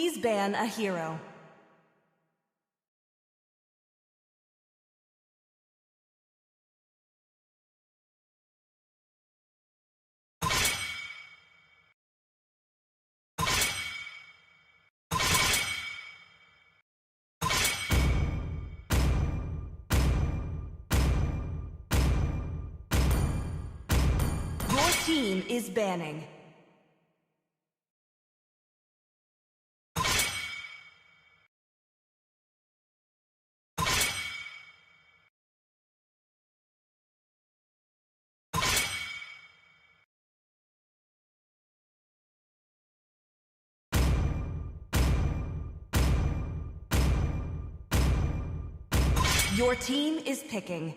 Please ban a hero. Your team is banning. Your team is picking.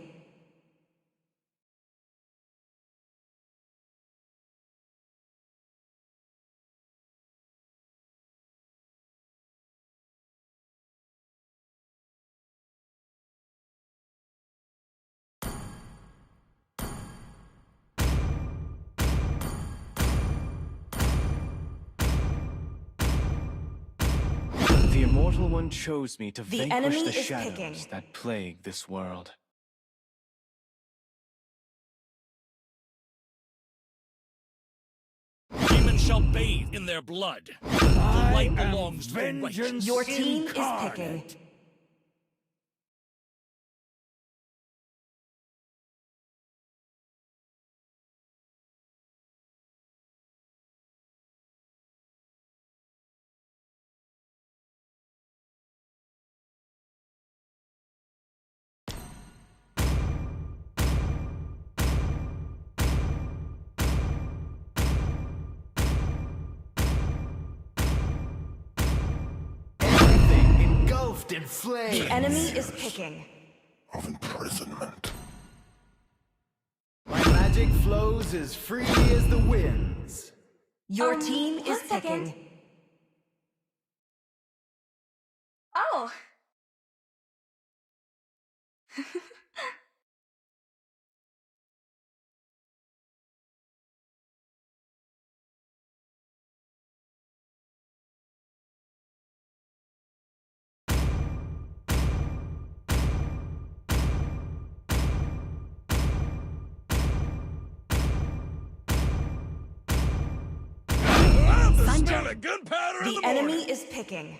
The Immortal One chose me to The vanquish enemy the is shadows picking. that plague this world. Demons shall bathe in their blood. The light belongs to the righteous. Your team is picking. Everything engulfed in flames. The enemy is picking. Of imprisonment. My magic flows as freely as the winds. Your team is 1 second. picking. Oh. Smell of gunpowder in The the morning. enemy is picking.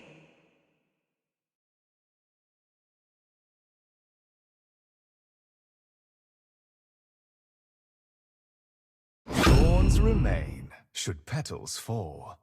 Thorns remain, should petals fall.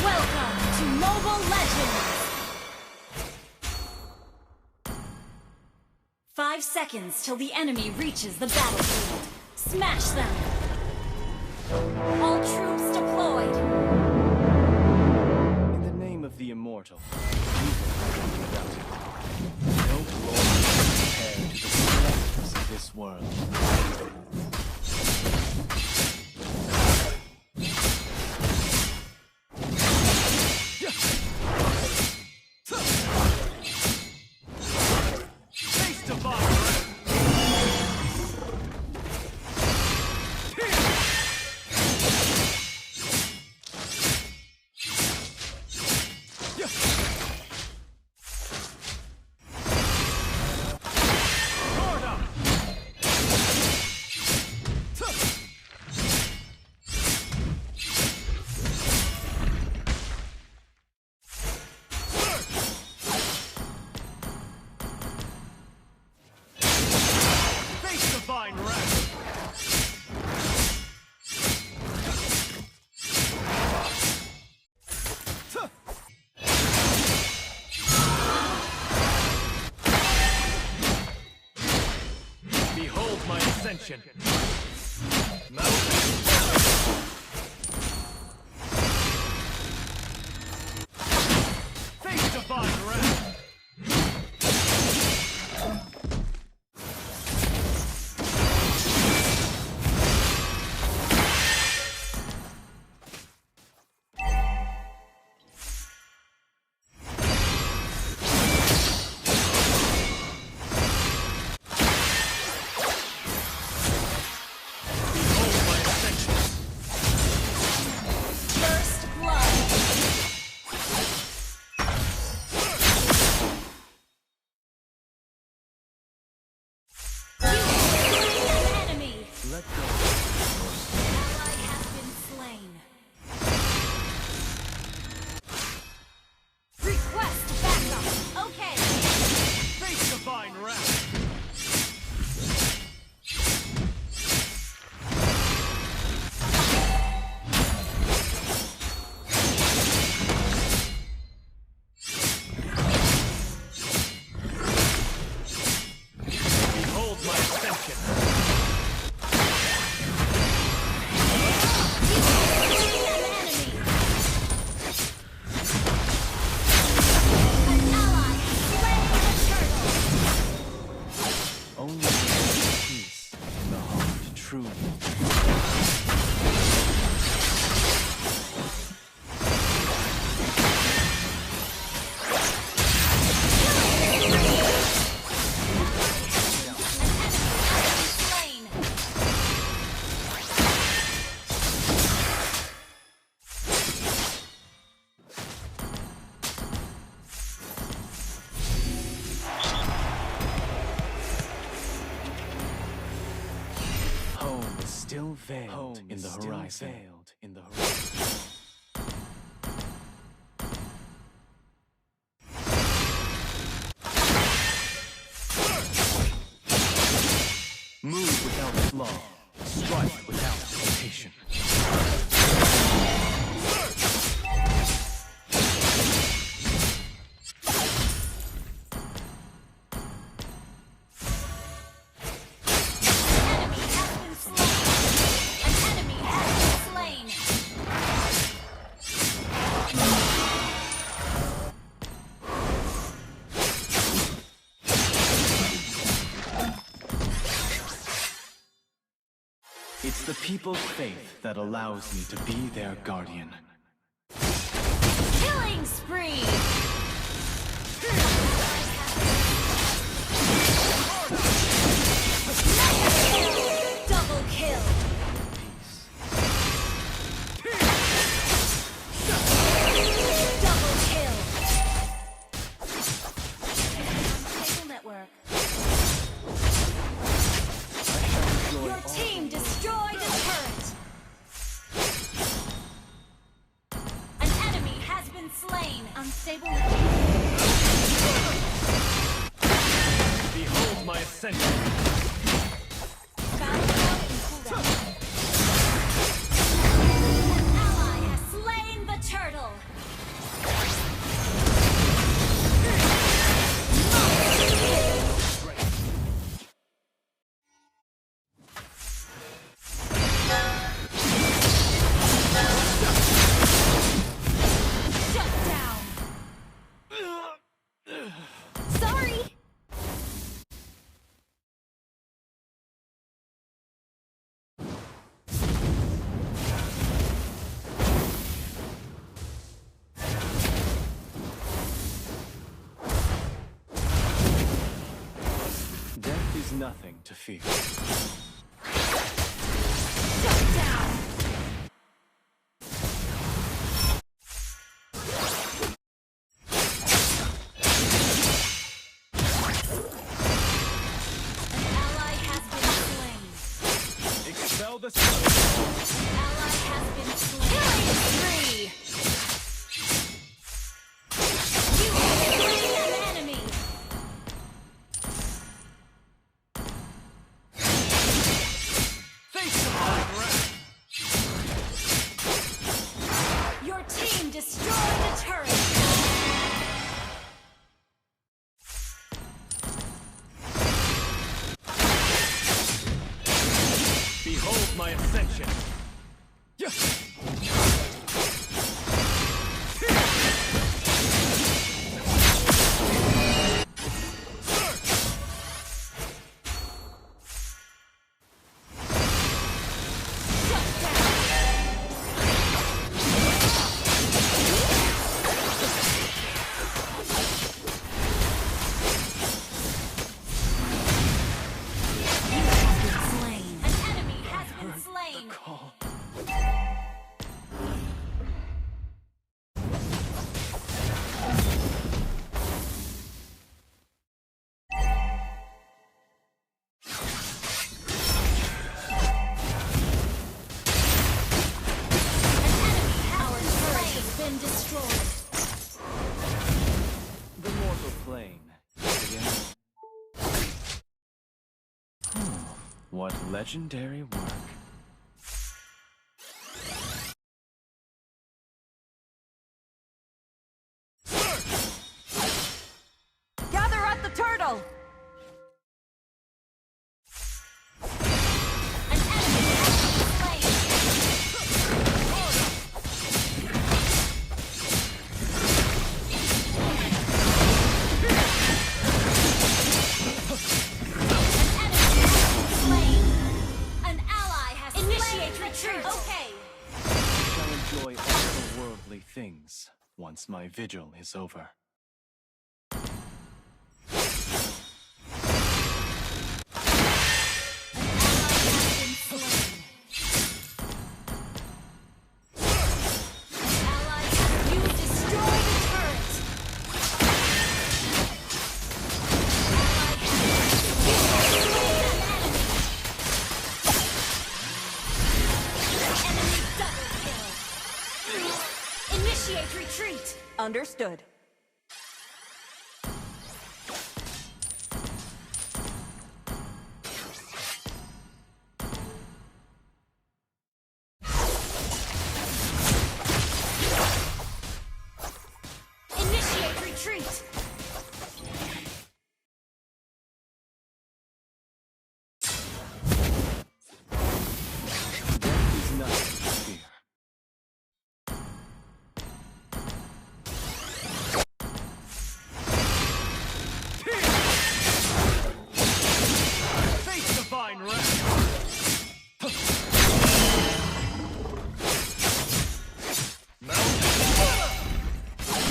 Welcome to MOBA Legends! 5 seconds till the enemy reaches the battlefield. Smash them! All troops deployed! In the name of the Immortal, no glory compared to the splendors of this world. ascension. Face divine wrath. First blood. You an enemy. Let go. Ally has been slain. Request backup. Okay. Face divine wrath. Behold my ascension. Only peace in the heart, truly. Home is still veiled in the horizon. Move without flaw, strike without hesitation. It's the people's faith that allows me to be their guardian. Killing spree! Double kill! Double kill! Cable network. Your team destroyed a turret! An enemy has been slain! Unstable Behold my ascension. battle mode and cooldown. An ally has slain the turtle! Shut down! Sorry! Death is nothing to fear. Shut down! An ally has been slain. Expel the Ally has been slain. Killing spree! You have slain an enemy! face divine wrath. Your team destroyed a turret! my ascension. Slain. An enemy has been slain. Call. Our turret has been destroyed. The mortal plane. Again. What legendary work. Gather at the turtle! An enemy has been slain. Slain. An ally has initiate retreat. Okay. I shall enjoy all the worldly things once my vigil is over. Initiate retreat. Understood. Initiate retreat. There is nothing to fear. Face divine wrath.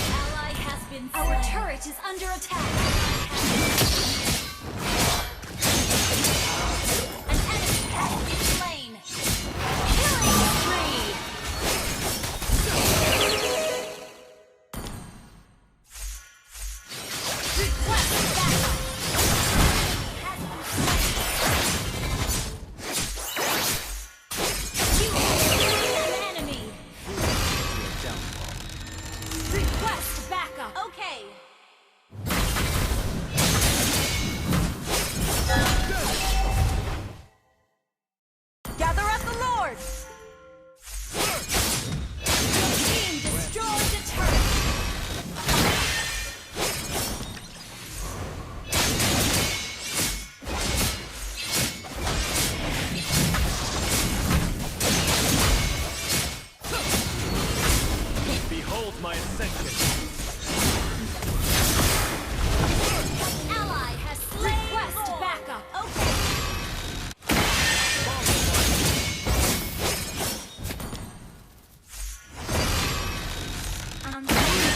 Ally has been slain. Our turret is under attack. An enemy has been slain. Killing spree. Request backup. Has been slain. You have slain an enemy. Your downfall. Request backup. Okay. Gather at the Lord! Your team destroyed the turret. Behold my ascension. Ally has slain. Request backup. Okay.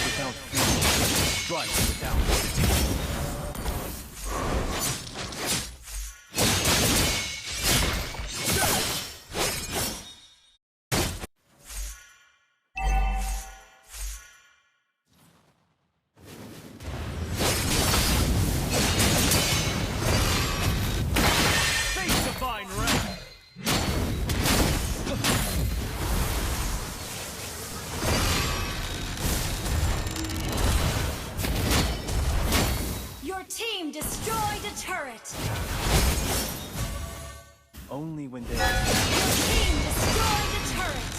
Without fear. Strike without hesitation. Face divine wrath. Your team destroyed a turret. Only when they Your team destroyed a turret.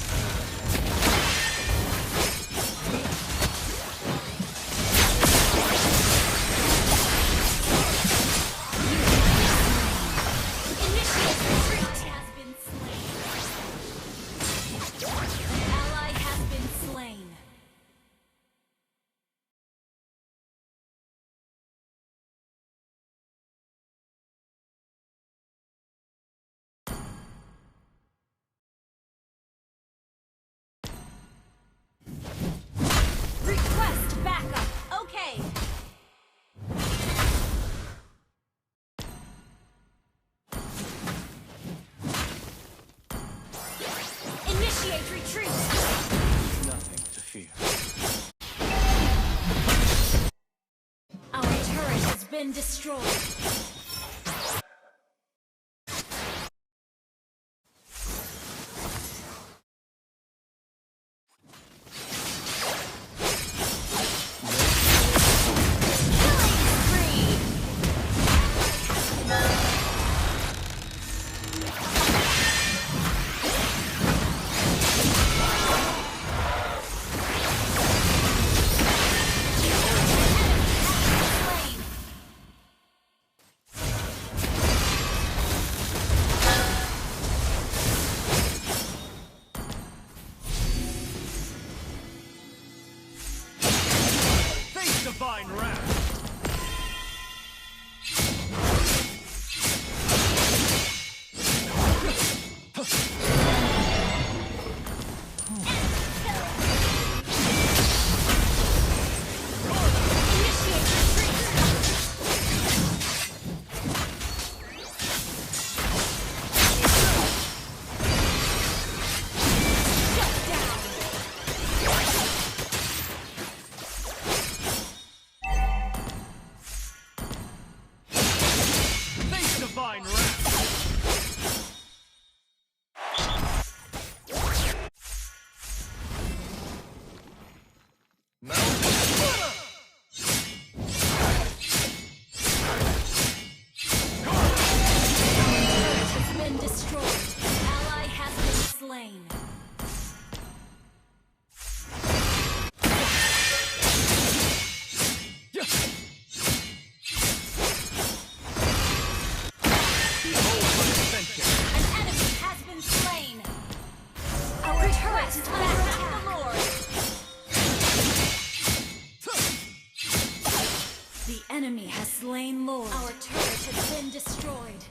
Initiate retreat has been slain. been destroyed. Divine wrath. Divine wrath. Has been destroyed. Ally has been slain. An enemy has been slain. Our turret is under attack. The enemy has slain Lord. Our turret has been destroyed.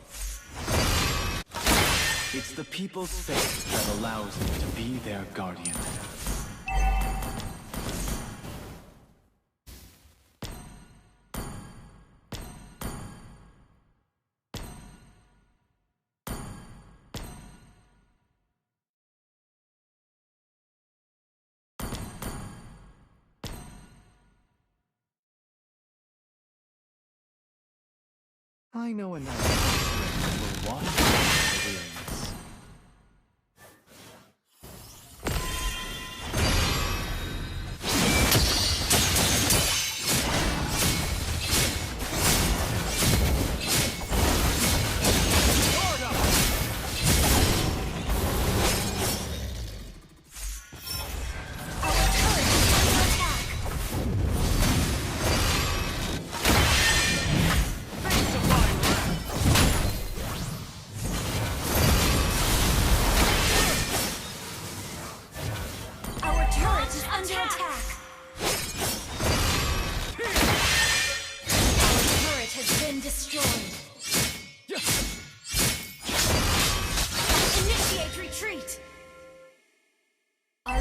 It's the people's faith that allows me to be their guardian. I know enough strength will wash away the weariness.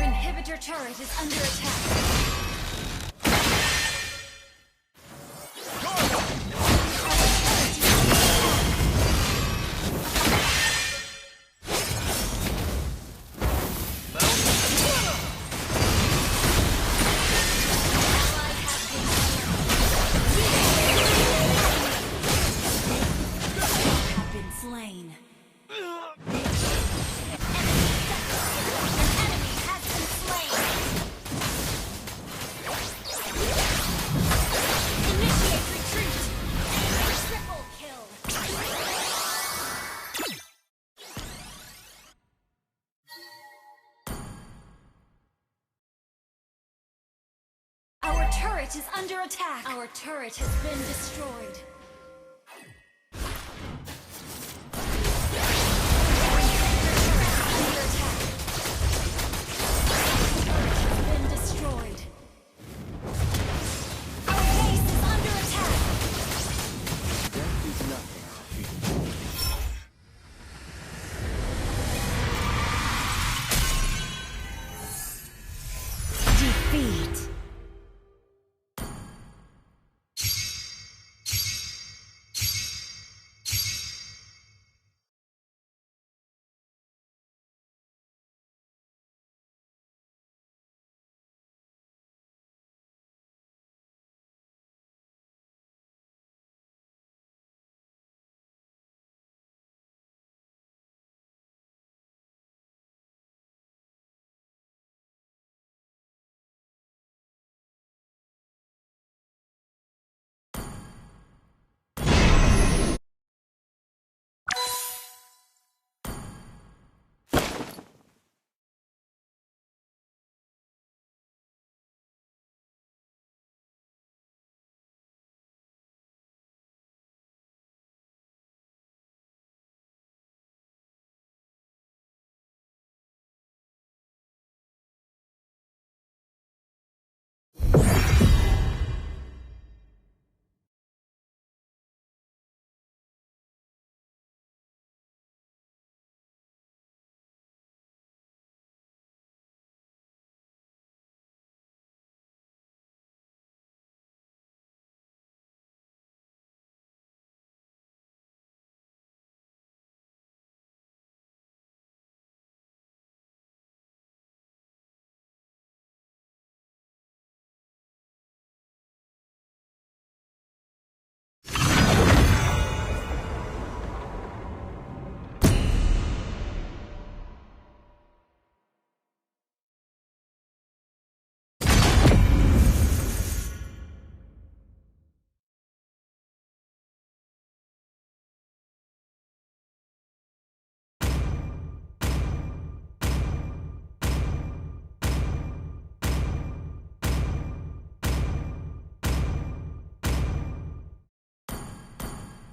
Inhibitor turret is under attack. Have been slain. Our turret is under attack. Our turret has been destroyed.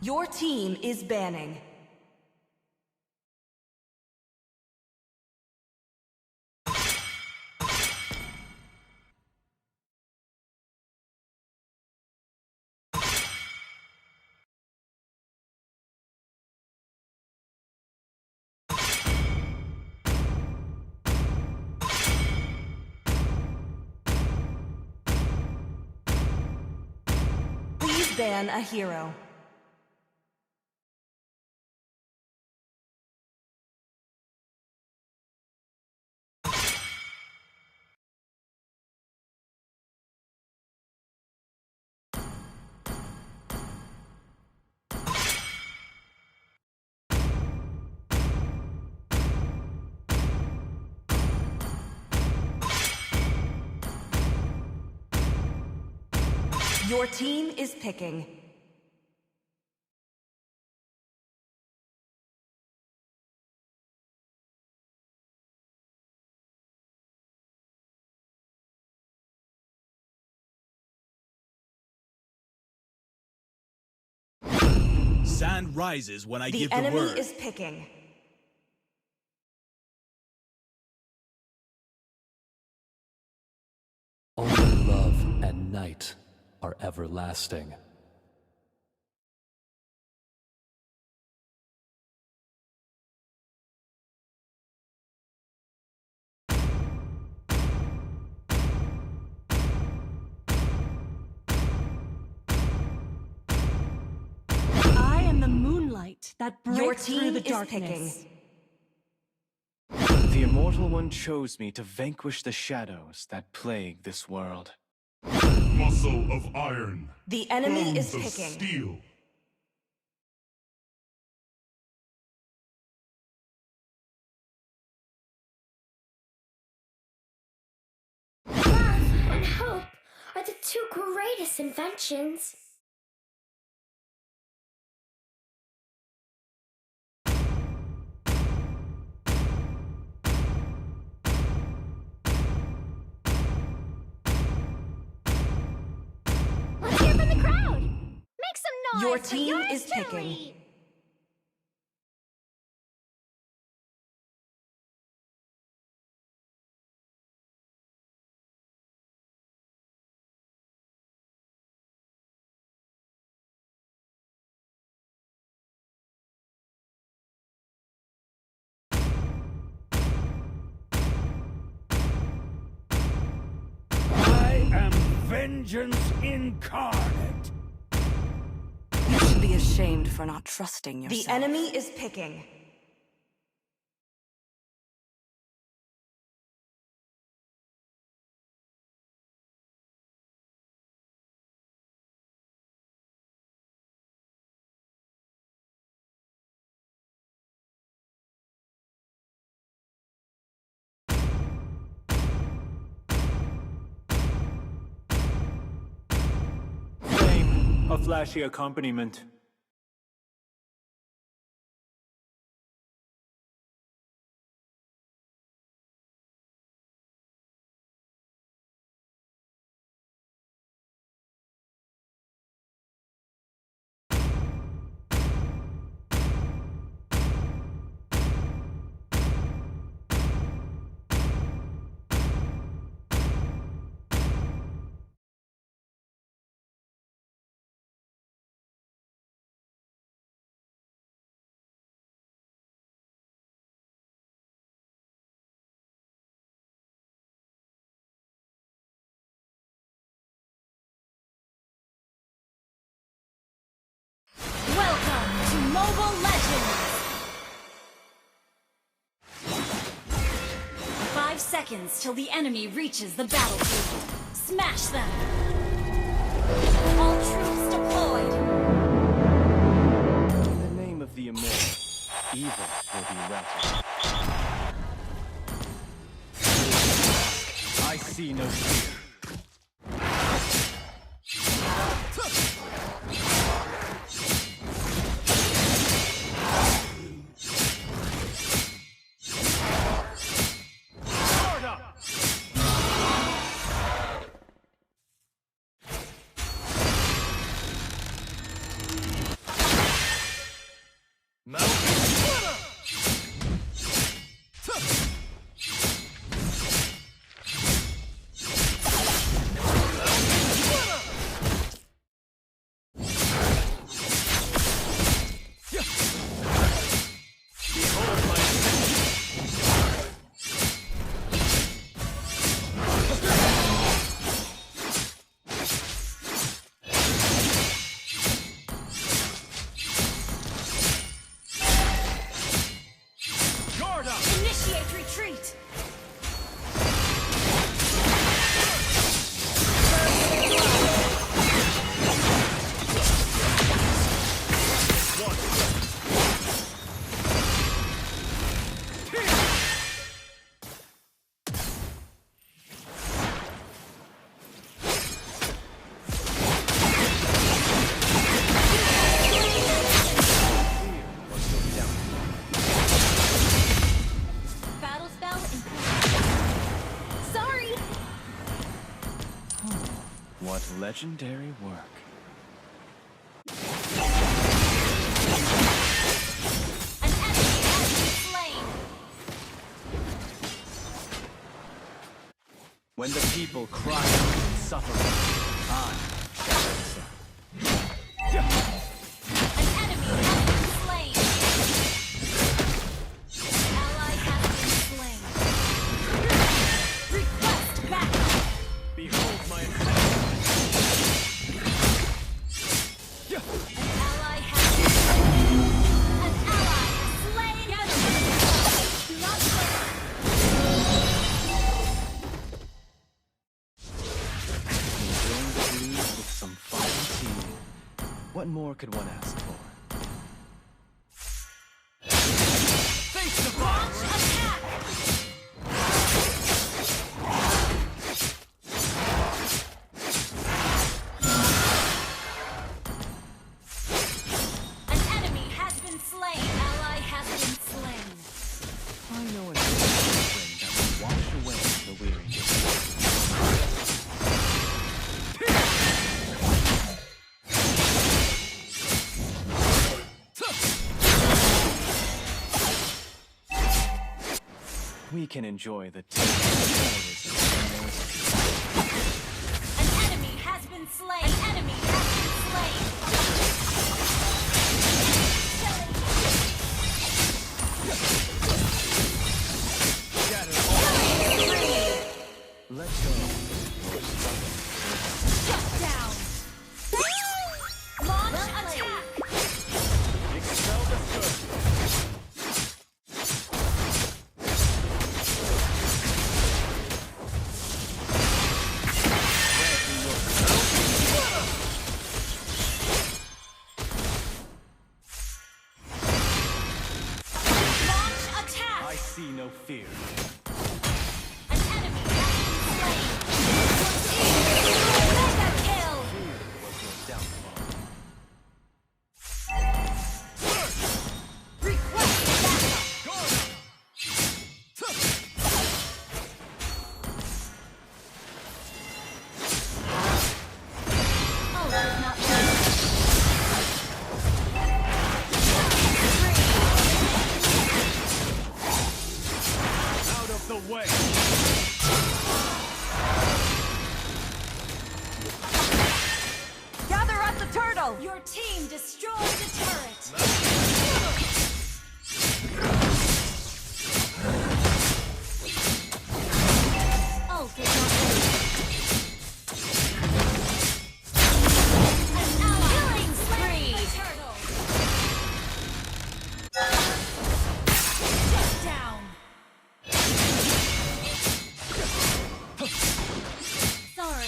Your team is banning. Please ban a hero. Your team is picking. Sand rises when I The give the enemy word. is picking. Only love and night are everlasting. I am the moonlight that Your breaks through team the is darkness. The Immortal One chose me to vanquish the shadows that plague this world. Muscle of iron. The enemy is Bones of picking. steel. Love and hope are the two greatest inventions. Let's hear from the crowd. Make some noise. Your for team yours is picking. truly. I am vengeance incarnate. You should be ashamed for not trusting yourself. The enemy is picking. Fame, a flashy accompaniment. Welcome to MOBA Legends! 5 seconds till the enemy reaches the battlefield. Smash them! All troops deployed! In the name of the Immortal, evil will be routed. I see no fear. Initiate retreat! Battle spell in Sorry! What legendary work. An enemy has been slain! When the people cry out in suffering, I shall answer. An enemy has been slain! An ally has been slain! Request backup! Behold my An ally has been slain! An ally slain! Do not enjoying the breeze with some fine tea. What more could one ask for? launch attack! An enemy has been slain! Ally has been slain! I know an spring that will wash away the weariness. We can enjoy the taste of terrorism. An enemy has been slain! An enemy has been slain! Let go or struggle. Shut down! Launch attack! Expel the scourge. Launch attack! I see no fear. An enemy has been slain! Mega kill! Fear was your downfall. Request backup! Oh, does not Out of the way. Gather up the turtle! Your team destroyed the turret! Oh, does not an ally killing spree! Shut down! Sorry.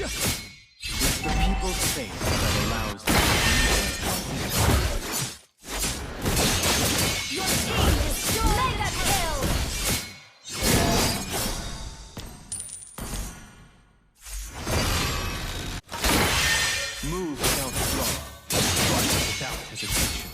It's the people's faith that allows them to be Your team destroyed Mega kill! move without flaw, strike without hesitation.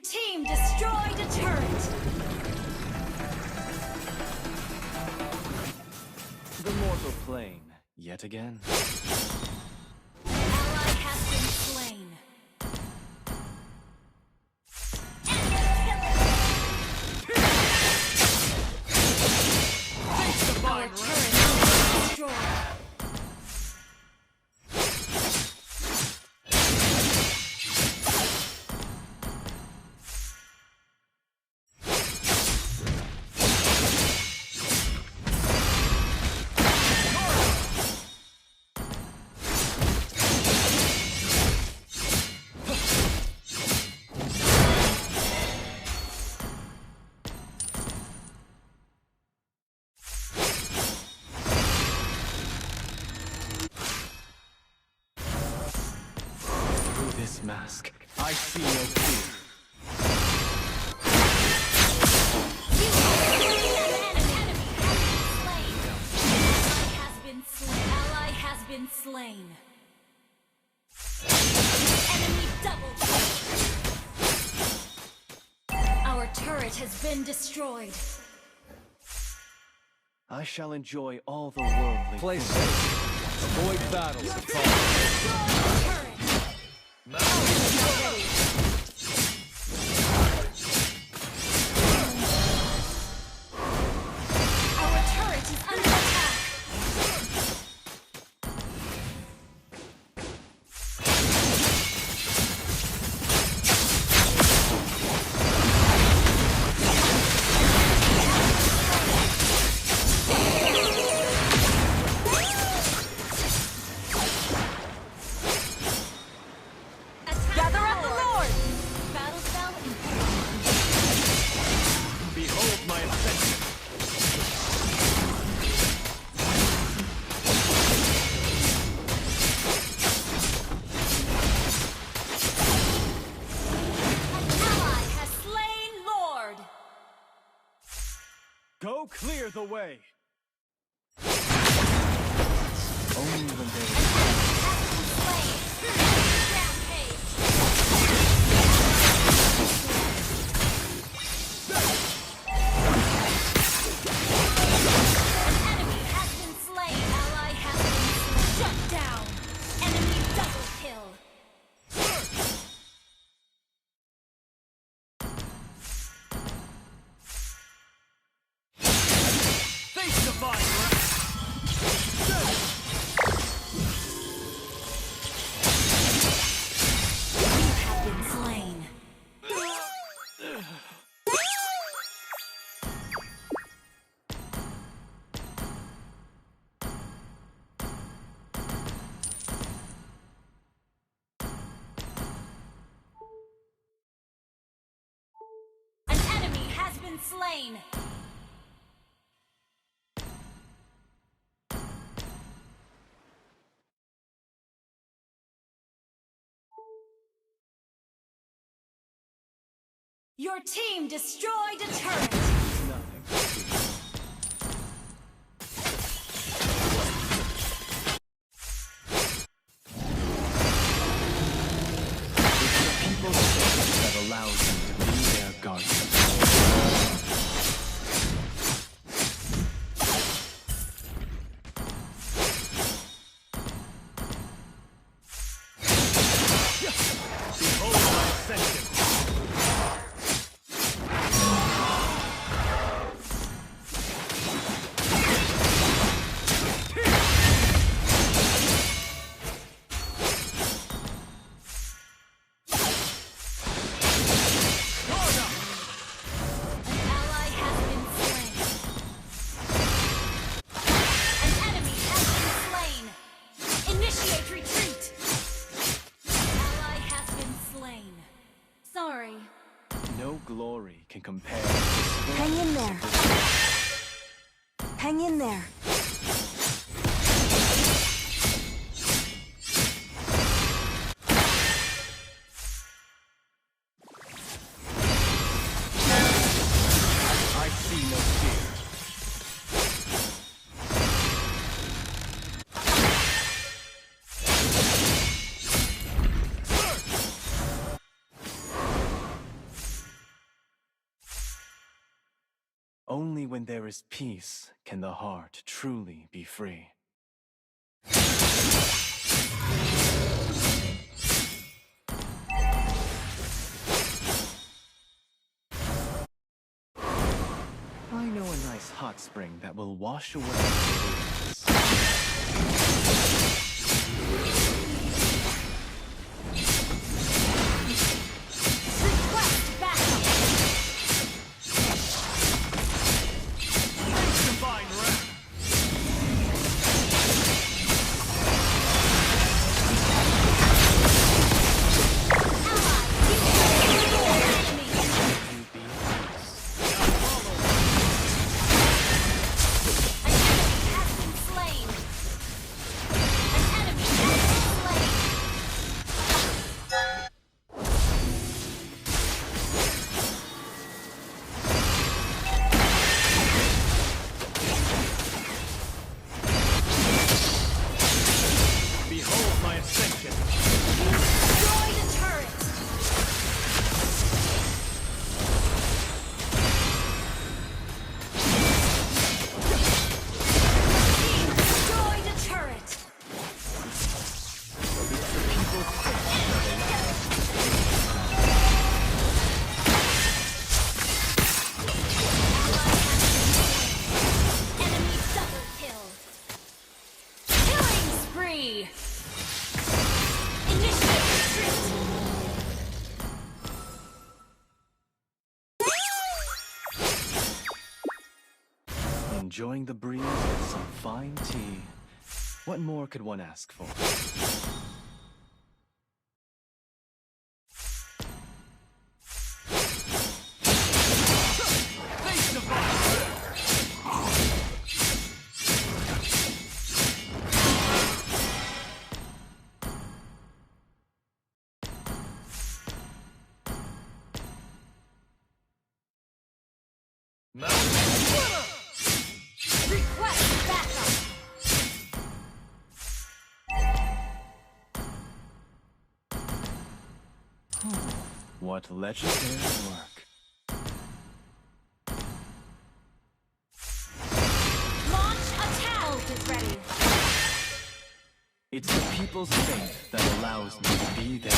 team destroyed a turret. The mortal plane, yet again. Ally has been slain. Our turret has been destroyed. This mask, I see no fear. Ally has been slain. Enemy double kill. Our turret has been destroyed. I shall enjoy all the worldly. Play safe. Avoid battles. Your team destroyed the turret. Our turret is under attack. Gather up the Lord! Battle spell in Behold my ascension. An ally has slain Lord! Go clear the way. Only when they face the fire. Slain. Your team destroyed a turret. Nothing. It's the people's faith that allows them to be their guardian. Behold my ascension. Sorry. No glory can compare. Hang in there. Hang in there. I see no fear. when there is peace can the heart truly be free. I know a nice hot spring that will wash away the Request backup. Divine wrath. Behold my ascension. Destroy the turret. Destroy the turret. Enemy double kill. Killing spree. Initiate retreat. enjoying the breeze with some fine tea. What more could one ask for? Face divine wrath. Request backup. What legendary work. Launch attack. Ult is ready. It's the people's faith that allows me to be there.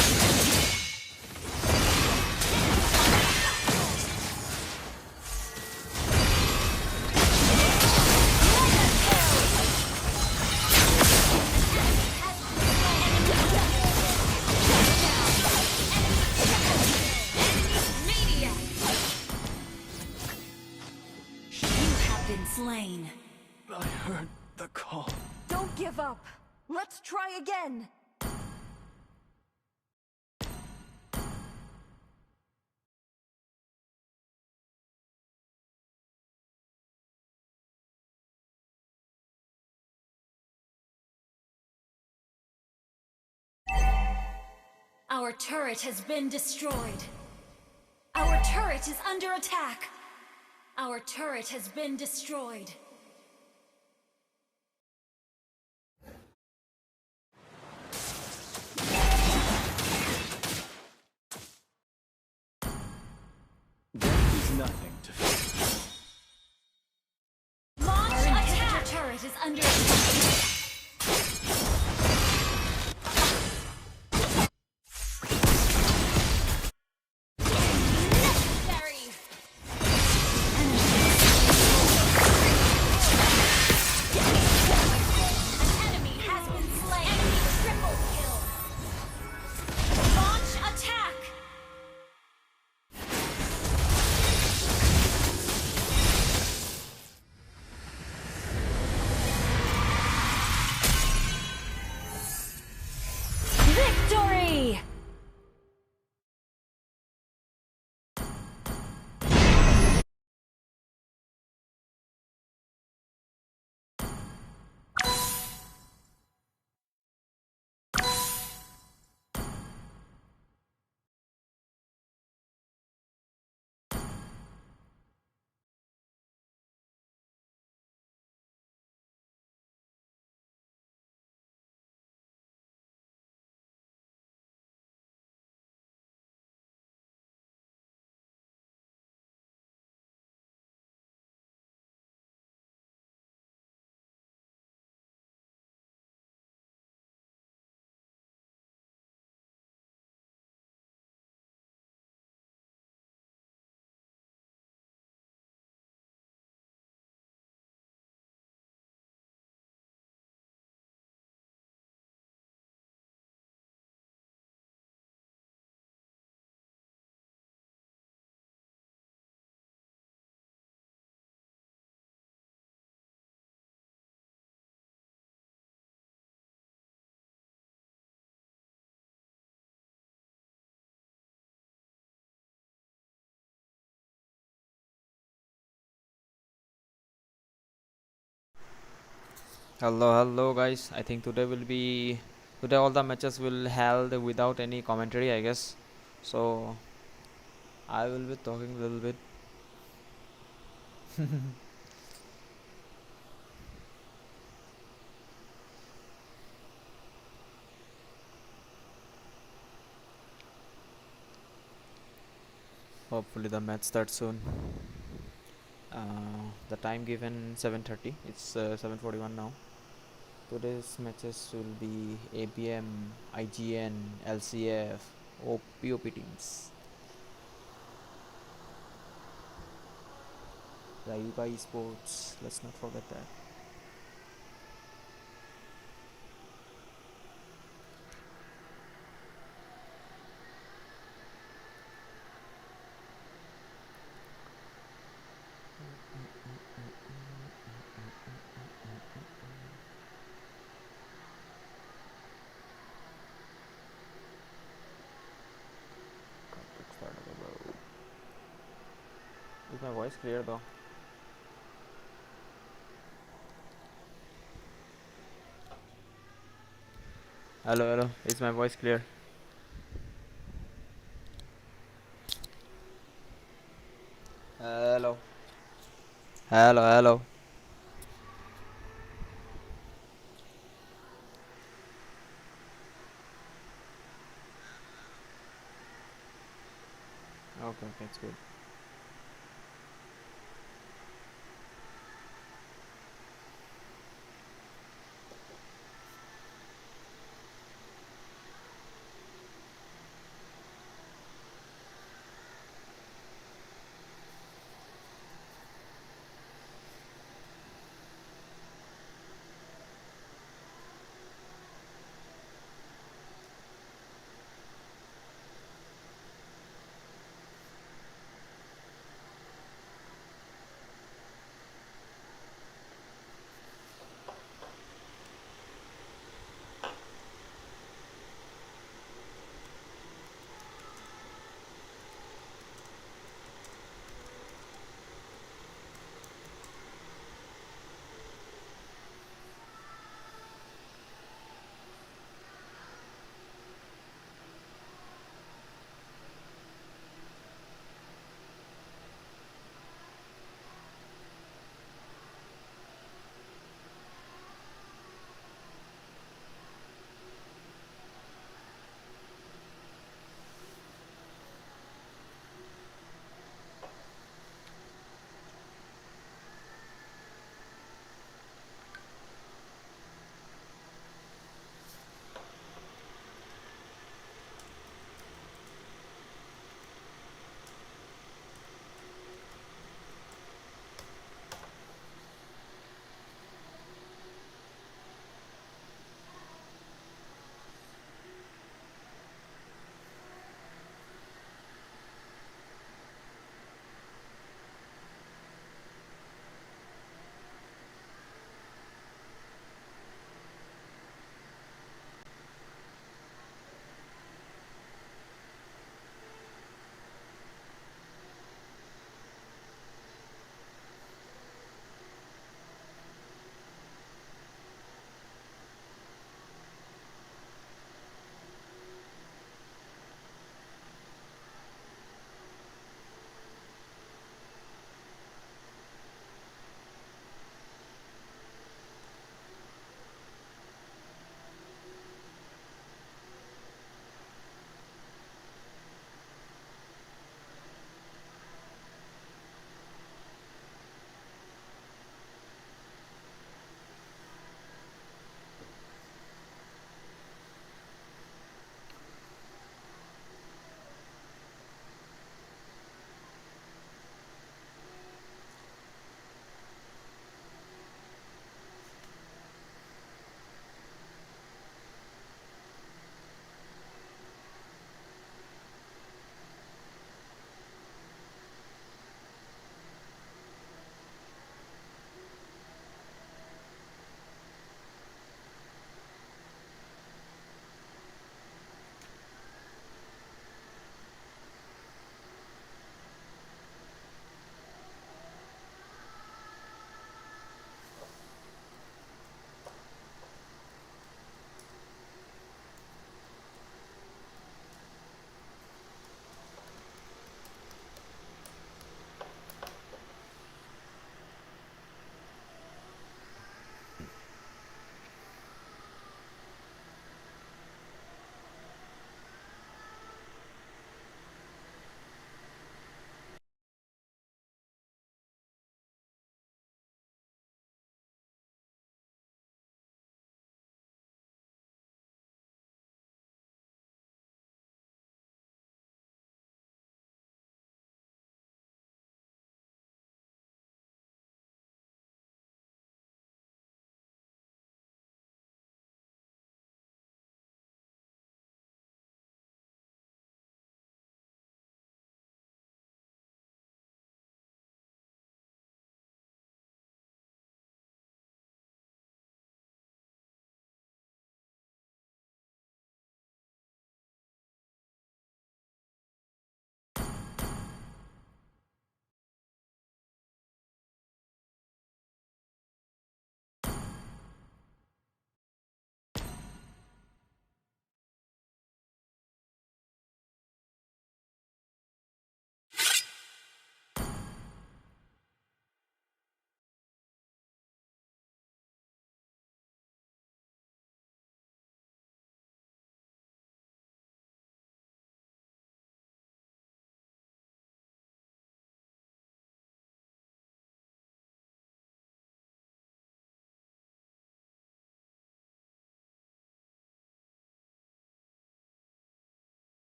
Slain. I heard the call. Don't give up. Let's try again. Our turret has been destroyed. Our turret is under attack. Our turret has been destroyed. Death is nothing to fear. Launch attack! Our turret is under attack. Necessary! An enemy has been slain. Enemy triple kill. Launch attack! Hello guys. I think today all the matches will held without any commentary, I guess. So I will be talking a little bit. Hopefully the match starts soon. The time given 7:30. It's 7:41 now. Today's matches will be ABM, IGN, LCF, POP teams. Rayuga Esports. Let's not forget that. Is my voice clear though? Hello. Is my voice clear? Hello. Hello. Okay, it's good.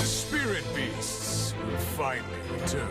Spirit beasts will finally return.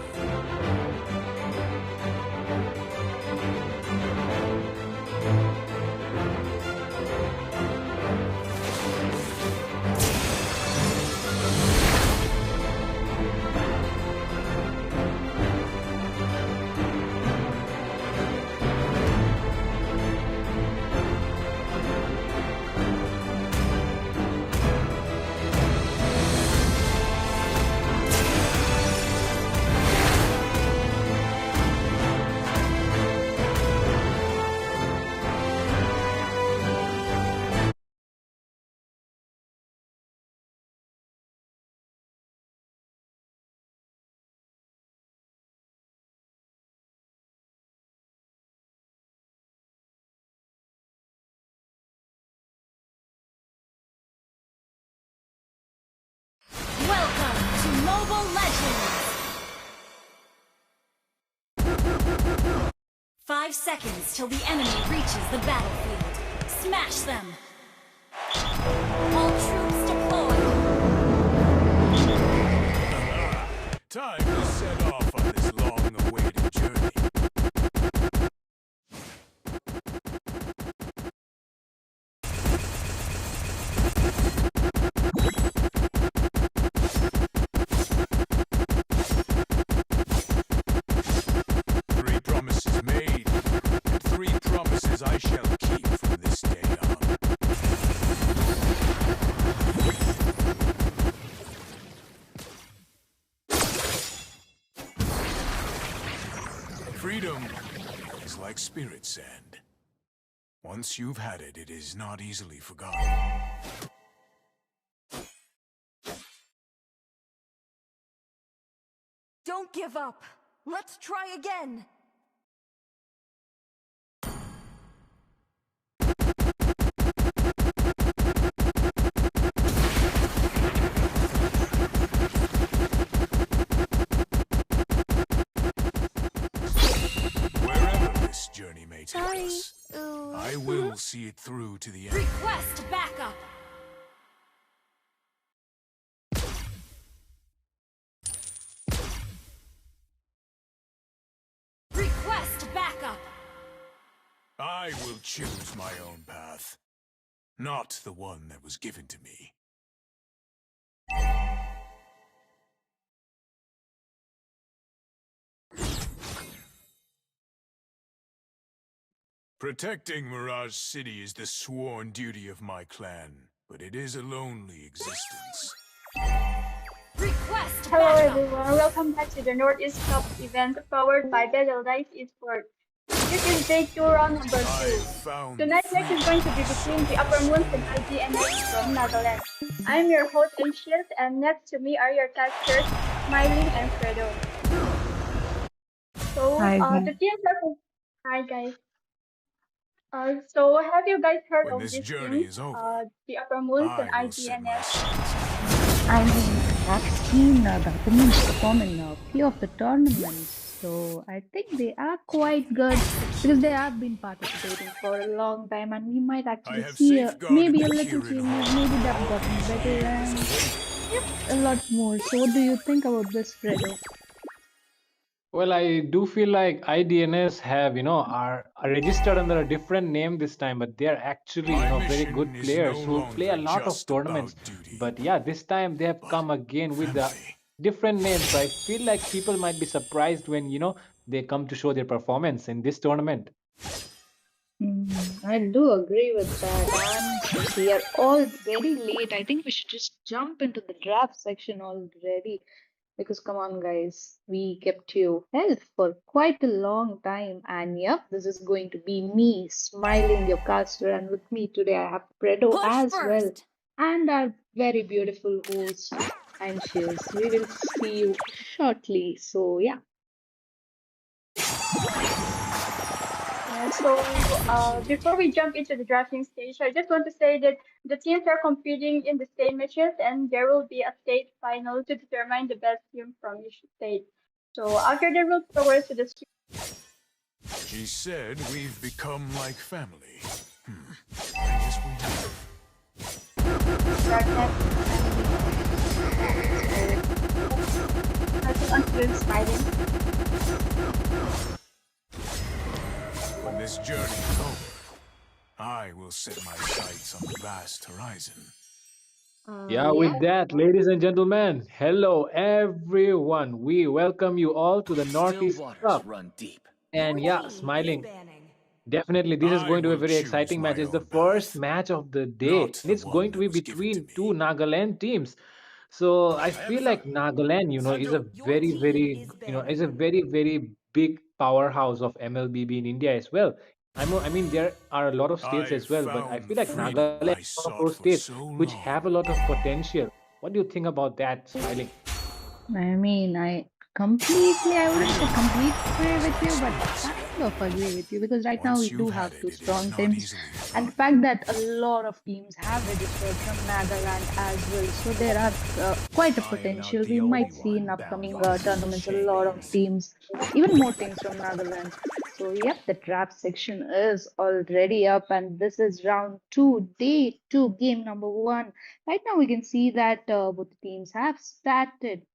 Welcome to Mobile Legends! 5 seconds till the enemy reaches the battlefield. Smash them! All troops deployed! Time to set off on this long-awaited journey. Three promises made, and 3 promises I shall keep from this day on. Freedom is like spirit sand. Once you've had it, it is not easily forgotten. Don't give up. Let's try again. Wherever this journey may take us, I will see it through to the end. Request backup! Request backup! I will choose my own path, not the one that was given to me. Protecting Mirage City is the sworn duty of my clan, but it is a lonely existence. Request Hello backup! everyone, welcome back to the Northeast Cup event powered by Battle Dice Esports. This is day 2 round number 2. Tonight's match is going to be between the Upper Moons and IGNS from Netherlands. I'm your host Ancius, and next to me are your casters, Smiling and Fredo. So, the teams are... Hi guys. So have you guys heard of this team? The Upper Moons and IGNS? I mean, I've seen the Moons perform in a few of the tournaments, so I think they are quite good because they have been participating for a long time, and we might actually see maybe a little changes, maybe they've gotten better, and yep, a lot more. So what do you think about this, Fredo? Well, I do feel like IDNS have, are registered under a different name this time, but they are actually, very good players who play a lot of tournaments. But yeah, this time they have come again with a different name. So I feel like people might be surprised when, they come to show their performance in this tournament. I do agree with that, and we are all very late. I think we should just jump into the draft section already. Because come on guys, we kept you held for quite a long time, and yep, this is going to be me, Smiling, your caster, and with me today I have Fredo as well, and our very beautiful host, Anxious. We will see you shortly, so yeah. Before we jump into the drafting stage, I just want to say that the teams are competing in the state matches, and there will be a state final to determine the best team from each state. So after the rules progress to the She said we've become like family. I guess we have. When this journey is over, I will set my sights on the vast horizon. Yeah, with that, ladies and gentlemen, hello everyone. We welcome you all to the Northeast Cup. Run deep. And yeah, smiling. Definitely, this is going to be a very exciting match. It's the first match of the day, and it's going to be between two Nagaland teams. So I feel like Nagaland, is a is a very big powerhouse of MLBB in India as well. I mean, there are a lot of states as well, but I feel like Nagaland is one of those states which have a lot of potential. What do you think about that, Smiling? I mean, I wouldn't say complete agree with you, but kind of agree with you because right now we do have two strong teams. And the fact that a lot of teams have registered from Nagaland as well. So there are quite a potential. We might see in upcoming tournaments a lot of teams, even more teams from Nagaland. So, yep, the draft section is already up, and this is round two, day two, game number one. Right now, we can see that both teams have started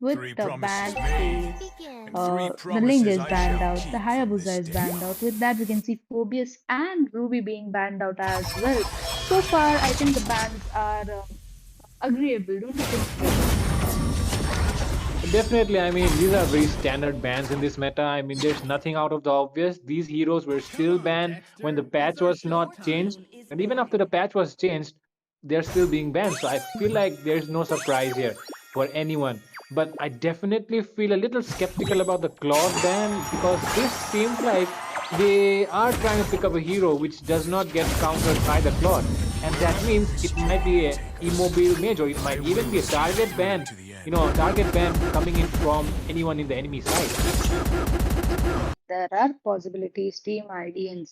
with the banned phase. The Ling is banned out, the Hayabusa is banned out. With that, we can see Phobius and Ruby being banned out as well. So far, I think the bans are agreeable, don't you think so? Definitely, I mean, these are very standard bans in this meta. I mean, there's nothing out of the obvious. These heroes were still banned when the patch was not changed. And even after the patch was changed, they're still being banned. So I feel like there's no surprise here for anyone. But I definitely feel a little skeptical about the Claude ban because this seems like they are trying to pick up a hero which does not get countered by the Claude. And that means it might be an immobile mage or it might even be a target ban. Target ban coming in from anyone in the enemy side. There are possibilities, Team ID and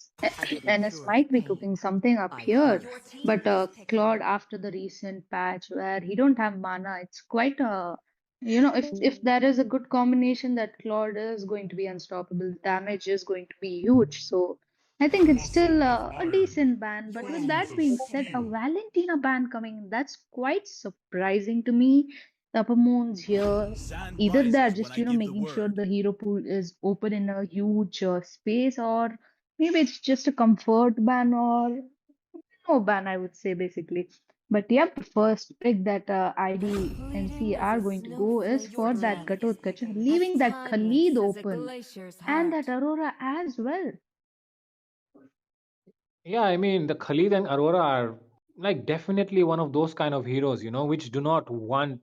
NS might be cooking something up here. But Claude, after the recent patch where he don't have mana, it's quite a if there is a good combination that Claude is going to be unstoppable, damage is going to be huge. So I think it's still a decent ban. But with that being said, a Valentina ban coming, that's quite surprising to me. The upper moons here, either they're just making sure the hero pool is open in a huge space, or maybe it's just a comfort ban or no ban, I would say basically. But yep, the first pick that ID and C are going to go is for that Gatotkacha, leaving that Khalid open and that Aurora as well. Yeah, I mean, the Khalid and Aurora are like definitely one of those kind of heroes, which do not want,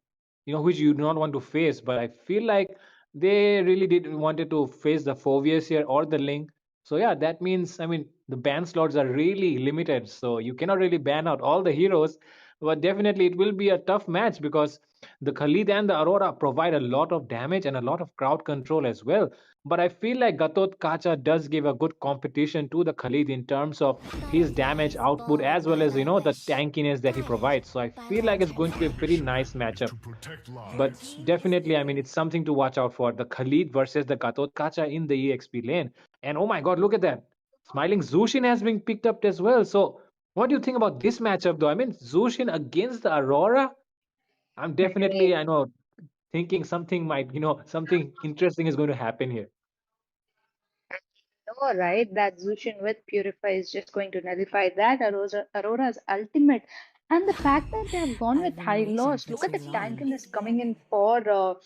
which you do not want to face. But I feel like they really did wanted to face the Phobius here or the Link. So yeah, that means, I mean, the ban slots are really limited. So you cannot really ban out all the heroes. But definitely it will be a tough match because the Khalid and the Aurora provide a lot of damage and a lot of crowd control as well. But I feel like Gatot Kacha does give a good competition to the Khalid in terms of his damage output as well as the tankiness that he provides. So I feel like it's going to be a pretty nice matchup. But definitely, I mean, it's something to watch out for. The Khalid versus the Gatot Kacha in the EXP lane. And oh my god, look at that. Smiling Zushin has been picked up as well. So what do you think about this matchup though? I mean, Zushin against the Aurora? I'm definitely, I know, thinking something might, something interesting is going to happen here. Know, right? That Zushin with Purify is just going to nullify that Aurora's ultimate. And the fact that they have gone with high loss, look at the tankiness coming in for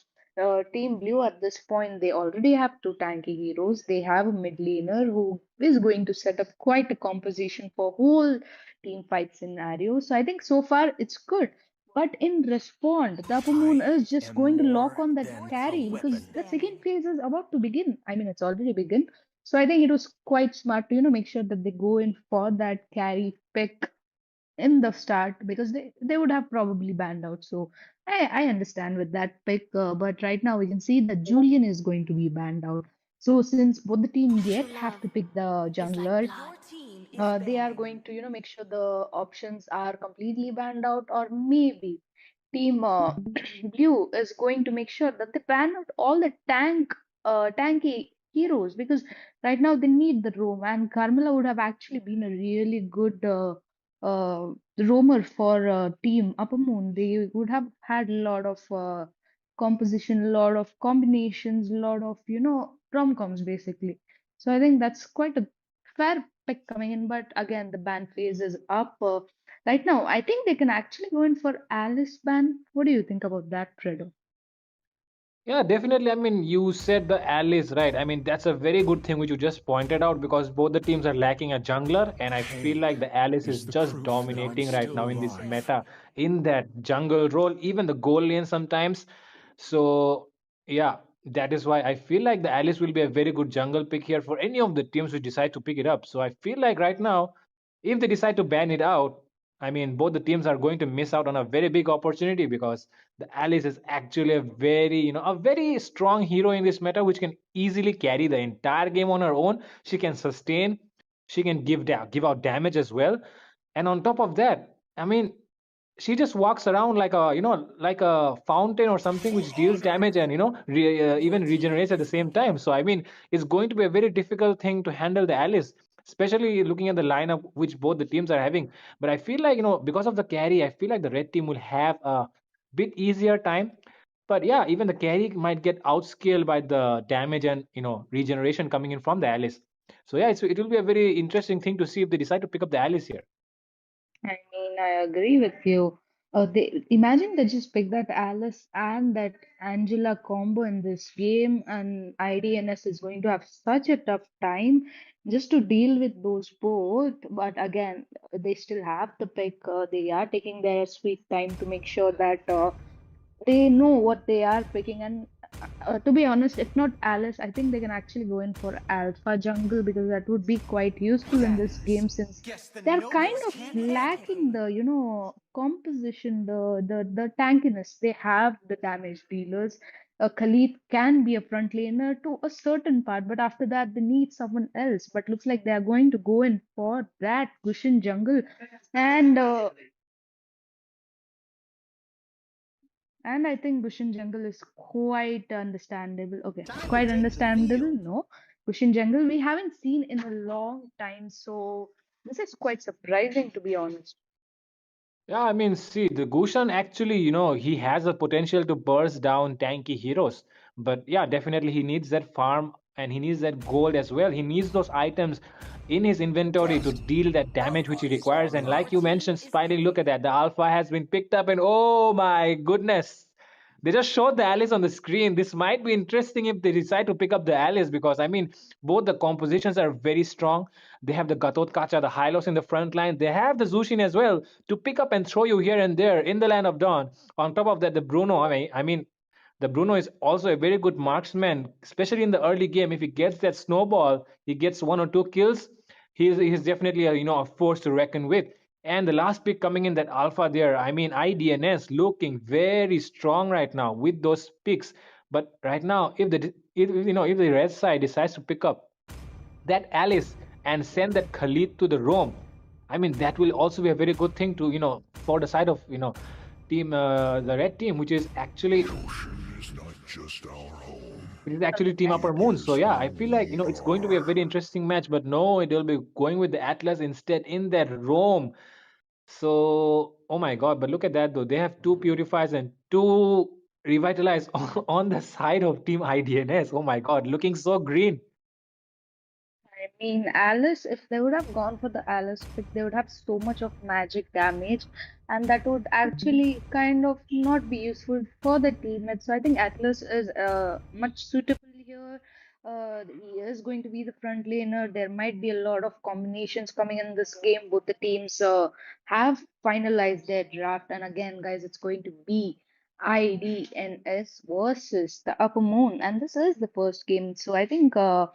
Team Blue at this point. They already have two tanky heroes. They have a mid laner who is going to set up quite a composition for whole team fight scenario. So I think so far it's good. But in response, the Upper Moon is just going to lock on that carry because the second phase is about to begin. I mean, it's already begun. So I think it was quite smart to, make sure that they go in for that carry pick in the start because they would have probably banned out. So I understand with that pick, but right now we can see that Julian is going to be banned out. So since both the team yet True have love to pick the is like jungler, blood. Your team is they are banning. going to make sure the options are completely banned out, or maybe team blue is going to make sure that they ban out all the tanky heroes, because right now they need the roam, and Carmela would have actually been a really good roamer for team Upper Moon. They would have had a lot of composition, a lot of combinations, a lot of rom-coms basically. So I think that's quite a fair pick coming in, but again, the ban phase is up. Right now, I think they can actually go in for Alice ban. What do you think about that, Fredo? Yeah, definitely. I mean, you said the allies, right? I mean, that's a very good thing which you just pointed out, because both the teams are lacking a jungler, and I feel like the Alice is Is the just proof that I'm dominating right still now in this alive. meta, in that jungle role, even the goal lane sometimes. So, yeah, that is why I feel like the Alice will be a very good jungle pick here for any of the teams who decide to pick it up. So I feel like right now, if they decide to ban it out, I mean, both the teams are going to miss out on a very big opportunity, because the Alice is actually a very, a very strong hero in this meta, which can easily carry the entire game on her own. She can sustain, she can give out damage as well, and on top of that, I mean, she just walks around like a like a fountain or something, which deals damage and Your even team regenerates at the is same time. So I mean, it's going to be a very difficult thing to handle the Alice, especially looking at the lineup which both the teams are having. But I feel like, because of the carry, I feel like the red team will have a bit easier time. But yeah, even the carry might get outscaled by the damage and regeneration coming in from the Alice. So yeah, it will be a very interesting thing to see if they decide to pick up the Alice here. I mean, I agree with you. They imagine they just pick that Alice and that Angela combo in this game, and IDNS is going to have such a tough time just to deal with those both. But again, they still have the pick. They are taking their sweet time to make sure that they know what they are picking. And to be honest, if not Alice, I think they can actually go in for Alpha Jungle, because that would be quite useful in this game, since Guess the they're kind nobles of can't handle. lacking the composition, the tankiness. They have the damage dealers. Khalid can be a front laner to a certain part, but after that they need someone else. But looks like they are going to go in for that cushion jungle. And I think Bushin Jungle is quite understandable. Okay, Time to quite take the understandable. field. No, Bushin Jungle we haven't seen in a long time, so this is quite surprising to be honest. Yeah, I mean, see, the Gushan actually, he has a potential to burst down tanky heroes. But yeah, definitely he needs that farm and he needs that gold as well. He needs those items in his inventory to deal that damage which he requires. And Your like you team mentioned, is Spidey, look at that. The alpha has been picked up, and oh my goodness. They just showed the Alice on the screen. This might be interesting if they decide to pick up the Alice, because I mean, both the compositions are very strong. They have the Gatot Kacha, the Hylos in the front line. They have the Zushin as well to pick up and throw you here and there in the land of Dawn. On top of that, the Bruno. I mean, the Bruno is also a very good marksman, especially in the early game. If he gets that snowball, he gets 1 or 2 kills. He's definitely a force to reckon with. And the last pick coming in, that alpha there, I mean, IDNS looking very strong right now with those picks. But right now, if the red side decides to pick up that Alice and send that Khalid to the Rome, I mean, that will also be a very good thing to for the side of team the red team, which is actually Team Upper Moon. So yeah, I feel like it's going to be a very interesting match. But no, it will be going with the Atlas instead in that Rome. So, oh my God, but look at that though. They have two purifiers and two revitalize on the side of Team IDNS. Oh my God, looking so green. I mean, Alice, if they would have gone for the Alice pick, they would have so much of magic damage, and that would actually kind of not be useful for the teammates. So I think Atlas is much suitable here. He is going to be the front laner. There might be a lot of combinations coming in this game. Both the teams have finalized their draft, and again, guys, it's going to be IDNS versus the Upper Moon, and this is the first game. So I think. Uh,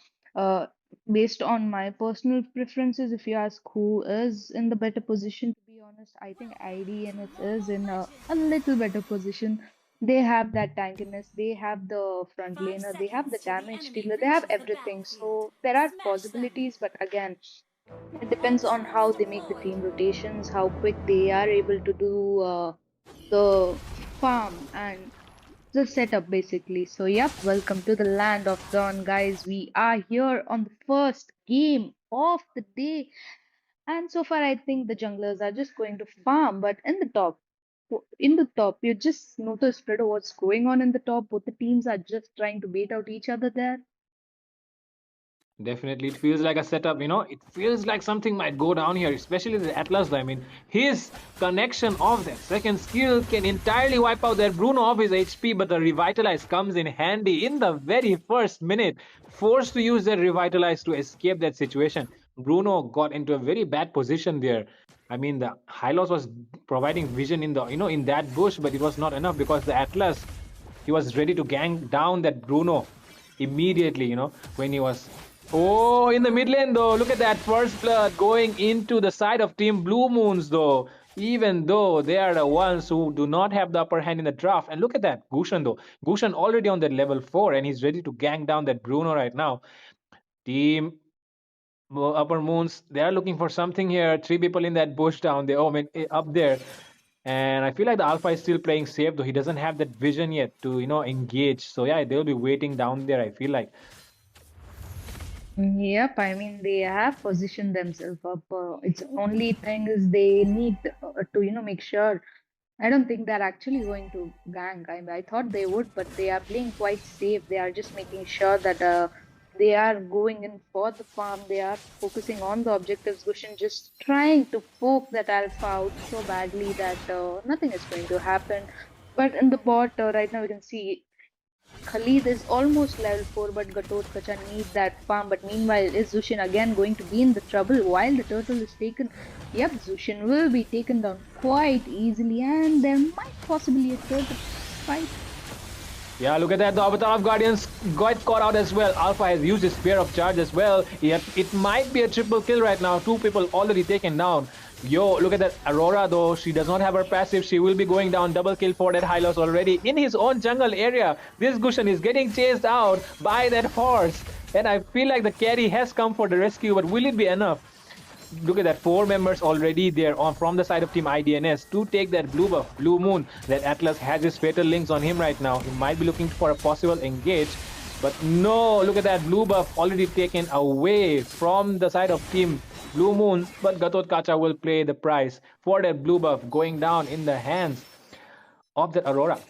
Based on my personal preferences, if you ask who is in the better position, to be honest, I think IDNS is in a little better position. They have that tankiness, they have the front laner, they have the damage dealer, they have everything. So there are possibilities, but again, it depends on how they make the team rotations, how quick they are able to do the farm and the setup basically. So, yep, welcome to the land of Dawn, guys. We are here on the first game of the day, and so far, I think the junglers are just going to farm. But in the top, you just notice, Fredo, what's going on in the top. Both the teams are just trying to bait out each other there. Definitely, it feels like a setup, it feels like something might go down here, especially the Atlas. I mean, his connection of that second skill can entirely wipe out their Bruno off his HP, but the Revitalize comes in handy in the very first minute, forced to use their Revitalize to escape that situation. Bruno got into a very bad position there. I mean, the Hylos was providing vision in the, in that bush, but it was not enough because the Atlas, he was ready to gang down that Bruno immediately, when he was. Oh, in the mid lane though, look at that first blood going into the side of Team Blue Moons though, even though they are the ones who do not have the upper hand in the draft. And look at that, Gushan though. Gushan already on that level 4 and he's ready to gang down that Bruno right now. Team Upper Moons, they are looking for something here. 3 people in that bush down there, oh, I mean, up there. And I feel like the Alpha is still playing safe though. He doesn't have that vision yet to, engage. So yeah, they'll be waiting down there, I feel like. Yep, I mean they have positioned themselves up. It's only thing is they need to make sure. I don't think they're actually going to gang. I thought they would, but they are playing quite safe. They are just making sure that they are going in for the farm. They are focusing on the objectives. Gushin just trying to poke that alpha out so badly that nothing is going to happen. But in the bot right now, we can see Khalid is almost level 4, but Gatotkacha needs that farm. But meanwhile, is Zushin again going to be in the trouble while the turtle is taken? Yep, Zushin will be taken down quite easily, and there might possibly a turtle fight. Yeah, look at that. The Avatar of Guardians got caught out as well. Alpha has used his Spear of Charge as well. Yep, it might be a triple kill right now. 2 people already taken down. Yo, look at that Aurora though. She does not have her passive. She will be going down. Double kill for that Hylos already in his own jungle area. This Gushan is getting chased out by that horse. And I feel like the carry has come for the rescue, but will it be enough? Look at that, 4 members already there on from the side of Team IDNS to take that blue buff, Blue Moon. That Atlas has his fatal links on him right now. He might be looking for a possible engage, but no, look at that blue buff already taken away from the side of Team Blue Moon. But Gatotkacha will pay the price for that blue buff going down in the hands of that Aurora.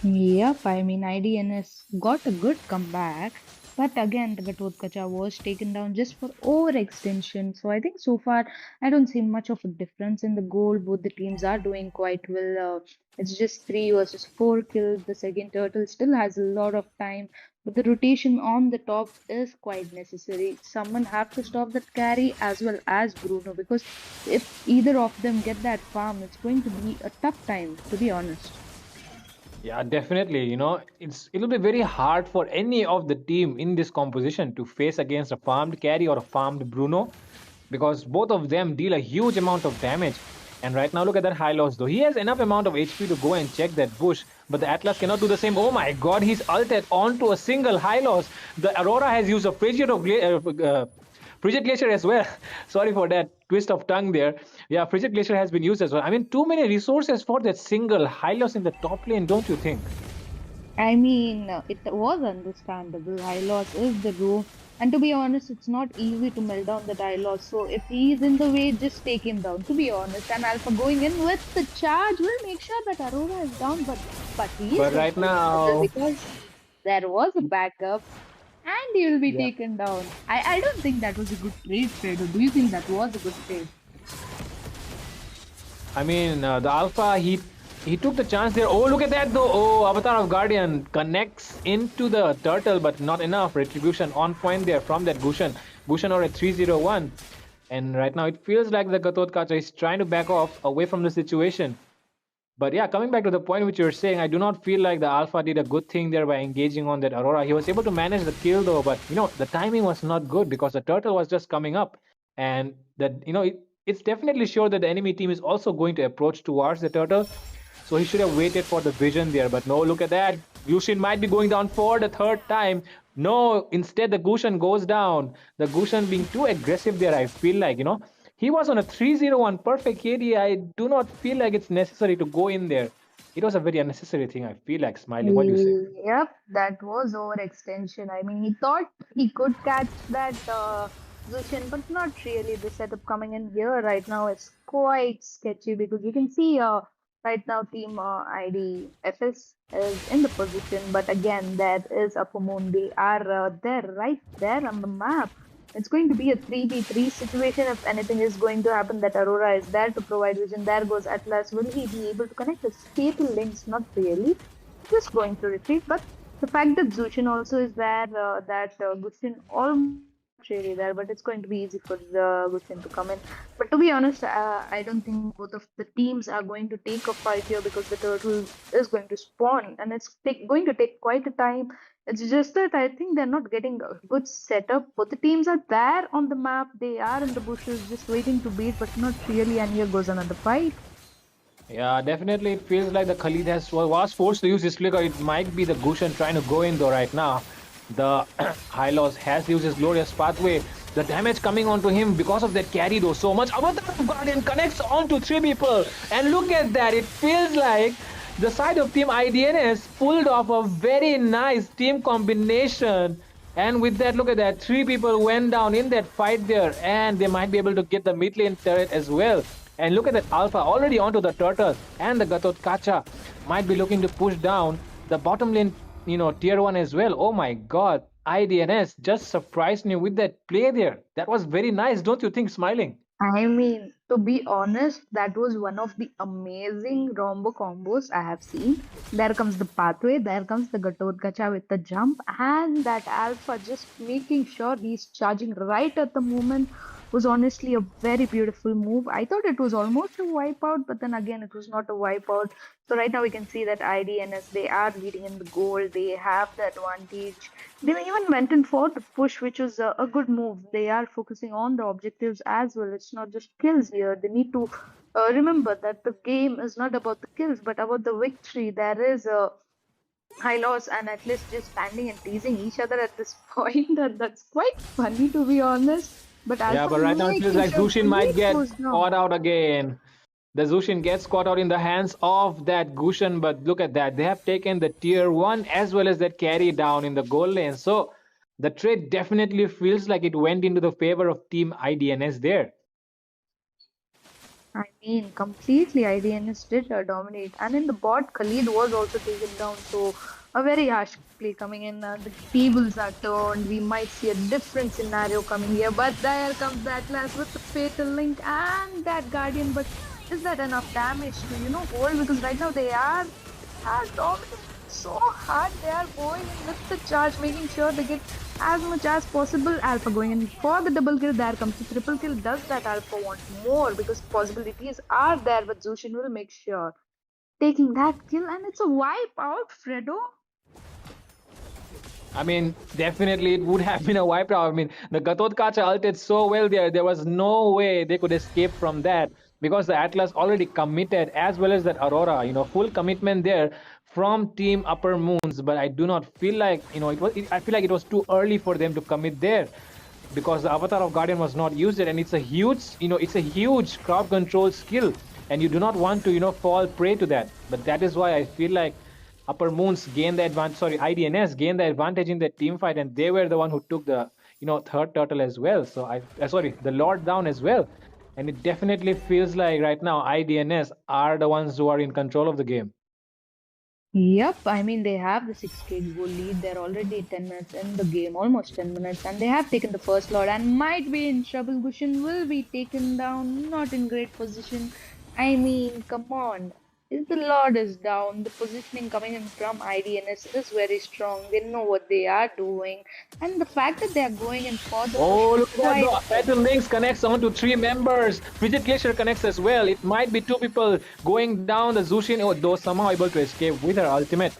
Yep, I mean IDNS got a good comeback. But again, the Gatotkacha was taken down just for overextension. So I think so far, I don't see much of a difference in the goal. Both the teams are doing quite well. It's just 3 versus 4 kills. The second turtle still has a lot of time. But the rotation on the top is quite necessary. Someone have to stop that carry as well as Bruno. Because if either of them get that farm, it's going to be a tough time, to be honest. Yeah, definitely. It'll be very hard for any of the team in this composition to face against a farmed carry or a farmed Bruno, because both of them deal a huge amount of damage. And right now, look at that Hylos though. He has enough amount of HP to go and check that bush, but the Atlas cannot do the same. Oh my god, he's ulted onto a single Hylos. The Aurora has used a Frigid Glacier as well. Sorry for that twist of tongue there. Yeah, Frigid Glacier has been used as well. I mean, too many resources for that single Hylos in the top lane, don't you think? I mean, it was understandable. Hylos is the room. And to be honest, it's not easy to melt down the Hylos. So if he's in the way, just take him down, to be honest. And Alpha going in with the charge will make sure that Aurora is down. But he is right now, because there was a backup. And he will be taken down. I don't think that was a good trade, Fredo. Do you think that was a good trade? I mean, the Alpha, he took the chance there. Oh, look at that though. Oh, Avatar of Guardian connects into the turtle, but not enough. Retribution on point there from that Gushan. Gushan are at 301. And right now it feels like the Gatotkacha is trying to back off away from the situation. But yeah, coming back to the point which you're saying, I do not feel like the Alpha did a good thing there by engaging on that Aurora. He was able to manage the kill though, but the timing was not good because the turtle was just coming up. And that, it's definitely sure that the enemy team is also going to approach towards the turtle. So he should have waited for the vision there. But no, look at that. Gusion might be going down for the third time. No, instead the Gusion goes down. The Gusion being too aggressive there, I feel like, you know. He was on a 301 perfect KD. I do not feel like it's necessary to go in there. It was a very unnecessary thing, I feel like, Smiling. What do you say? Yep, that was overextension. I mean, he thought he could catch that Zushin, but not really. The setup coming in here right now is quite sketchy because you can see right now Team ID FS is in the position, but again, there is Upper Moon. They are there, right there on the map. It's going to be a 3v3 situation if anything is going to happen. That Aurora is there to provide vision. There goes Atlas. Will he be able to connect his fatal links? Not really. Just going to retreat. But the fact that Zushin also is there, that Gushin almost really there, but it's going to be easy for Gushin to come in. But to be honest, I don't think both of the teams are going to take a fight here because the turtle is going to spawn and it's going to take quite a time. It's just that I think they're not getting a good setup. Both the teams are there on the map. They are in the bushes just waiting to beat, but not really. And here goes another fight. Yeah, definitely it feels like the Khalid was forced to use his flicker. It might be the Gushan trying to go in though right now. The Hylos has used his glorious pathway. The damage coming onto him because of that carry though so much. Avatar of Guardian connects onto 3 people. And look at that. It feels like the side of Team IDNS pulled off a very nice team combination. And with that, look at that. 3 people went down in that fight there. And they might be able to get the mid lane turret as well. And look at that Alpha already onto the turtle. And the Gatot Kacha might be looking to push down the bottom lane, you know, tier 1 as well. Oh my god. IDNS just surprised me with that play there. That was very nice, don't you think, Smiling? I mean, to be honest, that was one of the amazing rombo combos I have seen. There comes the pathway, there comes the Gatotkacha with the jump, and that Alpha just making sure he's charging right at the moment was honestly a very beautiful move. I thought it was almost a wipeout, but then again, it was not a wipeout. So right now we can see that IDNS, they are leading in the goal. They have the advantage. They even went in for the push, which was a good move. They are focusing on the objectives as well. It's not just kills here. They need to remember that the game is not about the kills, but about the victory. There is a Hylos and Atlas just standing and teasing each other at this point, and that's quite funny to be honest. But yeah, but right now it feels like Zushin might get caught out again. The Zushin gets caught out in the hands of that Gushan, but look at that. They have taken the tier 1 as well as that carry down in the goal lane. So the trade definitely feels like it went into the favor of Team IDNS there. I mean, completely IDNS did dominate. And in the bot, Khalid was also taken down. So a very harsh play coming in. The tables are turned. We might see a different scenario coming here. But there comes the Atlas with the fatal link and that Guardian. But is that enough damage to, you know, hold? Because right now they are dominating so hard. They are going in with the charge, making sure they get as much as possible. Alpha going in for the double kill. There comes the triple kill. Does that Alpha want more? Because possibilities are there, but Zushin will make sure taking that kill, and it's a wipe out, Fredo. I mean, definitely it would have been a wipe out. I mean, the Gatotkacha ulted so well there. There was no way they could escape from that because the Atlas already committed, as well as that Aurora, you know, full commitment there from Team Upper Moons. But I do not feel like, you know, I feel like it was too early for them to commit there because the Avatar of Guardian was not used, and it's a huge, you know, it's a huge crowd control skill, and you do not want to, you know, fall prey to that. But that is why I feel like Upper Moons gained the advantage, IDNS gained the advantage in the team fight, and they were the one who took the, you know, third turtle as well. So the Lord down as well. And it definitely feels like right now IDNS are the ones who are in control of the game. Yep, I mean, they have the 6k goal lead. They're already 10 minutes in the game, almost 10 minutes, and they have taken the first Lord and might be in trouble. Gushin will be taken down, not in great position. I mean, come on. If the Lord is down, the positioning coming in from IDNS is very strong. They know what they are doing. And the fact that they are going in for the look at that. Fatal Links connects onto 3 members. Fidget Glacier connects as well. It might be 2 people going down. The Zushin, though somehow able to escape with her ultimate.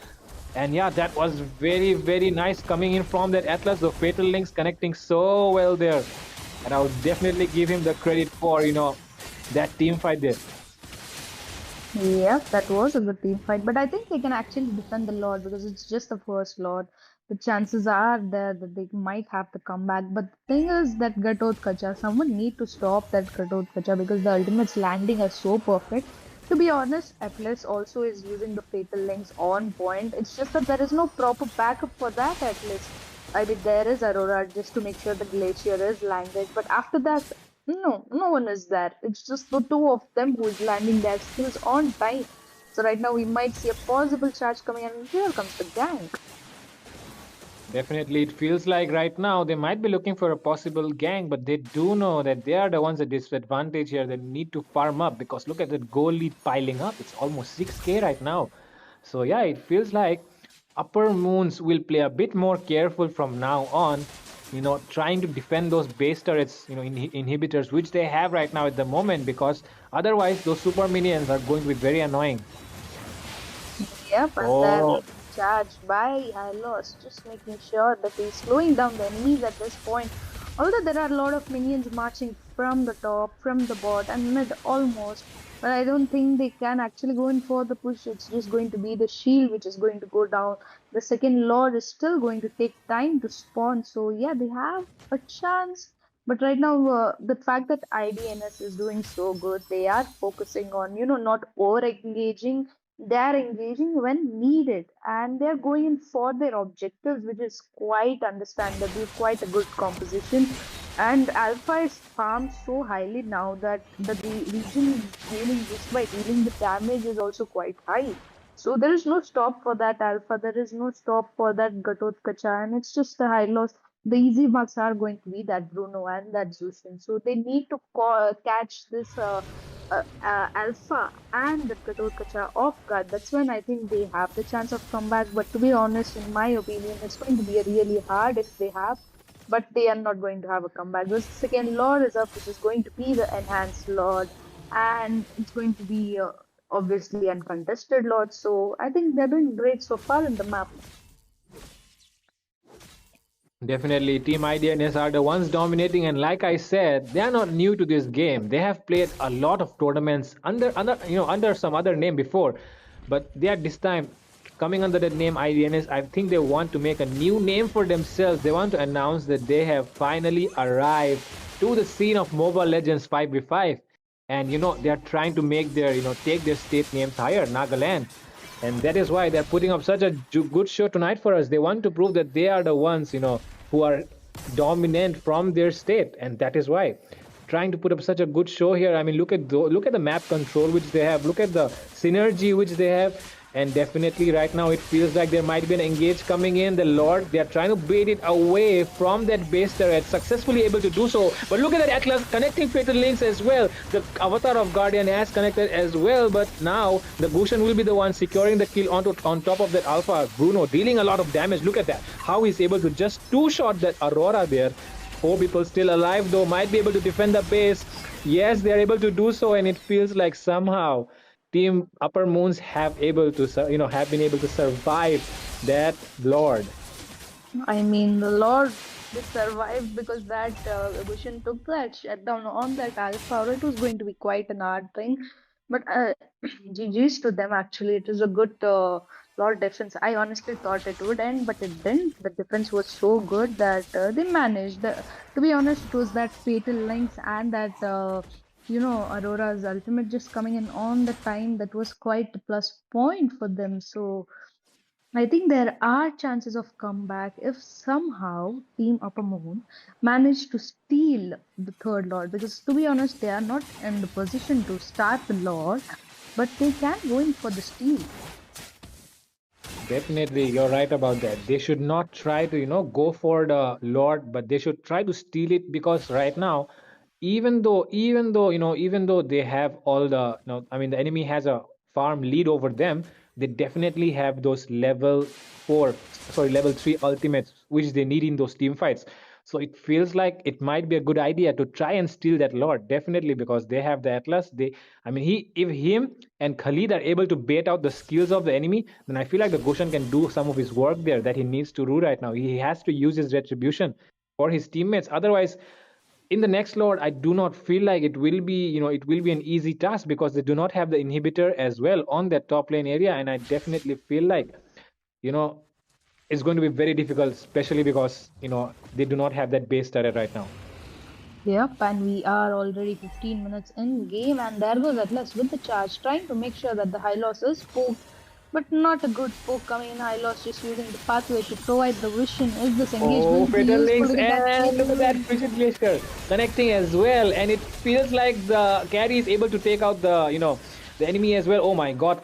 And yeah, that was very, very nice coming in from that Atlas. The Fatal Links connecting so well there. And I would definitely give him the credit for, you know, that team fight there. Yep, that was a good team fight, but I think they can actually defend the Lord because it's just the first Lord. The chances are there that they might have to come back. But the thing is that Gatotkacha, someone need to stop that Gatotkacha because the ultimates landing are so perfect. To be honest, Atlas also is using the fatal links on point. It's just that there is no proper backup for that Atlas. I mean, there is Aurora just to make sure the glacier is landed, but after that, no, no one is there. It's just the two of them who is landing their skills on time. So right now we might see a possible charge coming, and here comes the gank. Definitely, it feels like right now they might be looking for a possible gang, but they do know that they are the ones at disadvantage here. They need to farm up because look at that goal lead piling up. It's almost 6K right now. So yeah, it feels like Upper Moons will play a bit more careful from now on. You know, trying to defend those base turrets, you know, inhibitors, which they have right now at the moment, because otherwise those super minions are going to be very annoying. Yep, and they're charged by Hylos, just making sure that he's slowing down the enemies at this point. Although there are a lot of minions marching from the top, from the bot, and mid almost, but I don't think they can actually go in for the push. It's just going to be the shield which is going to go down. The second Lord is still going to take time to spawn, so yeah, they have a chance. But right now, the fact that IDNS is doing so good, they are focusing on, not over engaging, they're engaging when needed, and they're going in for their objectives, which is quite understandable, quite a good composition. And Alpha is farmed so highly now that the region is gaining just by dealing the damage is also quite high. So there is no stop for that Alpha, there is no stop for that Gatotkacha, and it's just a high loss. The easy marks are going to be that Bruno and that Zushin. So they need to catch this Alpha and the Gatotkacha off guard. That's when I think they have the chance of comeback. But to be honest, in my opinion, it's going to be a really hard if they have. But they are not going to have a comeback. The second Lord is up, which is going to be the enhanced Lord, and it's going to be obviously uncontested Lord. So I think they're doing great so far in the map. Definitely, Team IDNS are the ones dominating, and like I said, they are not new to this game. They have played a lot of tournaments under some other name before, but they are this time coming under the name IDNS. I think they want to make a new name for themselves. They want to announce that they have finally arrived to the scene of Mobile Legends 5v5, and they are trying to make their take their state names higher, Nagaland. And that is why they're putting up such a good show tonight for us. They want to prove that they are the ones, who are dominant from their state, and that is why trying to put up such a good show here. I mean, look at the map control which they have. Look at the synergy which they have. And definitely right now it feels like there might be an engage coming in. The Lord, they are trying to bait it away from that base turret, successfully able to do so. But look at that Atlas connecting fatal links as well. The avatar of Guardian has connected as well, but now the Gushan will be the one securing the kill on top of that Alpha. Bruno dealing a lot of damage. Look at that, how he's able to just two-shot that Aurora there. 4 people still alive though, might be able to defend the base. Yes, they are able to do so, and it feels like somehow Team Upper Moons have been able to survive that Lord. I mean, the Lord they survived because that Gushin took that shutdown on that Alpha. It was going to be quite an hard thing, but GG's to them actually. It was a good Lord defense. I honestly thought it would end, but it didn't. The defense was so good that they managed. To be honest, it was that fatal links and that Aurora's ultimate just coming in on the time that was quite a plus point for them. So I think there are chances of comeback if somehow Team Upper Moon manage to steal the third Lord, because to be honest, they are not in the position to start the Lord, but they can go in for the steal. Definitely, you're right about that. They should not try to, go for the Lord, but they should try to steal it, because right now, even though they have all the, I mean, the enemy has a farm lead over them, they definitely have those level 3 ultimates, which they need in those team fights. So it feels like it might be a good idea to try and steal that Lord, definitely, because they have the Atlas. If him and Khalid are able to bait out the skills of the enemy, then I feel like the Goshen can do some of his work there that he needs to do right now. He has to use his retribution for his teammates. Otherwise, in the next Lord, I do not feel like it will be, it will be an easy task because they do not have the inhibitor as well on that top lane area, and I definitely feel like, you know, it's going to be very difficult, especially because they do not have that base turret right now. Yep, and we are already 15 minutes in game, and there goes Atlas with the charge, trying to make sure that the high loss is poked, but not a good poke coming in. High loss just using the pathway to provide the vision. Is this engage Oh, going to be fatal useful? links, Look at that and look fatal at that link. Frigid Glacier connecting as well, and it feels like the carry is able to take out the enemy as well. Oh my god,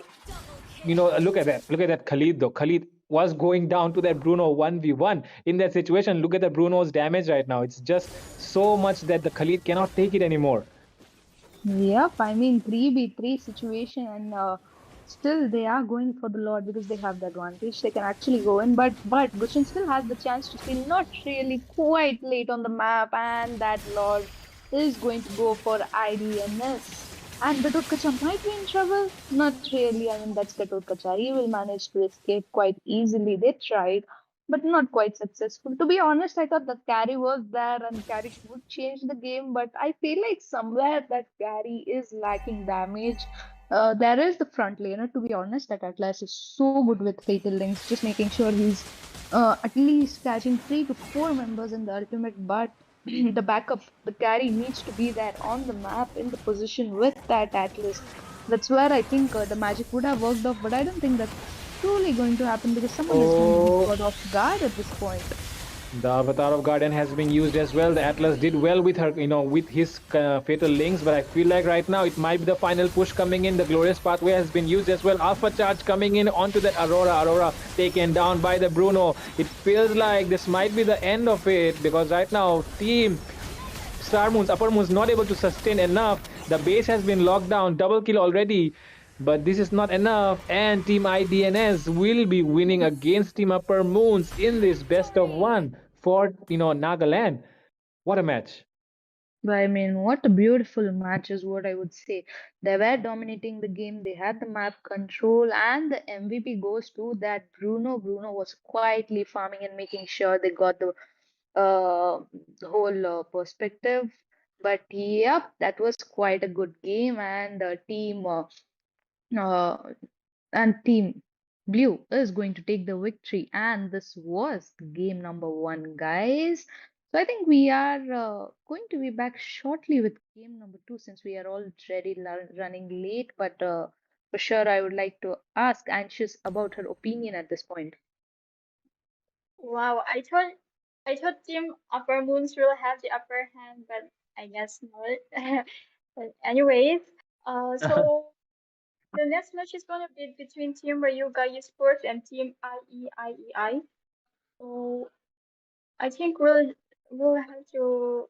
look at that. Look at that Khalid though. Khalid was going down to that Bruno 1v1 in that situation. Look at the Bruno's damage right now. It's just so much that the Khalid cannot take it anymore. Yep, I mean 3v3 situation, and still they are going for the Lord because they have the advantage. They can actually go in, but Gushin still has the chance to steal. Not really quite late on the map, and that Lord is going to go for IDNS. And Gatotkacha might be in trouble. Not really. I mean, that's Gatotkacha. He will manage to escape quite easily. They tried, but not quite successful. To be honest, I thought that carry was there and carry could change the game, but I feel like somewhere that carry is lacking damage. There is the front laner, to be honest, that Atlas is so good with Fatal Links, just making sure he's at least catching 3 to 4 members in the ultimate, but the backup, the carry needs to be there on the map in the position with that Atlas. That's where I think the magic would have worked off, but I don't think that's truly going to happen because someone is going to be Oh, caught off guard at this point. the Avatar of Guardian has been used as well. The Atlas did well with her, with his fatal links, but I feel like right now it might be the final push coming in. The glorious pathway has been used as well. Alpha charge coming in onto that Aurora. Aurora taken down by the Bruno. It feels like this might be the end of it because right now team Star Moons, Upper Moons not able to sustain enough. The base has been locked down, double kill already. But this is not enough, and Team IDNS will be winning against Team Upper Moons in this best of one for Nagaland. What a match! I mean, what a beautiful match is what I would say. They were dominating the game, they had the map control, and the MVP goes to that Bruno. Bruno was quietly farming and making sure they got the whole perspective. But yep, that was quite a good game, and uh, Team Blue is going to take the victory. And this was game number one, guys. So I think we are going to be back shortly with game number two since we are already running late. But for sure, I would like to ask Anxious about her opinion at this point. Wow, I thought Team Upper Moons will have the upper hand, but I guess not. But anyways, so the next match is gonna be between Team Ryuga Esports and Team IEIEI. So I think we'll have to.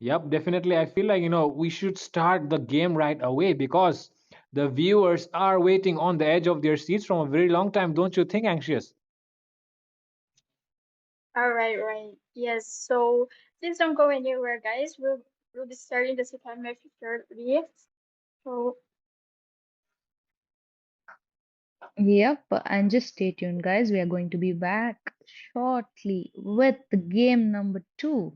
Yep, definitely. I feel like we should start the game right away because the viewers are waiting on the edge of their seats from a very long time. Don't you think, Anxious? All right, right. Yes. So please don't go anywhere, guys. We'll be starting the second match shortly. So Yep, and just stay tuned, guys. We are going to be back shortly with the game number two.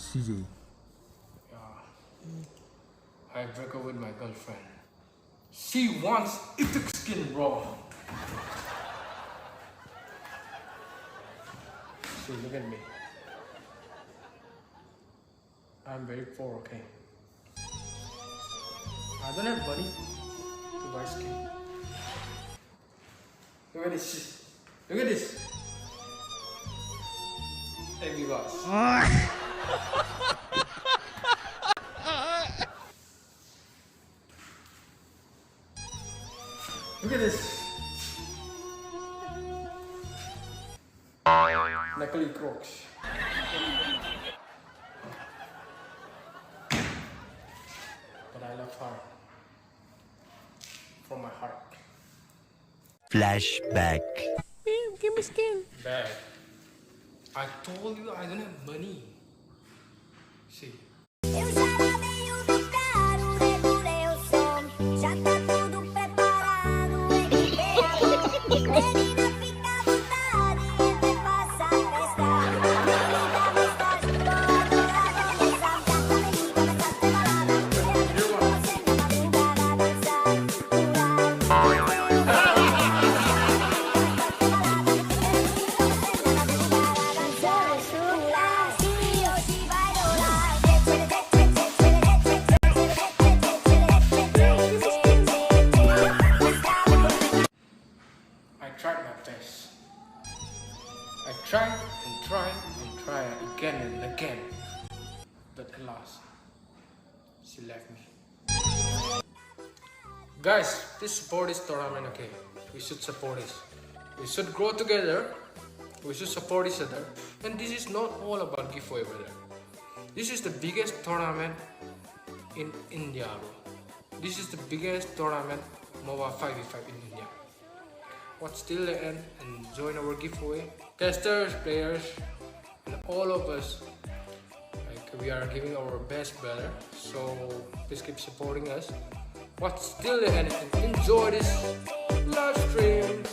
CJ. I broke up with my girlfriend. She wants epic skin raw. See, look at me. I'm very poor, okay? I don't have money to buy skin. Look at this. Look at this. Hey, boss. Look at this. Knuckly crocs. But I love her. From my heart. Flashback. Give me skin. Bad. I told you I don't have money. See. I tried my best. I tried and tried and tried again and again. But alas, she left me. Guys, please support this tournament, okay? We should support this. We should grow together. We should support each other. And this is not all about giveaway, brother. This is the biggest tournament in India, bro. This is the biggest tournament MOBA 5v5 in India. Watch till the end and join our giveaway. Testers, players, and all of us, like, we are giving our best, brother. So please keep supporting us. Watch till the end and enjoy this live stream.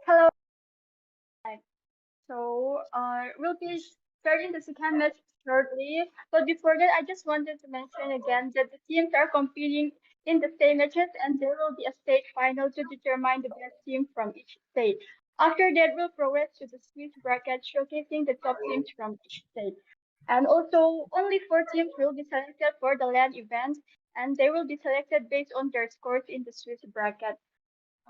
Hello. So, we'll be starting the second match shortly. But before that, I just wanted to mention again that the teams are competing in the state matches, and there will be a state final to determine the best team from each state. After that, we'll progress to the Swiss bracket, showcasing the top teams from each state. And also, only 4 teams will be selected for the LAN event, and they will be selected based on their scores in the Swiss bracket.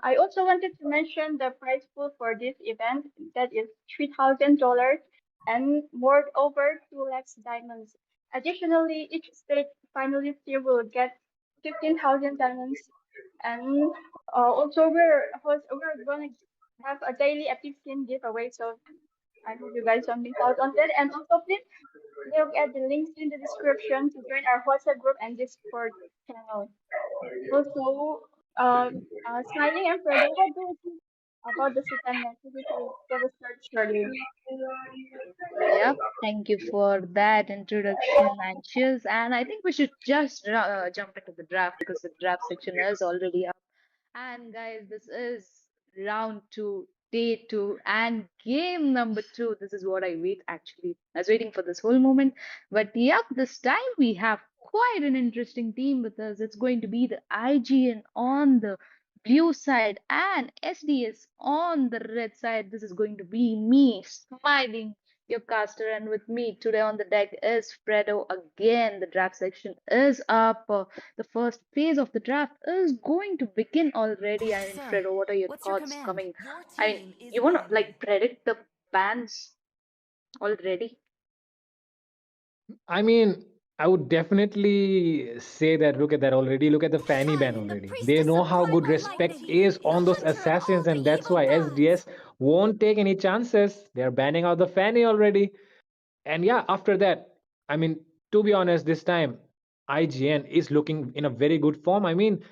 I also wanted to mention the prize pool for this event that is $3,000 and moreover 2 lakhs diamonds. Additionally, each state finalist team will get 15,000 diamonds, and also we're gonna have a daily epic skin giveaway. So I hope you guys don't miss out on that. And also please look at the links in the description to join our WhatsApp group and Discord channel. Also, Smiling and Fredo, what do you think about the second message? That was start shortly. Yep, thank you for that introduction, Anxious. And I think we should just jump into the draft because the draft section is already up. And guys, this is round two, day two, and game number two. This is what I wait actually. I was waiting for this whole moment. But yep, this time we have quite an interesting team with us. It's going to be the IGN on the blue side and SDS on the red side. This is going to be me smiling your caster, and with me today on the deck is Fredo again. The draft section is up. The first phase of the draft is going to begin already. I mean, Fredo, what are your thoughts coming? I mean, you want to like predict the bans already? I mean, I would definitely say that look at that already. Look at the Fanny ban already. They know how good respect is on those assassins, and that's why SDS won't take any chances. They're banning out the Fanny already. And yeah, after that, I mean, to be honest, this time IGN is looking in a very good form. I mean,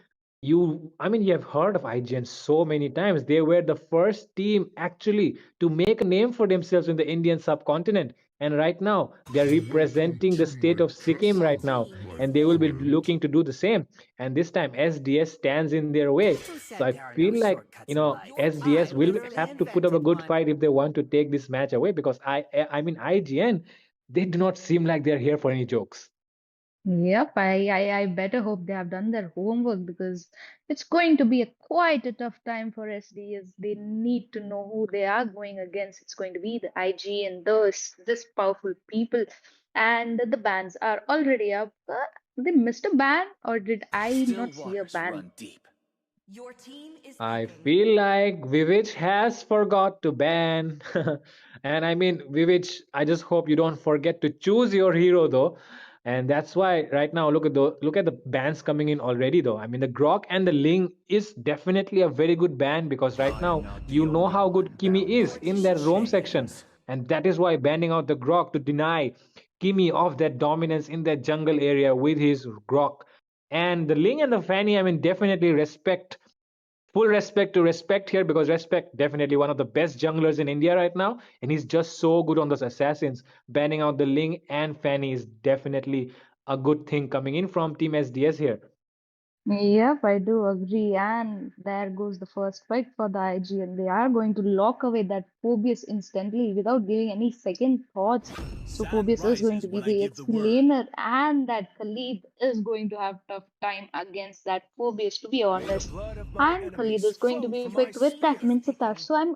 you have heard of IGN so many times. They were the first team actually to make a name for themselves in the Indian subcontinent. And right now, they're representing the state of Sikkim right now, and they will be looking to do the same. And this time, SDS stands in their way. Who So said I there are no feel like, shortcuts in life? SDS I will literally have to put up a invented good one. fight if they want to take this match away, because I mean, IGN, they do not seem like they're here for any jokes. Yep, I better hope they have done their homework because it's going to be quite a tough time for SDS. They need to know who they are going against. It's going to be the IG and this powerful people, and the bans are already up. They missed a ban, or did I Still not see a waters ban? run deep. Your team is I picking. feel like Vivich has forgot to ban. And I mean, Vivich, I just hope you don't forget to choose your hero though. And that's why right now look at the bans coming in already though. I mean, the Grok and the Ling is definitely a very good ban because right I am now not the you know only how good one Kimi bound is by in these their roam section. chains. And that is why banning out the Grok to deny Kimi of that dominance in that jungle area with his Grok. And the Ling and the Fanny, I mean, definitely full respect to respect here, because respect definitely one of the best junglers in India right now, and he's just so good on those assassins. Banning out the Ling and Fanny is definitely a good thing coming in from Team SDS here. Yep, I do agree. And there goes the first fight for the IG, and they are going to lock away that Phobius instantly without giving any second thoughts. So Sun Phobius is going to rises be when I the give the XP word. laner, and that Khalid is going to have tough time against that Phobius, to be May the honest. blood of my And Khalid enemies is going to flow be from my picked with that spear. Mincetar. So I'm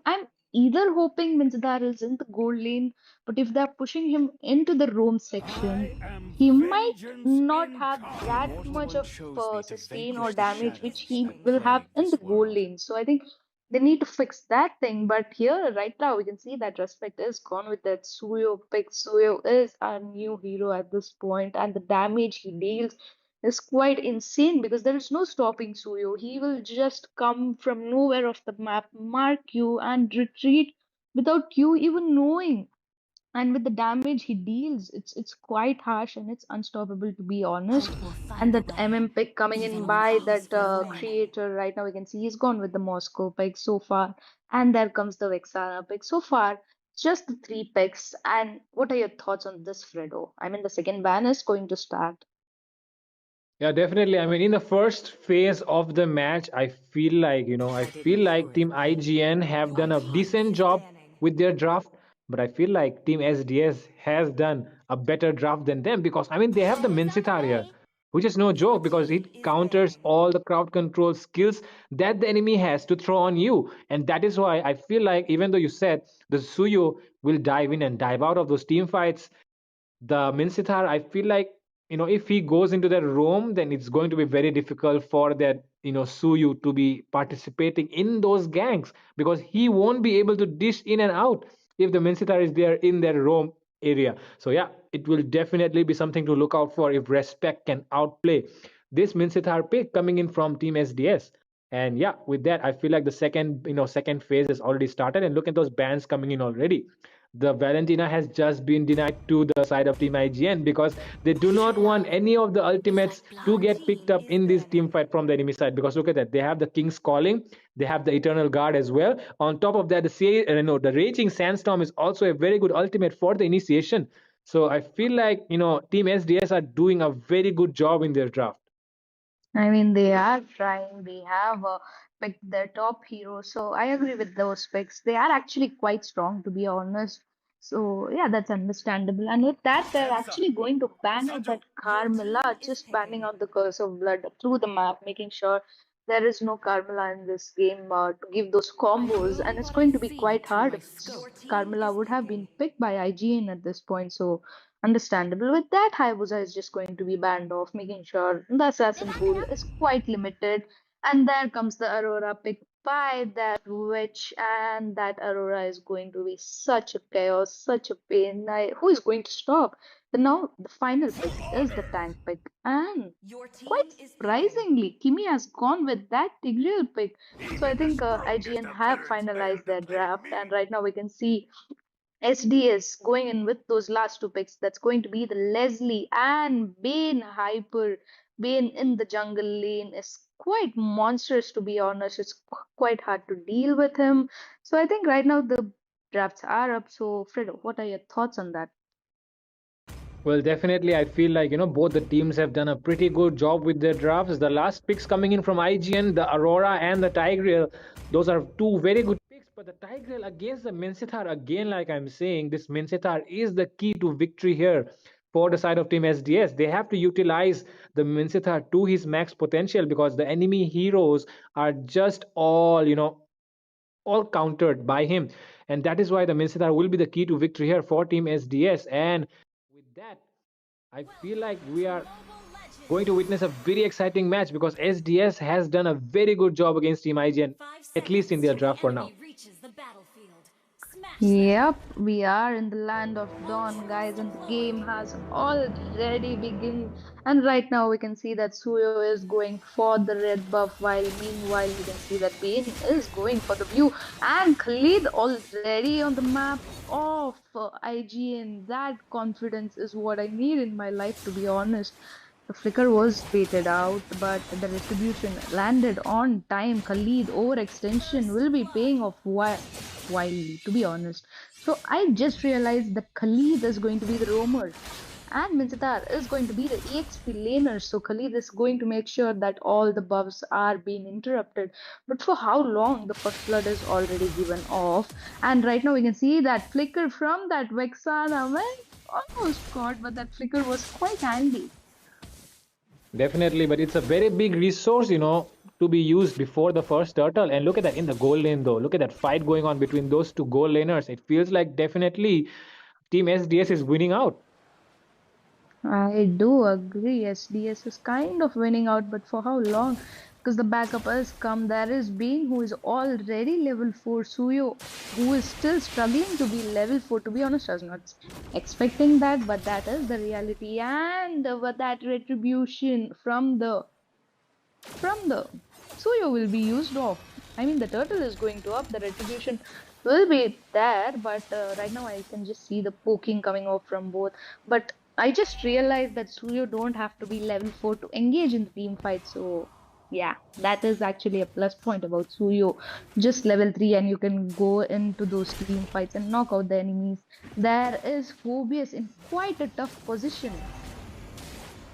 either hoping Mincetar is in the gold lane, but if they're pushing him into the roam section, I am he might vengeance not have The that incarnate. Immortal much One of chose me to sustain or vanquish the damage which shadows he that will have plague in the this gold world. lane. So I think they need to fix that thing. But here, right now, we can see that Respect is gone with that Suyo pick. Suyo is our new hero at this point, and the damage he deals is quite insane because there is no stopping Suyo. He will just come from nowhere off the map, mark you, and retreat without you even knowing. And with the damage he deals, it's quite harsh and it's unstoppable, to be honest. Hope will And find a that way, pick coming in even when by it is that for the win. creator right now, we can see he's gone with the Moscow pick so far. And there comes the Vexana pick so far. Just the three picks. And what are your thoughts on this, Fredo? I mean, the second ban is going to start. Yeah, definitely. I mean, in the first phase of the match, I I feel didn't like scream. Team IGN have Your done a team decent is job banning. with their draft, but I feel like Team SDS has done a better draft than them because, I mean, they have the Always on the Mincitar here, way. which is no Your joke because team it is counters banning. all the crowd control skills that the enemy has to throw on you. And that is why I feel like, even though you said the Suyo will dive in and dive out of those team fights, the Mincitar, I feel like, if he goes into that roam, then it's going to be very difficult for that, Suyu to be participating in those ganks because he won't be able to dish in and out if the Mincitar is there in their roam area. So yeah, it will definitely be something to look out for if Respect can outplay this Mincitar pick coming in from Team SDS. And yeah, with that, I feel like the second phase has already started, and look at those bans coming in already. The Valentina has just been denied to the side of Team IGN because they do not True want love any of the is that ultimates to your get picked team up is in this team banning. fight from the enemy side. Because look at that, they have the King's Calling, they have the Eternal Guard as well. On top of that, the Raging Sandstorm is also a very good ultimate for the initiation. So I feel like Team SDS are doing a very good job in their draft. I mean, they are trying. They have picked their top hero. So I agree with those picks. They are actually quite strong, to be honest. So yeah, that's understandable. And with that, they're Heads up. actually going to ban out that Your team Carmilla, is just banning picking. out the Curse of Blood through the map, making sure there is no Carmilla in this game to give those I combos. will And it's what I going to be see quite through hard my if scope. Your team Carmilla is would have picking. been picked by IGN at this point. So understandable. With that, Hayabusa is just going to be banned off, making sure the May assassin not be pool is quite limited. And there comes the Aurora pick by that witch, and that Aurora is going to be such a chaos, such a pain. Who is going to stop? But now the final pick For is the honor. tank pick, and Your quite team is picking. surprisingly, Kimi has gone with that Tigreal pick. So I Even the think strongest IGN of have villains fail finalized to their play draft, and me. right now we can see SDS going in with those last two picks. That's going to be the Leslie and Bane Hyper. Bane in the jungle lane is quite monstrous, to be honest. It's quite hard to deal with him. So I think right now the drafts are up. So Fredo, what are your thoughts on that? Well, definitely, I feel like, both the teams have done a pretty good job with their drafts. The last picks coming in from IGN, the Aurora and the Tigreal, those are two very good picks. But the Tigreal against the Minsithar, again, like I'm saying, this Minsithar is the key to victory here for the side of Team SDS. They have to utilize the Minsithar to his max potential because the enemy heroes are just all countered by him. And that is why the Minsithar will be the key to victory here for Team SDS. And with that, I feel like we are going to witness a very exciting match because SDS has done a very good job against Team IGN, at least in their draft for now. Yep, we are in the land of dawn, guys, and the game has already begun. And right now we can see that Suyo is going for the red buff, while meanwhile we can see that Bane is going for the blue. And Khalid already on the map of IGN. That confidence is what I need in my life, to be honest. The flicker was baited out, but the retribution landed on time. Khalid overextension will be paying off wildly, to be honest. So I just realized that Khalid is going to be the roamer and Minzatar is going to be the EXP laner. So Khalid is going to make sure that all the buffs are being interrupted. But for how long? The first blood is already given off. And right now we can see that flicker from that Vexana. Man, almost caught, but that flicker was quite handy. Definitely, but it's a very big resource, to be used before the first turtle. And look at that in the gold lane, though. Look at that fight going on between those two gold laners. It feels like definitely Team SDS is winning out. I do agree. SDS is kind of winning out, but for how long? Because the backup has come. There is Bean, who is already level 4. Suyo, who is still struggling to be level 4. To be honest, I was not expecting that, but that is the reality. And with that retribution from the Suyo will be used off. I mean, the turtle is going to up. The retribution will be there, but right now I can just see the poking coming off from both. But I just realized that Suyo don't have to be level 4 to engage in the team fight. So yeah, that is actually a plus point about Suyo. Just level 3 and you can go into those team fights and knock out the enemies. There is Phobius in quite a tough position.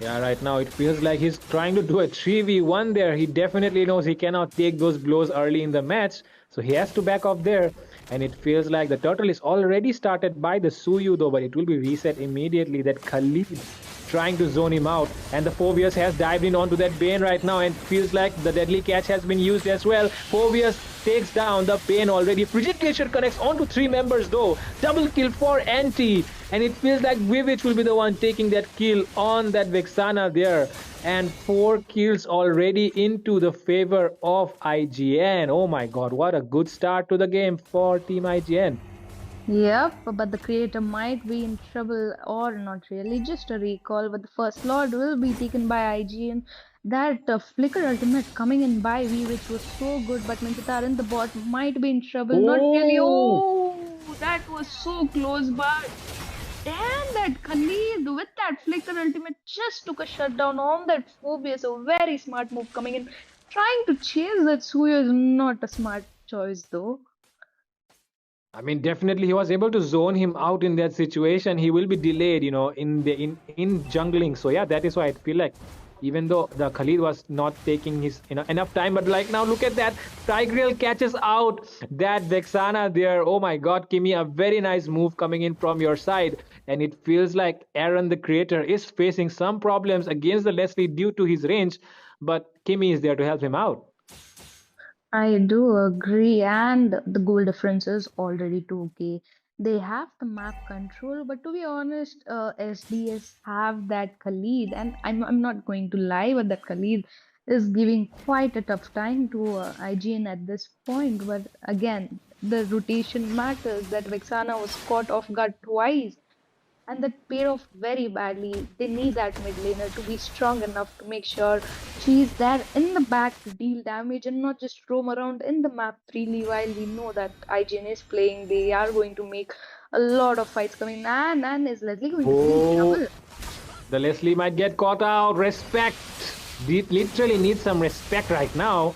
Yeah, right now it feels like he's trying to do a 3v1 there. He definitely knows he cannot take those blows early in the match. So he has to back off there. And it feels like the turtle is already started by the Suyu though, but it will be reset immediately. That Khalid trying to zone him out. And the Phobius has dived in onto that Bane right now and feels like the deadly catch has been used as well. Phobius takes down the Bane already. Frigid Glacier connects onto 3 members though. Double kill for Anti. And it feels like Vivich will be the one taking that kill on that Vexana there. And 4 kills already into the favor of IGN. Oh my god, what a good start to the game for Team IGN. Yep, but the creator might be in trouble or not really. Just a recall, but the first Lord will be taken by IGN. That flicker ultimate coming in by V, which was so good, but Mintatar in the bot might be in trouble. Not really. Oh, that was so close, but damn, that Khalid with that flicker ultimate just took a shutdown on that Phobius. A very smart move coming in. Trying to chase that Suyo is not a smart choice though. I mean, definitely he was able to zone him out in that situation. He will be delayed, in jungling. So yeah, that is why I feel like even though the Khalid was not taking his enough time, but like now look at that. Tigreal catches out that Vexana there. Oh my god, Kimi, a very nice move coming in from your side. And it feels like Aaron, the creator, is facing some problems against the Leslie due to his range, but Kimi is there to help him out. I do agree, and the goal difference is already 2k. They have the map control, but to be honest, SDS have that Khalid, and I'm not going to lie, but that Khalid is giving quite a tough time to IGN at this point. But again, the rotation matters. That Vexana was caught off guard twice, and that pair off very badly. They need that mid laner to be strong enough to make sure she's there in the back to deal damage and not just roam around in the map freely. While we know that IGN is playing, they are going to make a lot of fights coming. And is Leslie going to be in trouble? The Leslie might get caught out. Respect literally need some respect right now,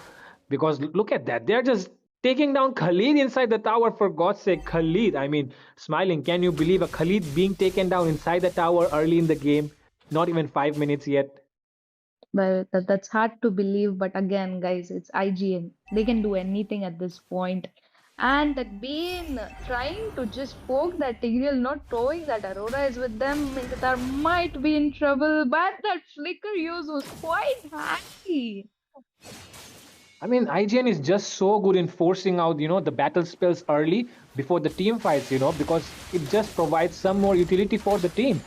because look at that. They're just taking down Khalid inside the tower, for God's sake. Khalid, I mean, smiling. Can you believe a Khalid being taken down inside the tower early in the game? Not even 5 minutes yet. But that's hard to believe. But again, guys, it's IGN. They can do anything at this point. And that Bane trying to just poke that Tigreal, not knowing that Aurora is with them, means that they might be in trouble. But that flicker use was quite handy. I mean, IGN is just so good in forcing out, the battle spells early before the team fights, because it just provides some more utility for the team.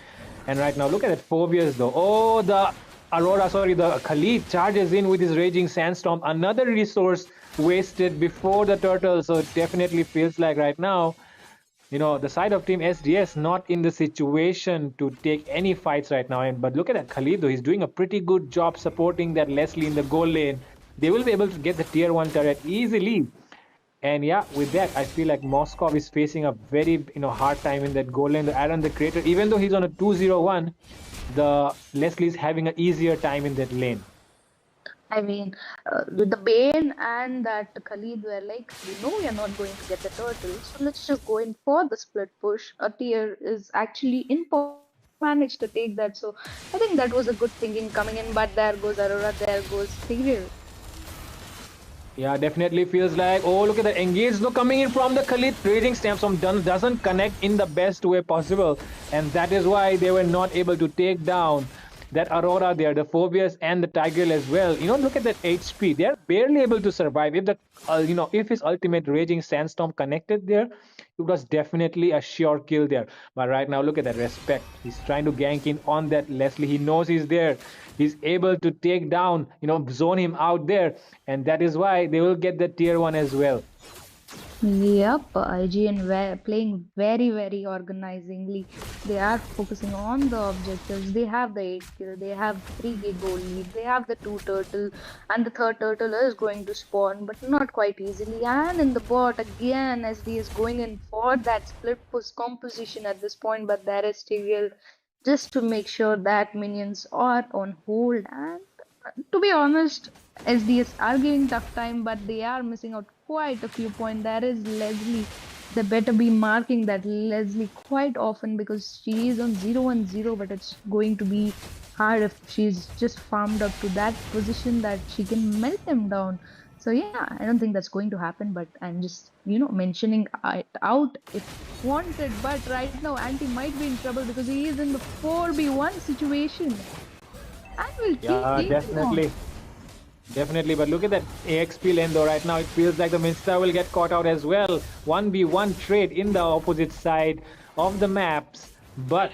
And right now, look at that Phobias though. Oh, the Khalid charges in with his Raging Sandstorm. Another resource wasted before the turtle. So it definitely feels like right now, the side of team SDS not in the situation to take any fights right now. But look at that Khalid though. He's doing a pretty good job supporting that Leslie in the goal lane. They will be able to get the tier 1 turret easily. And yeah, with that, I feel like Moskov is facing a very hard time in that goal lane. Aaron the Creator, even though he's on a 2-0-1, the Leslie is having an easier time in that lane. I mean, with the Bane and that Khalid were like, we know we are not going to get the turtle, so let's just go in for the split push. A tier is actually in managed to take that, so I think that was a good thinking coming in. But there goes Aurora, there goes Tigreal. Yeah, definitely feels like, oh, look at the engage though coming in from the Khalid. Raging Sandstorm doesn't connect in the best way possible. And that is why they were not able to take down that Aurora there, the Phobias and the Tigreal as well. Look at that HP. They're barely able to survive. If if his ultimate Raging Sandstorm connected there, it was definitely a sure kill there. But right now, look at that respect. He's trying to gank in on that Leslie. He knows he's there. He's able to take down, zone him out there. And that is why they will get the tier 1 as well. Yep, IGN playing very, very organizingly. They are focusing on the objectives. They have the 8 kill, they have 3 gig goal lead, they have the 2 turtle, and the third turtle is going to spawn, but not quite easily. And in the bot, again, SD is going in for that split push composition at this point, but there is Tigreal just to make sure that minions are on hold. And to be honest, SDS are giving tough time, but they are missing out quite a few points. There is Leslie. They better be marking that Leslie quite often because she is on 0-1-0, but it's going to be hard if she's just farmed up to that position that she can melt them down. So yeah, I don't think that's going to happen, but I'm just, mentioning it out if wanted. But right now, Anti might be in trouble because he is in the 4v1 situation. Yeah, definitely. Definitely, but look at that AXP lane though. Right now, it feels like the Minster will get caught out as well. 1v1 trade in the opposite side of the maps, but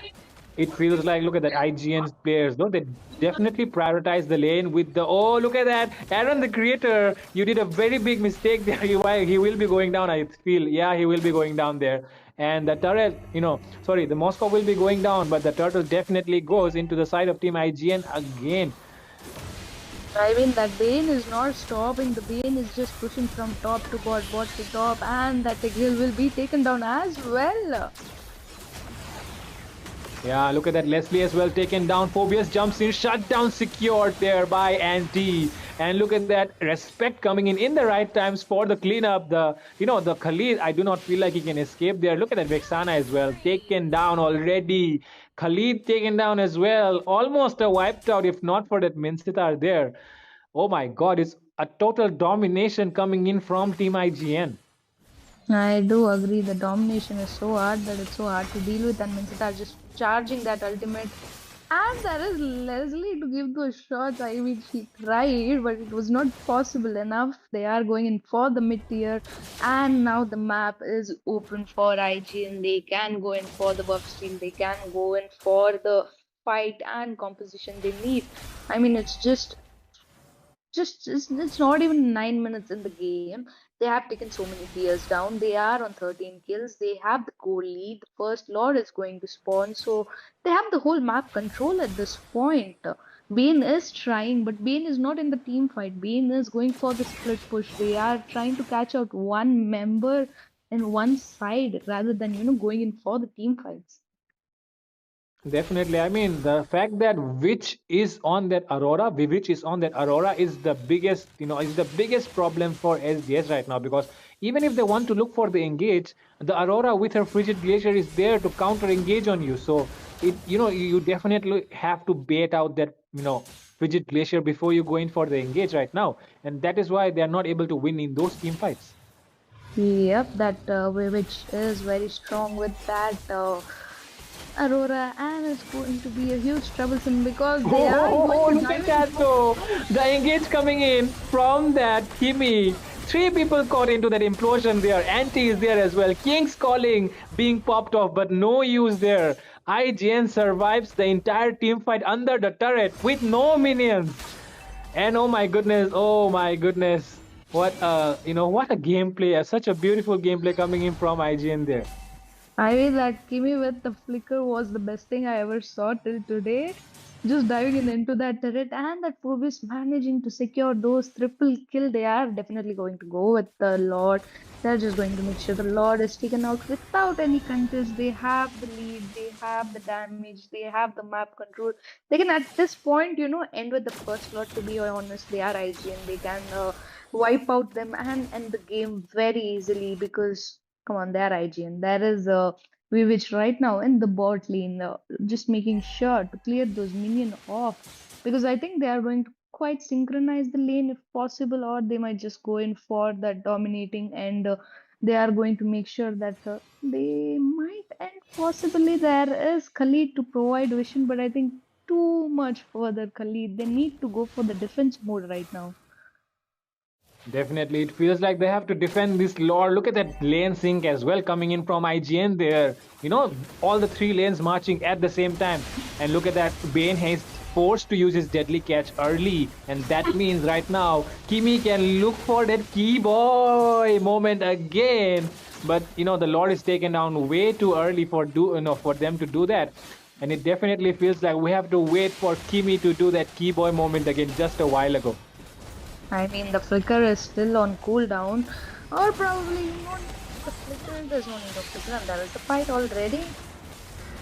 it feels like, look at that IGN players though. They definitely prioritize the lane with the, oh, look at that. Aaron the Creator, you did a very big mistake there. He will be going down, I feel. Yeah, he will be going down there. And the turret, the Moscow will be going down, but the turtle definitely goes into the side of Team IGN again. I mean, that Bane is not stopping. The Bane is just pushing from top to bot to top, and that Tigreal will be taken down as well. Yeah, look at that. Leslie as well taken down. Phobias jumps in, shut down, secured there by Anti. And look at that respect coming in the right times for the cleanup. The Khalid, I do not feel like he can escape there. Look at that Vexana as well, taken down already. Khalid taken down as well. Almost a wiped out if not for that Minsitar there. Oh my God, it's a total domination coming in from Team IGN. I do agree. The domination is so hard that it's so hard to deal with, and Minsitar just charging that ultimate. And there is Leslie to give those shots. I mean, she tried, but it was not possible enough. They are going in for the mid tier, and now the map is open for IGN. They can go in for the buff steal. They can go in for the fight and composition they need. I mean, it's not even 9 minutes in the game. They have taken so many tiers down. They are on 13 kills. They have the goal lead. The first lord is going to spawn, so they have the whole map control at this point. Bane is trying, but Bane is not in the team fight. Bane is going for the split push. They are trying to catch out one member in one side rather than going in for the team fights. Definitely. I mean, the fact that which is on that Aurora, which is on that Aurora is the biggest, is the biggest problem for SDS right now, because even if they want to look for the engage, the Aurora with her frigid glacier is there to counter engage on you. So you definitely have to bait out that, frigid glacier before you go in for the engage right now. And that is why they are not able to win in those team fights. Yep, that which is very strong with that Aurora, and it's going to be a huge troublesome because they are going to Look at dive that into. though. The engage coming in from that Kimi. Three people caught into that implosion there. Anti is there as well. King's calling being popped off, but no use there. IGN survives the entire team fight under the turret with no minions. And oh my goodness. What a gameplay, such a beautiful gameplay coming in from IGN there. I mean, that Kimi with the flicker was the best thing I ever saw till today. Just diving into that turret and that Phobos managing to secure those triple kill. They are definitely going to go with the Lord. They're just going to make sure the Lord is taken out without any contest. They have the lead, they have the damage, they have the map control. They can at this point, end with the first lot. To be honest, they are IGN. They can wipe out them and end the game very easily because come on, they're IGN. There is Vivich right now in the bot lane, just making sure to clear those minion off because I think they are going to quite synchronize the lane if possible, or they might just go in for that dominating and they are going to make sure that they might end possibly. There is Khalid to provide vision, but I think too much further Khalid. They need to go for the defense mode right now. Definitely, it feels like they have to defend this lore. Look at that lane sync as well coming in from IGN there. All the three lanes marching at the same time. And look at that, Bane has forced to use his deadly catch early. And that means right now, Kimi can look for that key boy moment again. But, the lord is taken down way too early for them to do that. And it definitely feels like we have to wait for Kimi to do that key boy moment again just a while ago. I mean, the flicker is still on cooldown, or probably not the flicker. There's no need of flicker, and there is the fight already.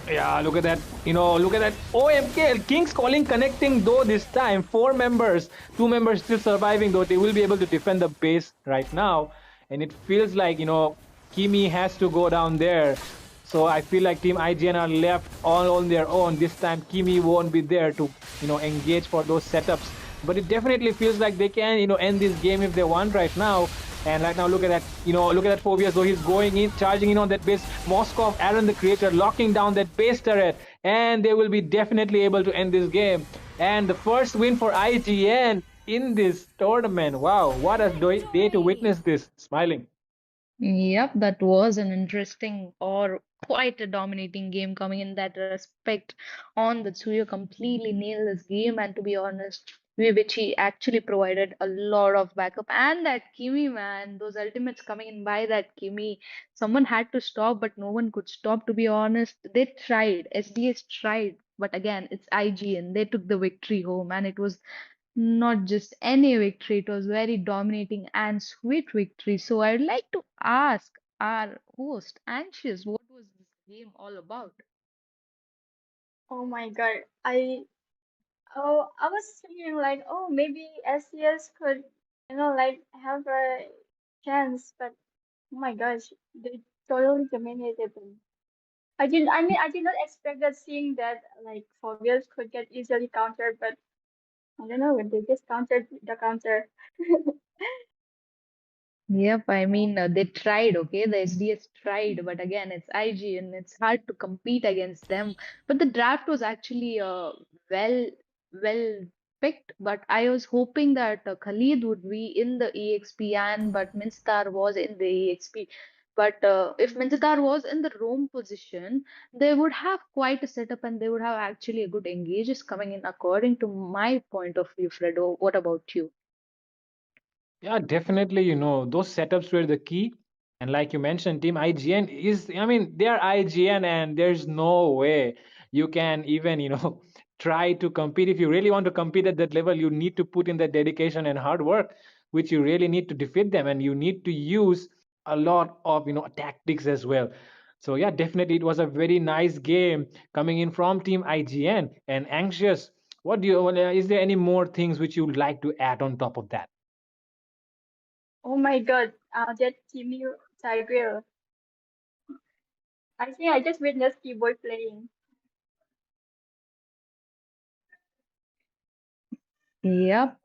Yeah, look at that. Look at that. OMK, King's calling connecting though this time. 4 members, 2 members still surviving though. They will be able to defend the base right now. And it feels like, Kimi has to go down there. So I feel like Team IGN are left all on their own. This time Kimi won't be there to, engage for those setups. But it definitely feels like they can, end this game if they want right now. And right now, look at that, look at that Phobia. So he's going in, charging in on that base. Moskov, Aaron the Creator, locking down that base turret. And they will be definitely able to end this game. And the first win for IGN in this tournament. Wow, what a day to witness this. Smiling. Yep, that was an interesting or quite a dominating game coming in that respect. On the Tsuyo completely nailed this game, and to be honest, Vivichi actually provided a lot of backup. And that Kimi, man, those ultimates coming in by that Kimi, someone had to stop, but no one could stop, to be honest. They tried, SDS tried, but again, it's IGN. They took the victory home, and it was not just any victory, it was very dominating and sweet victory. So I'd like to ask our host, Anxious, what was this game all about? Oh my God. I was thinking like, oh, maybe SES could, like have a chance, but oh my gosh, they totally dominated them. I did not expect that seeing that like Phobias could get easily countered, but I don't know, they just countered the counter. Yep, I mean, they tried, okay? The SDS tried, but again, it's IG and it's hard to compete against them. But the draft was actually well, well picked. But I was hoping that Khalid would be in the EXP and but Minstar was in the EXP. But if Minstar was in the roam position, they would have quite a setup and they would have actually a good engages coming in, according to my point of view, Fredo. What about you? Yeah, definitely, those setups were the key. And like you mentioned, Team IGN they're IGN and there's no way you can even, try to compete. If you really want to compete at that level, you need to put in the dedication and hard work, which you really need to defeat them. And you need to use a lot of, tactics as well. So yeah, definitely it was a very nice game coming in from Team IGN. And Anxious, what do you? Is there any more things which you would like to add on top of that? Oh my god, that Timmy Tigrel. I think I just witnessed keyboard playing. Yep.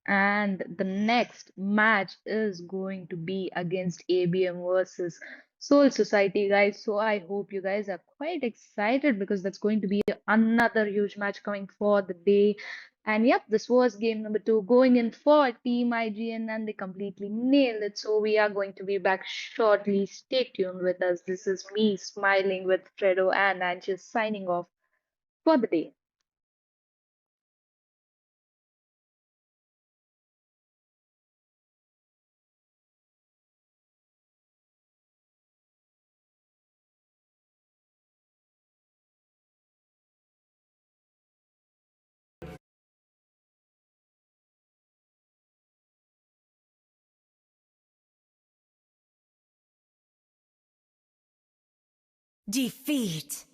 And the next match is going to be against ABM versus Soul Society, guys. So I hope you guys are quite excited because that's going to be another huge match coming for the day. And yep, this was game number 2 going in for Team IGN, and they completely nailed it. So we are going to be back shortly. Stay tuned with us. This is me smiling with Fredo, and I'm just signing off for the day. Defeat.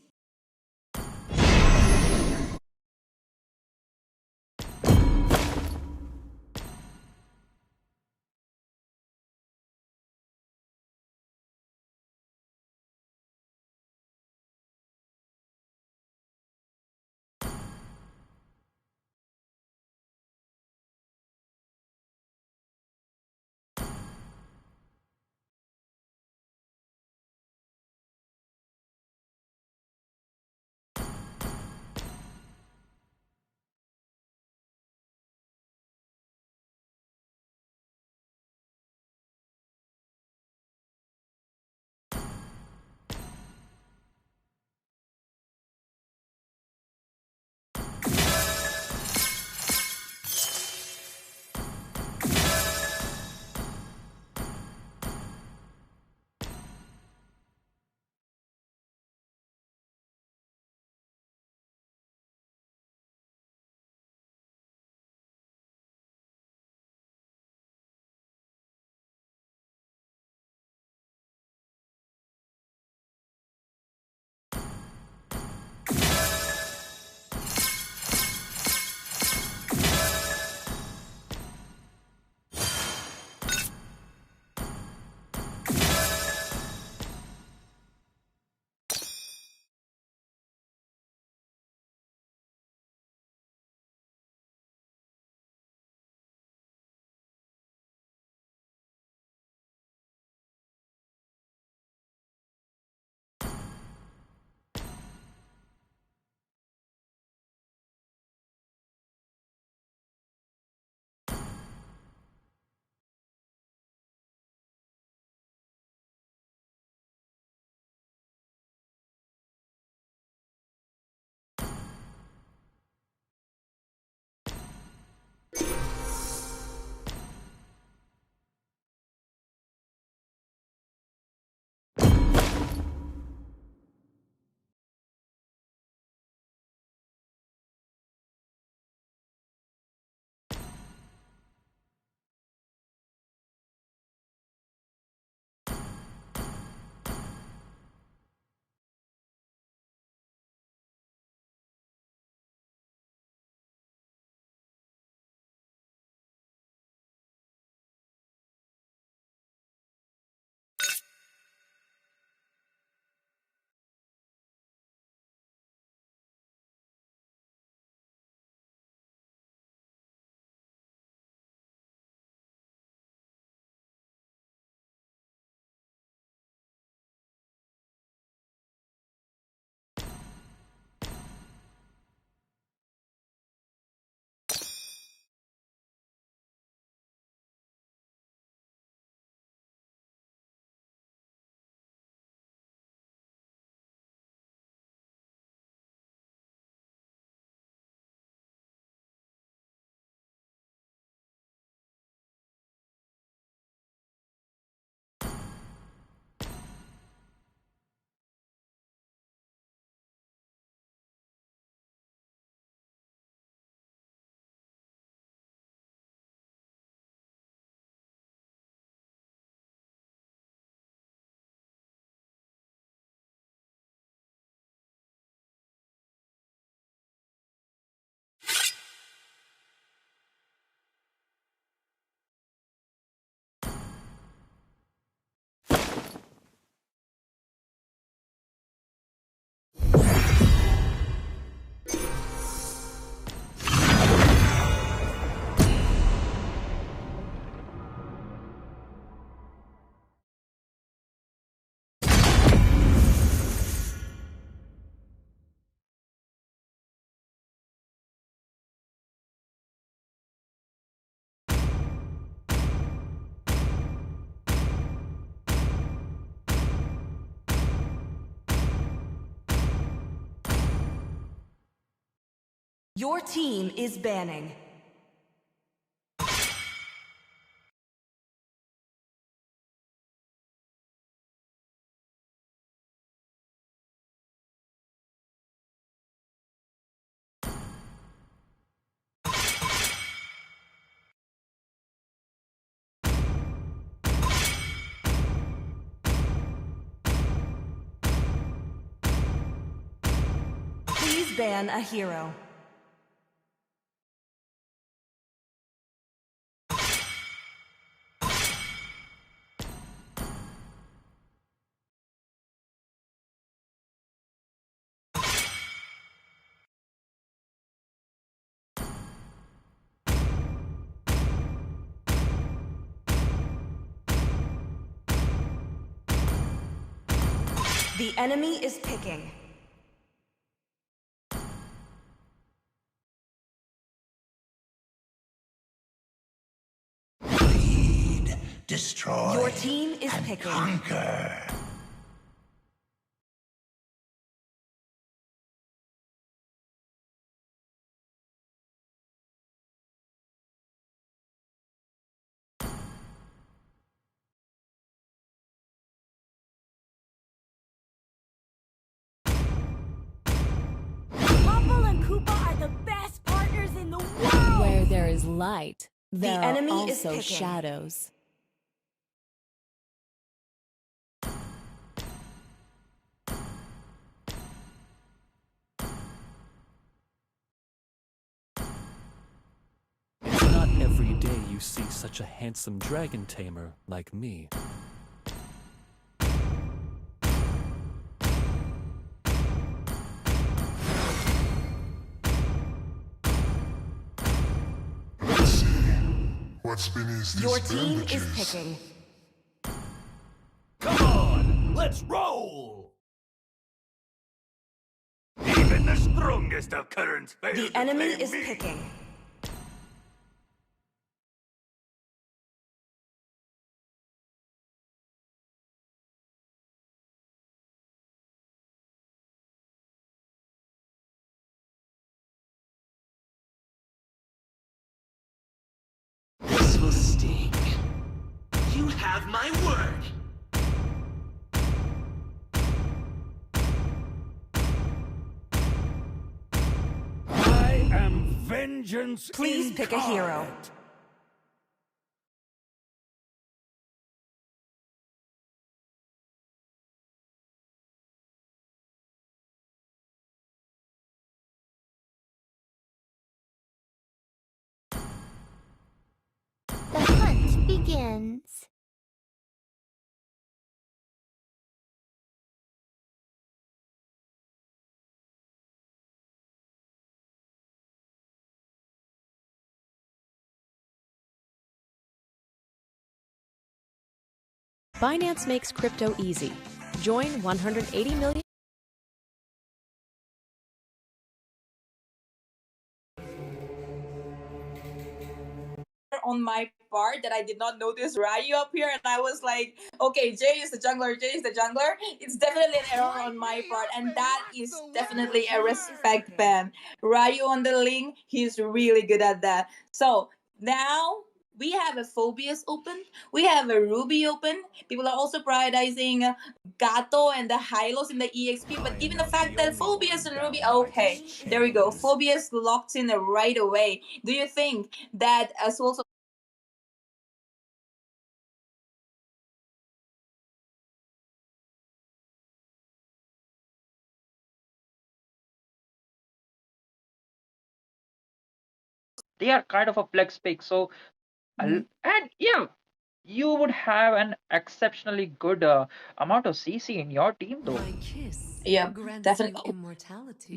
Your team is banning. Please ban a hero. The enemy is picking. Lead, destroy, your team is and picking. Conquer. Koopa are the best partners in the world! Where there is light, there the are enemy also is shadows. It's not every day you see such a handsome dragon tamer like me. Let's see what's beneath these your team bandages. is picking. Come on, let's roll! Even the strongest of currents fail The to enemy claim is me. picking. This will sting. You have my word. I am vengeance. Please pick a hero. incarnate. The hunt begins. Binance makes crypto easy. Join 180 million. On my part that I did not notice Ryu up here, and I was like, okay, Jay is the jungler, Jay is the jungler. It's definitely an error on my part, and that is definitely a respect ban. Ryu on the link, he's really good at that. So now we have a Phobius open, we have a Ruby open. People are also prioritizing Gato and the Hylos in the EXP, but given the fact that Phobius and Ruby, okay, there we go. Phobius locked in right away. Do you think that Souls of they are kind of a flex pick. So, and yeah, you would have an exceptionally good amount of CC in your team, though. yeah, definitely.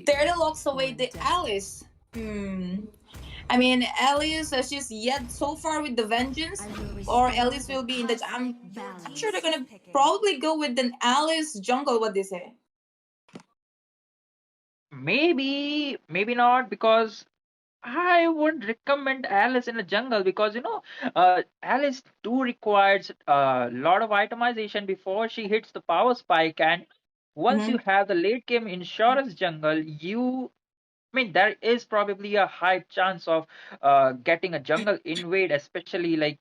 30 locks away the Alice. I mean, Alice, she's yet so far with the Vengeance, or Alice will be in the. I'm sure they're gonna probably go with an Alice jungle. What they say? Maybe, maybe not, because I wouldn't recommend Alice in a jungle because Alice too requires a lot of itemization before she hits the power spike, and once you have the late game insurance jungle, you I mean, there is probably a high chance of getting a jungle invade, especially like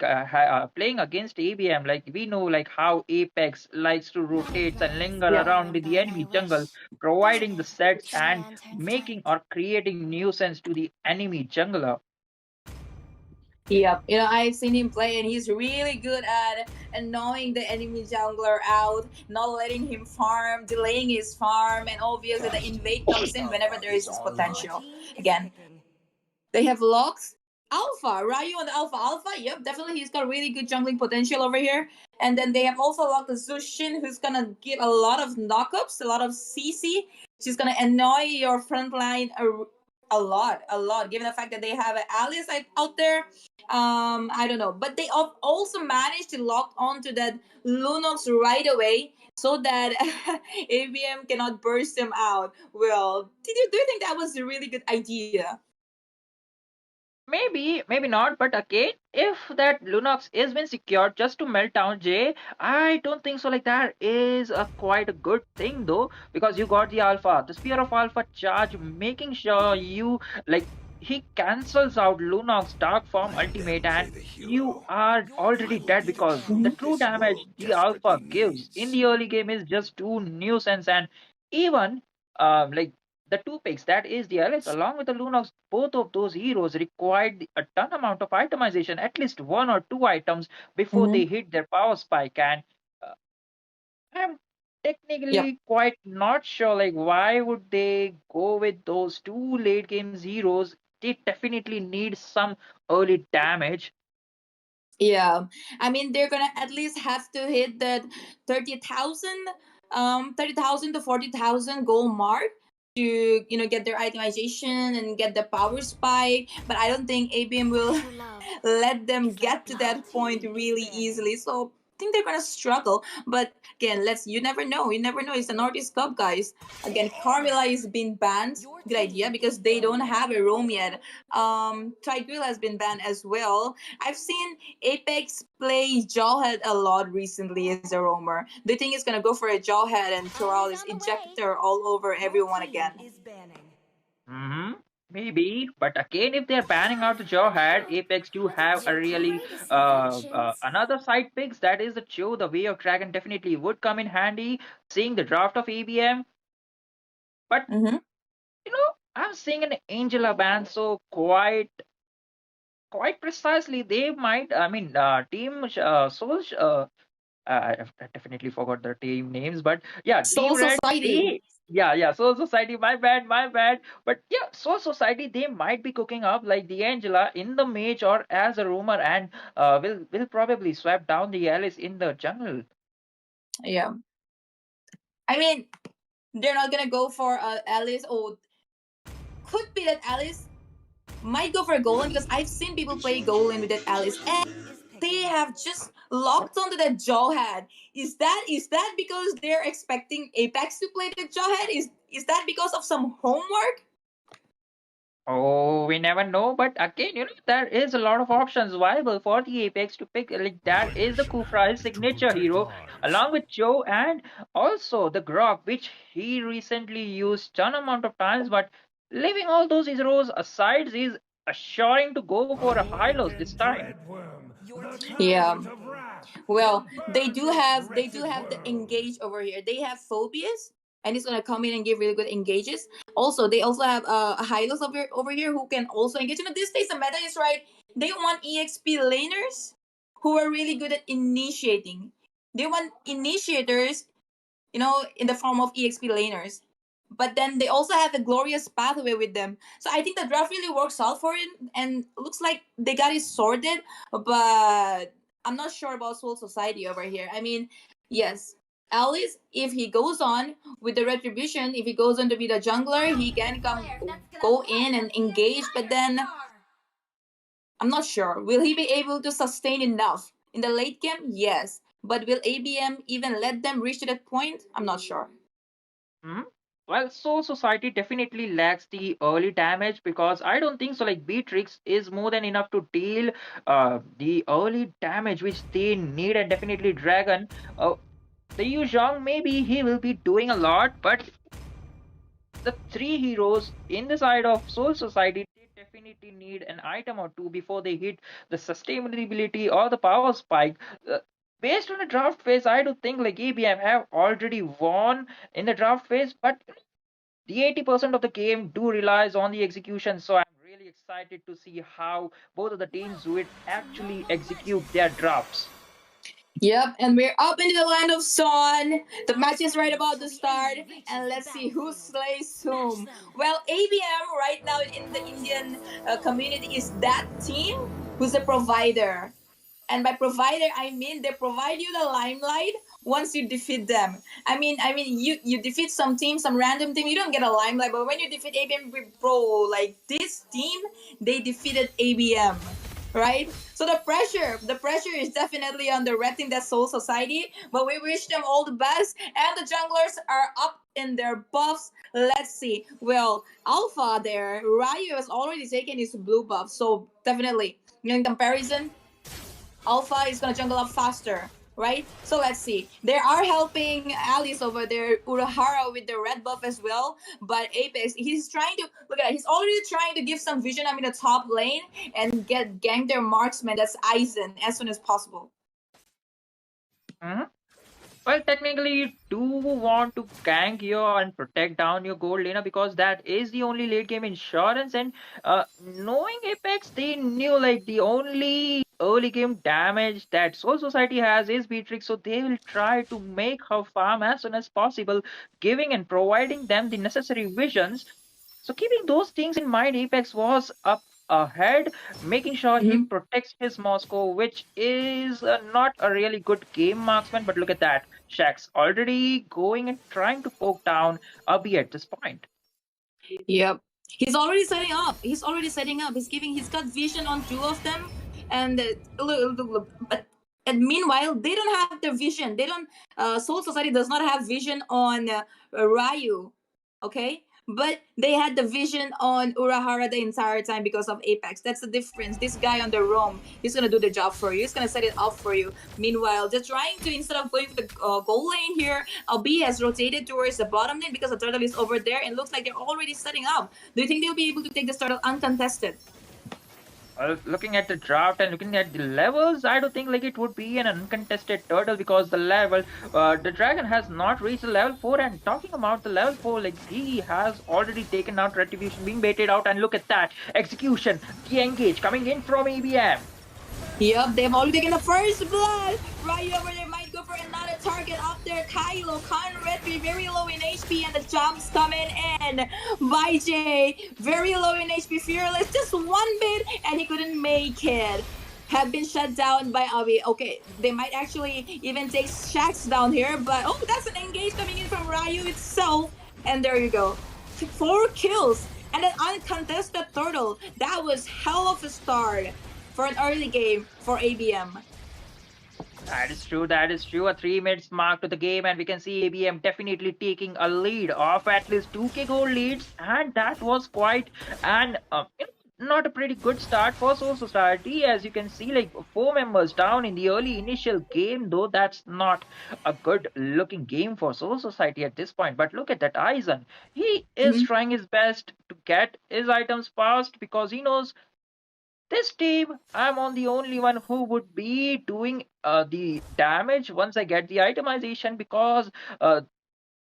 playing against ABM. Like we know, like how Apex likes to rotate and linger Yeah. around in the enemy jungle, providing the sets and making or creating nuisance to the enemy jungler. Yep, I've seen him play, and he's really good at annoying the enemy jungler out, not letting him farm, delaying his farm, and obviously the invade comes in whenever there is this potential. Again, they have Locks, Alpha, Ryu on the Alpha. Yep, definitely he's got really good jungling potential over here. And then they have also locked the Zushin, who's gonna give a lot of knockups, a lot of CC. She's gonna annoy your front line a lot, given the fact that they have an Alice out there. I don't know, but they also managed to lock onto that Lunox right away so that ABM cannot burst them out. Well, do you think that was a really good idea? Maybe, maybe not, but again, if that Lunox is been secured just to melt down Jay, I don't think so. Like that is a quite a good thing though, because you got the Alpha, the Spear of Alpha charge, making sure you like he cancels out Lunox Dark Form ultimate, and you are already dead because the true damage the Alpha gives in the early game is just too nuisance, and even like the two picks, that is the Alice along with the Lunox, both of those heroes required a ton amount of itemization, at least one or two items before they hit their power spike. And uh, I'm Yeah. technically quite not sure, like why would they go with those two late games heroes? They definitely need some early damage. Yeah, I mean they're gonna at least have to hit that 30,000, 30,000 to 40,000 goal mark to get their itemization and get the power spike. But I don't think ABM will let them get to that point really easily. So I think they're gonna struggle. But again, you never know. You never know. It's the Northeast Cup, guys. Again, Carmilla is being banned. Good idea because they don't have a roam yet. Tigreal has been banned as well. I've seen Apex play Jawhead a lot recently as a roamer. Do you think it's gonna go for a Jawhead and throw out his ejector all over everyone again? Hmm. Maybe, but again, if they're banning out the Jawhead, Apex do have a really another side picks. That is the Cho, the Way of Dragon definitely would come in handy. Seeing the draft of ABM, but I'm seeing an Angela ban, so quite precisely they might. I mean, Team Soul. I definitely forgot the team names, but yeah, Team Soul Red. Society. Yeah, Soul Society. My bad, my bad. But yeah, Soul Society. They might be cooking up like the Angela in the mage or as a roamer, and will probably swap down the Alice in the jungle. Yeah. I mean, they're not gonna go for Alice. Or could be that Alice might go for a Golem because I've seen people play Golem with that Alice, and they have just locked onto that Jawhead. Is that because they're expecting Apex to play the Jawhead? Is that because of some homework? Oh, we never know. But again, there is a lot of options viable for the Apex to pick. Like that is the Kufra, his signature hero, along with Joe and also the Grok, which he recently used ton amount of times. But leaving all those heroes aside, he's assuring to go for a high lows this time. Yeah. Well, they do have the engage over here. They have phobias, and he's gonna come in and give really good engages. Also, they also have a Hylos over here who can also engage. These days the meta is right. They want EXP laners who are really good at initiating. They want initiators, in the form of EXP laners. But then they also have a glorious pathway with them. So I think the draft really works out for it, and looks like they got it sorted. But I'm not sure about Soul Society over here. I mean, yes, Alice, if he goes on with the retribution, if he goes on to be the jungler, he can go in and engage. But then I'm not sure. Will he be able to sustain enough in the late game? Yes. But will ABM even let them reach to that point? I'm not sure. Hmm? Well, Soul Society definitely lacks the early damage because I don't think so. Like Beatrix is more than enough to deal the early damage which they need, and definitely Dragon. The Yu Zhang, maybe he will be doing a lot, but the three heroes in the side of Soul Society, they definitely need an item or two before they hit the sustainability or the power spike. Uh, Based on the draft phase, I do think like ABM have already won in the draft phase, but the 80% of the game do relies on the execution. So I'm really excited to see how both of the teams would actually execute their drafts. Yep, and we're up into the land of Son. The match is right about to start, and let's see who slays whom. Well, ABM right now in the Indian community is that team who's a provider. And by provider, I mean they provide you the limelight once you defeat them. You defeat some team, some random team, you don't get a limelight. But when you defeat ABM, bro, like this team, they defeated ABM, right? So the pressure is definitely on the red team, that Soul Society. But we wish them all the best, and the junglers are up in their buffs. Let's see. Well, Alpha there, Ryu has already taken his blue buff, so definitely in comparison, Alpha is gonna jungle up faster, right? So let's see. They are helping Alice over there, Urahara with the red buff as well. But Apex, he's trying to look at it. He's already trying to give some vision up in the top lane and get gang their marksman. That's Aizen as soon as possible. Mhm. Well, technically, you do want to gank your and protect down your gold laner because that is the only late game insurance. And knowing Apex, they knew like the only early game damage that Soul Society has is Beatrix, so they will try to make her farm as soon as possible, giving and providing them the necessary visions. So keeping those things in mind, Apex was up ahead, making sure he protects his Moscow, which is not a really good game marksman. But look at that, Shaxx already going and trying to poke down Abhi at this point. Yep. He's already setting up. He's already setting up. He's got vision on two of them. And look. But and meanwhile, they don't have the vision. They don't. Soul Society does not have vision on Ryu. Okay, but they had the vision on Urahara the entire time because of Apex. That's the difference. This guy on the roam, he's gonna do the job for you. He's gonna set it up for you. Meanwhile, they're trying to, instead of going for the goal lane here, Albi has rotated towards the bottom lane because the turtle is over there and looks like they're already setting up. Do you think they'll be able to take this turtle uncontested? Looking at the draft and looking at the levels, I don't think like it would be an uncontested turtle because the dragon has not reached the level 4. And talking about the level 4, like he has already taken out retribution, being baited out, and look at that execution, the engage coming in from ABM. Yep, they've already taken the first blood. Right over there might go for another target up there. Kylo, Conrad, very low in HP, and the jumps coming in by Jay. Very low in HP, Fearless. Just one bit, and he couldn't make it. Have been shut down by Avi. Okay, they might actually even take Shaxx down here, but oh, that's an engage coming in from Ryu itself. And there you go. 4 kills and an uncontested turtle. That was hell of a start for an early game for ABM. That is true. That is true. A 3 minutes mark to the game, and we can see ABM definitely taking a lead of at least 2k gold leads, and that was quite an not a pretty good start for Soul Society. As you can see, like 4 members down in the early initial game, though that's not a good looking game for Soul Society at this point. But look at that Aizen. He is trying his best to get his items fast because he knows this team, I'm on the only one who would be doing the damage once I get the itemization because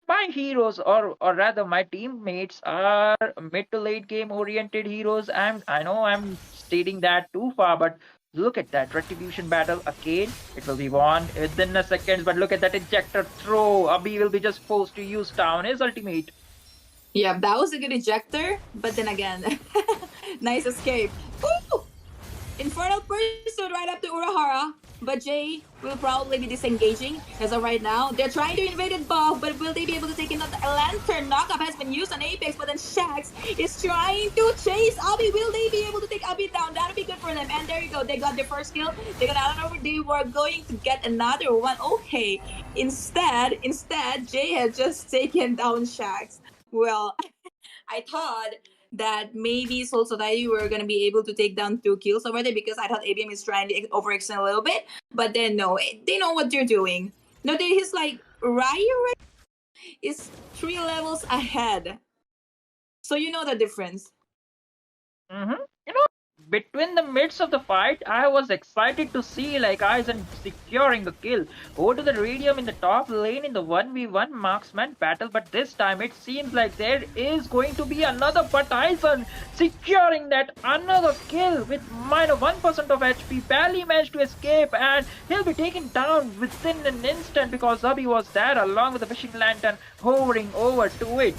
my heroes, or rather my teammates, are mid to late game oriented heroes. I know I'm stating that too far, but look at that retribution battle again. It will be won within a second, but look at that injector throw. Abhi will be just forced to use down his ultimate. Yeah, that was a good ejector, but then again, nice escape. Woo! Infernal Pursuit right up to Urahara, but Jay will probably be disengaging as of right now. They're trying to invade it buff, but will they be able to take in the lantern? Knockup has been used on Apex, but then Shaxx is trying to chase Abby. Will they be able to take Abby down? That'll be good for them. And there you go. They got their first kill. They got out over. They were going to get another one. Okay. Instead, Jay had just taken down Shaxx. Well, I thought that maybe Soul Society were going to be able to take down 2 kills over there because I thought ABM is trying to overextend a little bit. But then no, they know what they're doing. No, he's like, Ryu is 3 levels ahead So you know the difference. You know, between the midst of the fight, I was excited to see like Aizen securing the kill. Over to the radium in the top lane in the 1v1 marksman battle, but this time it seems like there is going to be another but Aizen securing that another kill with minus 1% of HP, barely managed to escape, and he'll be taken down within an instant because Zabi was there along with the fishing lantern hovering over to it.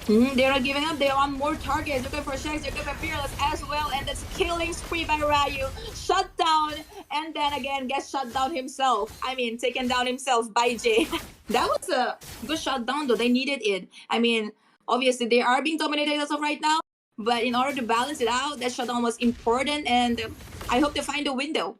They're not giving up. They want more targets. They're going for Shax. They're going for Fearless as well. And that's killing spree by Ryu. Shut down. And then again, gets shut down himself. I mean, taken down himself by Jay. That was a good shutdown, though. They needed it. I mean, obviously, they are being dominated as of right now. But in order to balance it out, that shutdown was important. And I hope they find a window.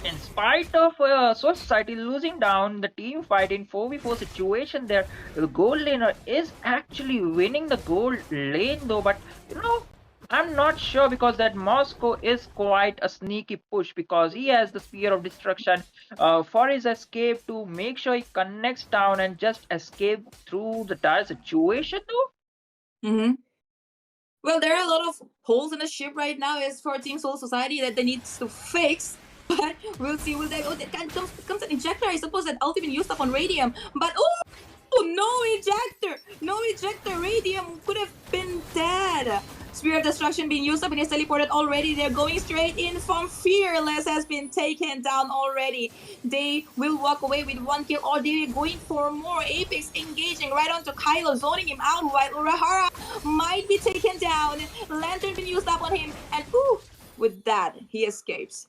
In spite of Soul Society losing down the team fight in 4v4 situation there, the gold laner is actually winning the gold lane though, but you know, I'm not sure because that Moscow is quite a sneaky push because he has the Spear of Destruction for his escape to make sure he connects down and just escape through the dire situation though. Well, there are a lot of holes in the ship right now as for Team Soul Society that they need to fix. But we'll see. Will they? Oh, that comes an ejector. I suppose that ultimate used up on Radium. But oh, no ejector! No ejector. Radium could have been dead. Spear of Destruction being used up and is teleported already. They're going straight in from Fearless has been taken down already. They will walk away with one kill or they're going for more. Apex engaging right onto Kylo, zoning him out while Urahara might be taken down. Lantern been used up on him and with that, he escapes.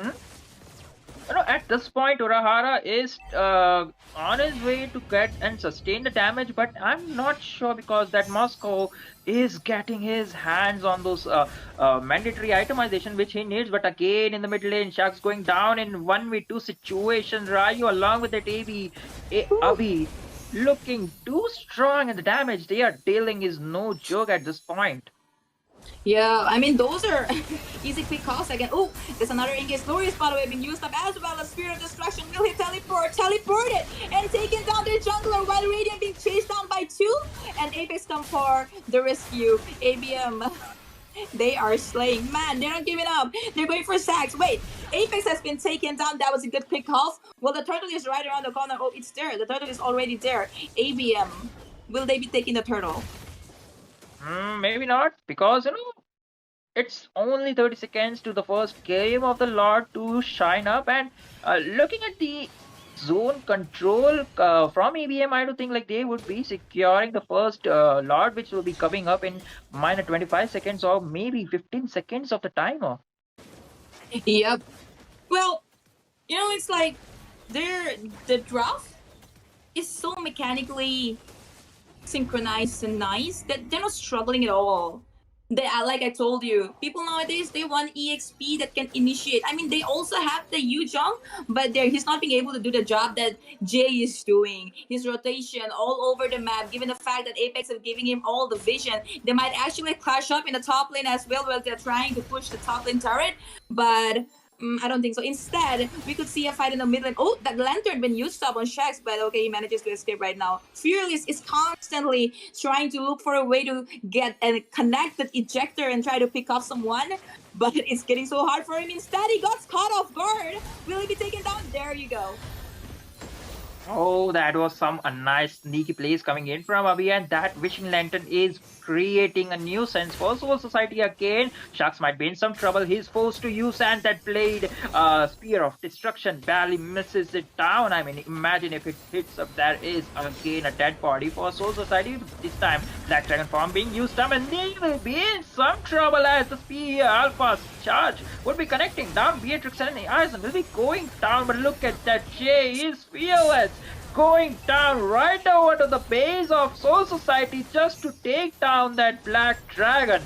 You know, at this point, Urahara is on his way to get and sustain the damage, but I'm not sure because that Moscow is getting his hands on those mandatory itemization which he needs. But again, in the mid lane, Sharks going down in 1v2 situation. Ryu along with that Abhi looking too strong, and the damage they are dealing is no joke at this point. Yeah, I mean, those are easy quick calls again. Oh, there's another Engage Glorious, by the way, being used up as well as Spirit of Destruction. Will he teleport it, and taking down their jungler while Radiant being chased down by two. And Apex come for the rescue. ABM, they are slaying. Man, they're not giving up. They're going for sacks. Wait, Apex has been taken down. That was a good quick call. Well, the turtle is right around the corner. Oh, it's there. The turtle is already there. ABM, will they be taking the turtle? Maybe not, because you know it's only 30 seconds to the first game of the Lord to shine up, and looking at the zone control from ABM, I don't think like they would be securing the first Lord, which will be coming up in minus 25 seconds or maybe 15 seconds of the timer. Yep. Well, you know, it's like the draft is so mechanically synchronized and nice that they're not struggling at all. Like I told you, people nowadays, they want EXP that can initiate. I mean, they also have the Yujong, but he's not being able to do the job that Jay is doing. His rotation all over the map, given the fact that Apex is giving him all the vision, they might actually clash up in the top lane as well while they're trying to push the top lane turret, but I don't think so. Instead, we could see a fight in the mid lane. Oh, that Lantern been used up on Shax, but okay, he manages to escape right now. Fearless is constantly trying to look for a way to get and connect the ejector and try to pick off someone, but it's getting so hard for him. Instead, he got caught off guard. Will he be taken down? There you go. Oh, that was some a nice sneaky plays coming in from Abhi, and that Wishing Lantern is creating a nuisance for Soul Society again. Sharks might be in some trouble. He's forced to use, and that blade Spear of Destruction barely misses it down. I mean, imagine if it hits up. There is again a dead body for Soul Society. This time, Black Dragon form being used up, and they will be in some trouble as the Spear Alpha charge would be connecting down. Beatrix and Aizen will be going down, but look at that. Jay is fearless, going down right over to the base of Soul Society just to take down that Black Dragon.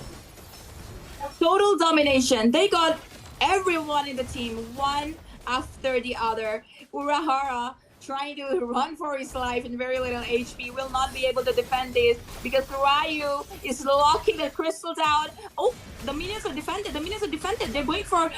Total domination. They got everyone in the team, one after the other. Urahara trying to run for his life in very little HP will not be able to defend this because Ryu is locking the crystals out. Oh, the minions are defended. The minions are defended. They're going for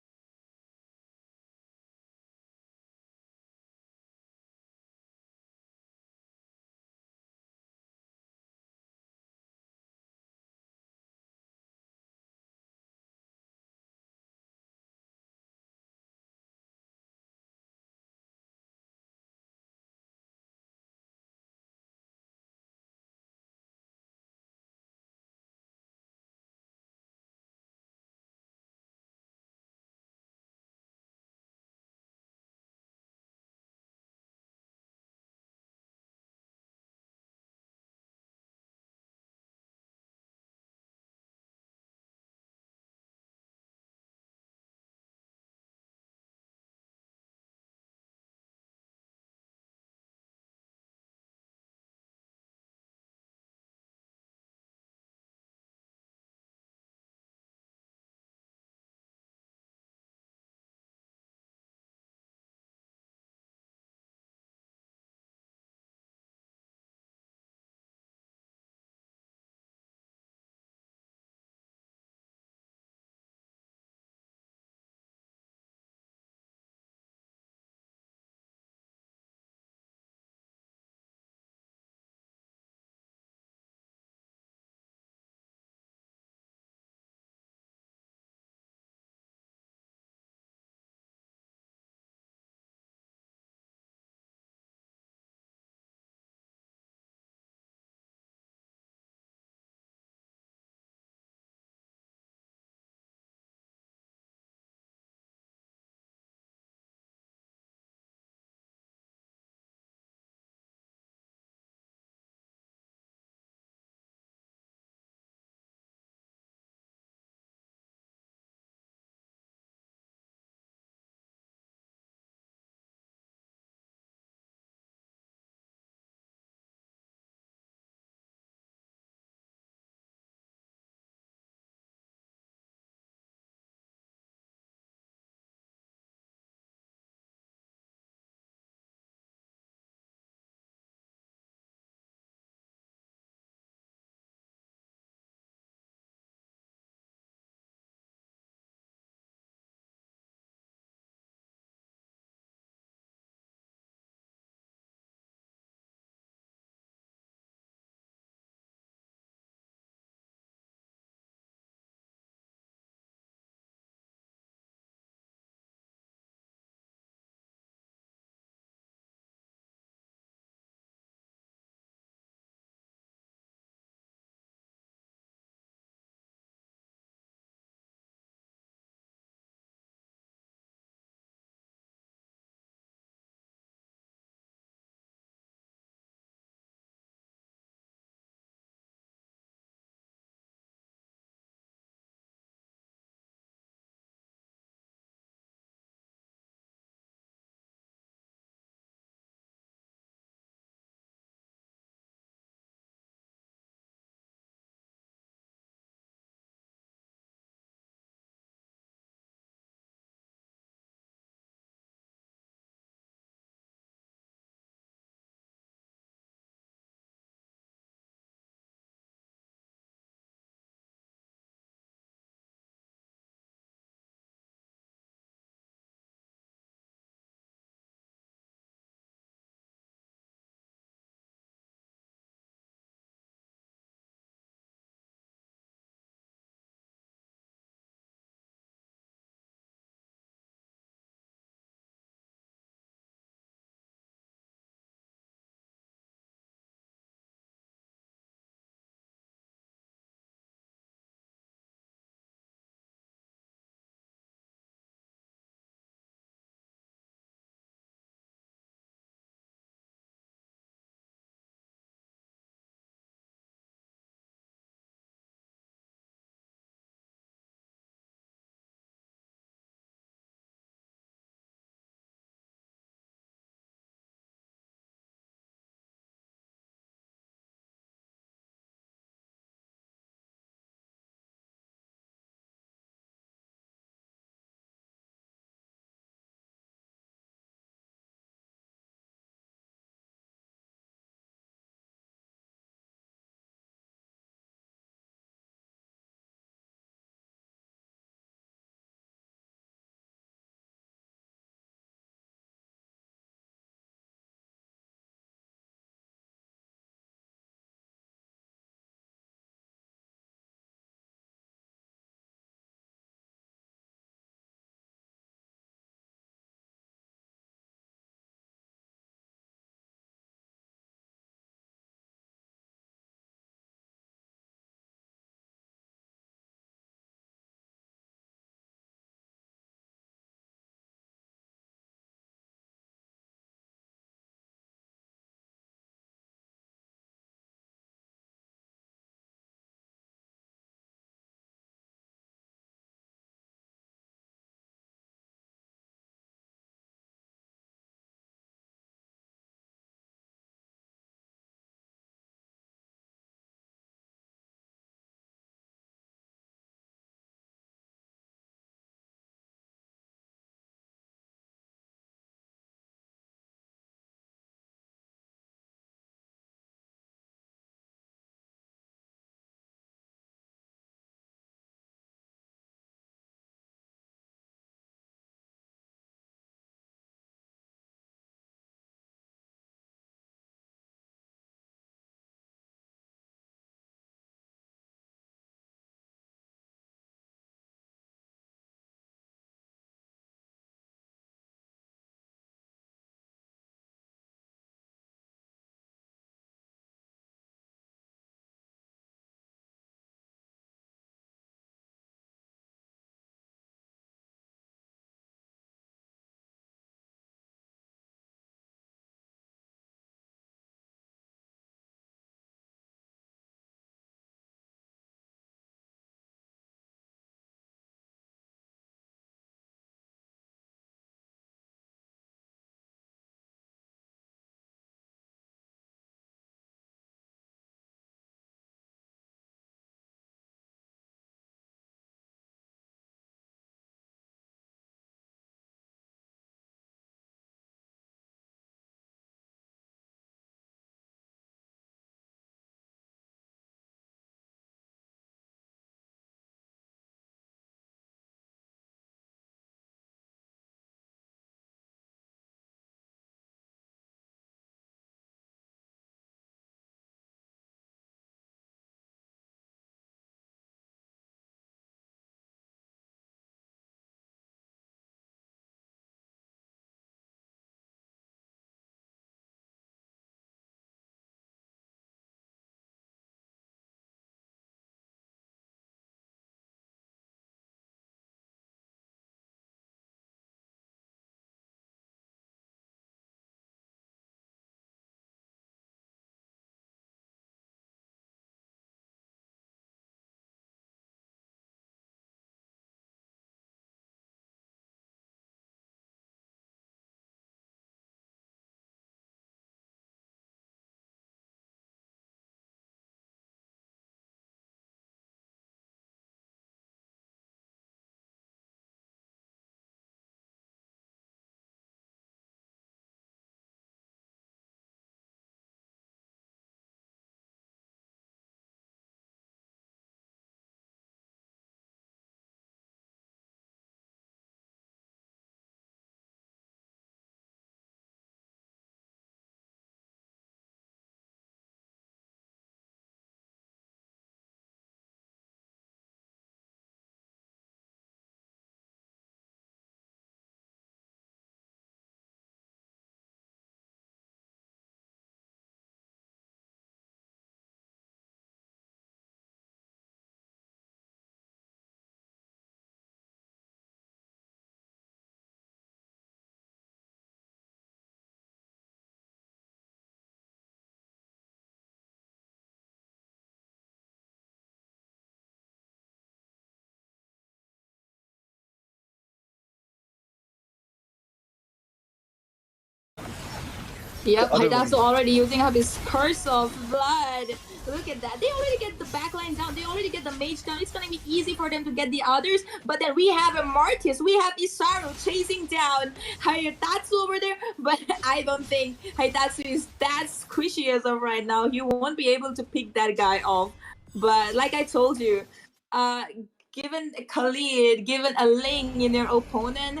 Yep, other Haitatsu one. already using up his curse of blood. Look at that. They already get the backline down. They already get the mage down. It's gonna be easy for them to get the others. But then we have a Martis. We have Isaru chasing down Haitatsu over there. But I don't think Haitatsu is that squishy as of right now. He won't be able to pick that guy off. But like I told you, uh, given Khalid, given a Ling in their opponent,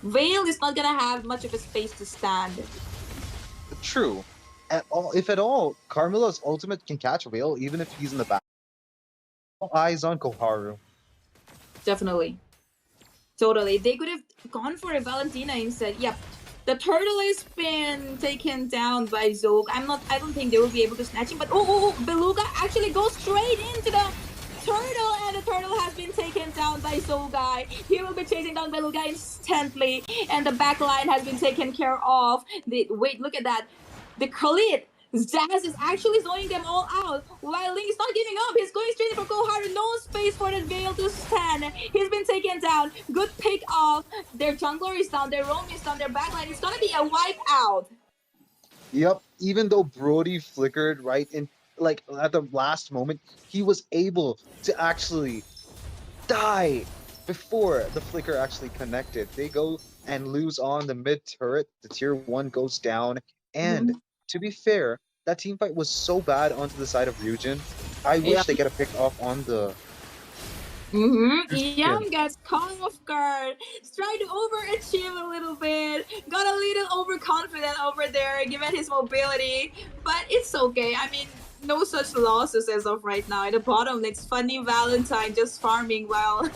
Veil is not gonna have much of a space to stand. True. At all, if at all, Carmilla's ultimate can catch Whale even if he's in the back. All eyes on Koharu. Definitely. Totally. They could have gone for a Valentina instead. Yep. The turtle has been taken down by Zog. I don't think they will be able to snatch him, but Beluga actually goes straight into the turtle, and the turtle has been taken down by Zogai. He will be chasing down Beluga instantly, and the back line has been taken care of. Wait, look at that. The Khalid Zaz is actually zoning them all out, while Link is not giving up. He's going straight for Koharu. No space for the Veil to stand. He's been taken down. Good pick off. Their jungler is down. Their roam is down. Their backline is gonna be a wipe out. Yep. Even though Brody flickered right in, like at the last moment, he was able to actually die before the flicker actually connected. They go and lose on the mid turret. The tier 1 goes down. And to be fair, that team fight was so bad onto the side of Ryujin. I wish they get a pick off on the. Yam gets caught off guard. He's trying to overachieve a little bit. Got a little overconfident over there given his mobility. But it's okay. I mean, no such losses as of right now. At the bottom, it's Funny Valentine just farming while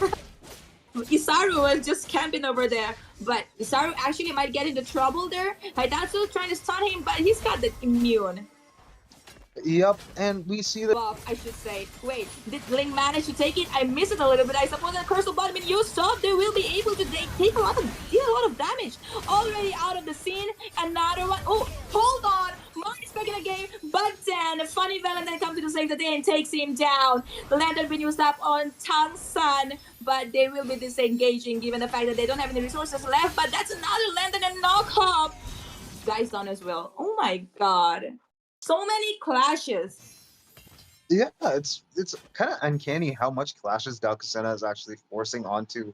Isaru was just camping over there. But Isaru actually might get into trouble there. Haitatsu trying to stun him, but he's got the immune. Yep, and we see that. Buff, I should say. Wait, did Ling manage to take it? I missed it a little bit. I suppose that Curse of Blood been used up. They will be able to deal a lot of damage. Already out of the scene. Another one. Oh, hold on. Marty's back in the game. But then Funny Valentine comes to save the day and takes him down. The lantern been used up on Tang-san, but they will be disengaging given the fact that they don't have any resources left. But that's another lantern and knock up. Guy's down as well. Oh my god. So many clashes. Yeah, it's kind of uncanny how much clashes Dakusena is actually forcing onto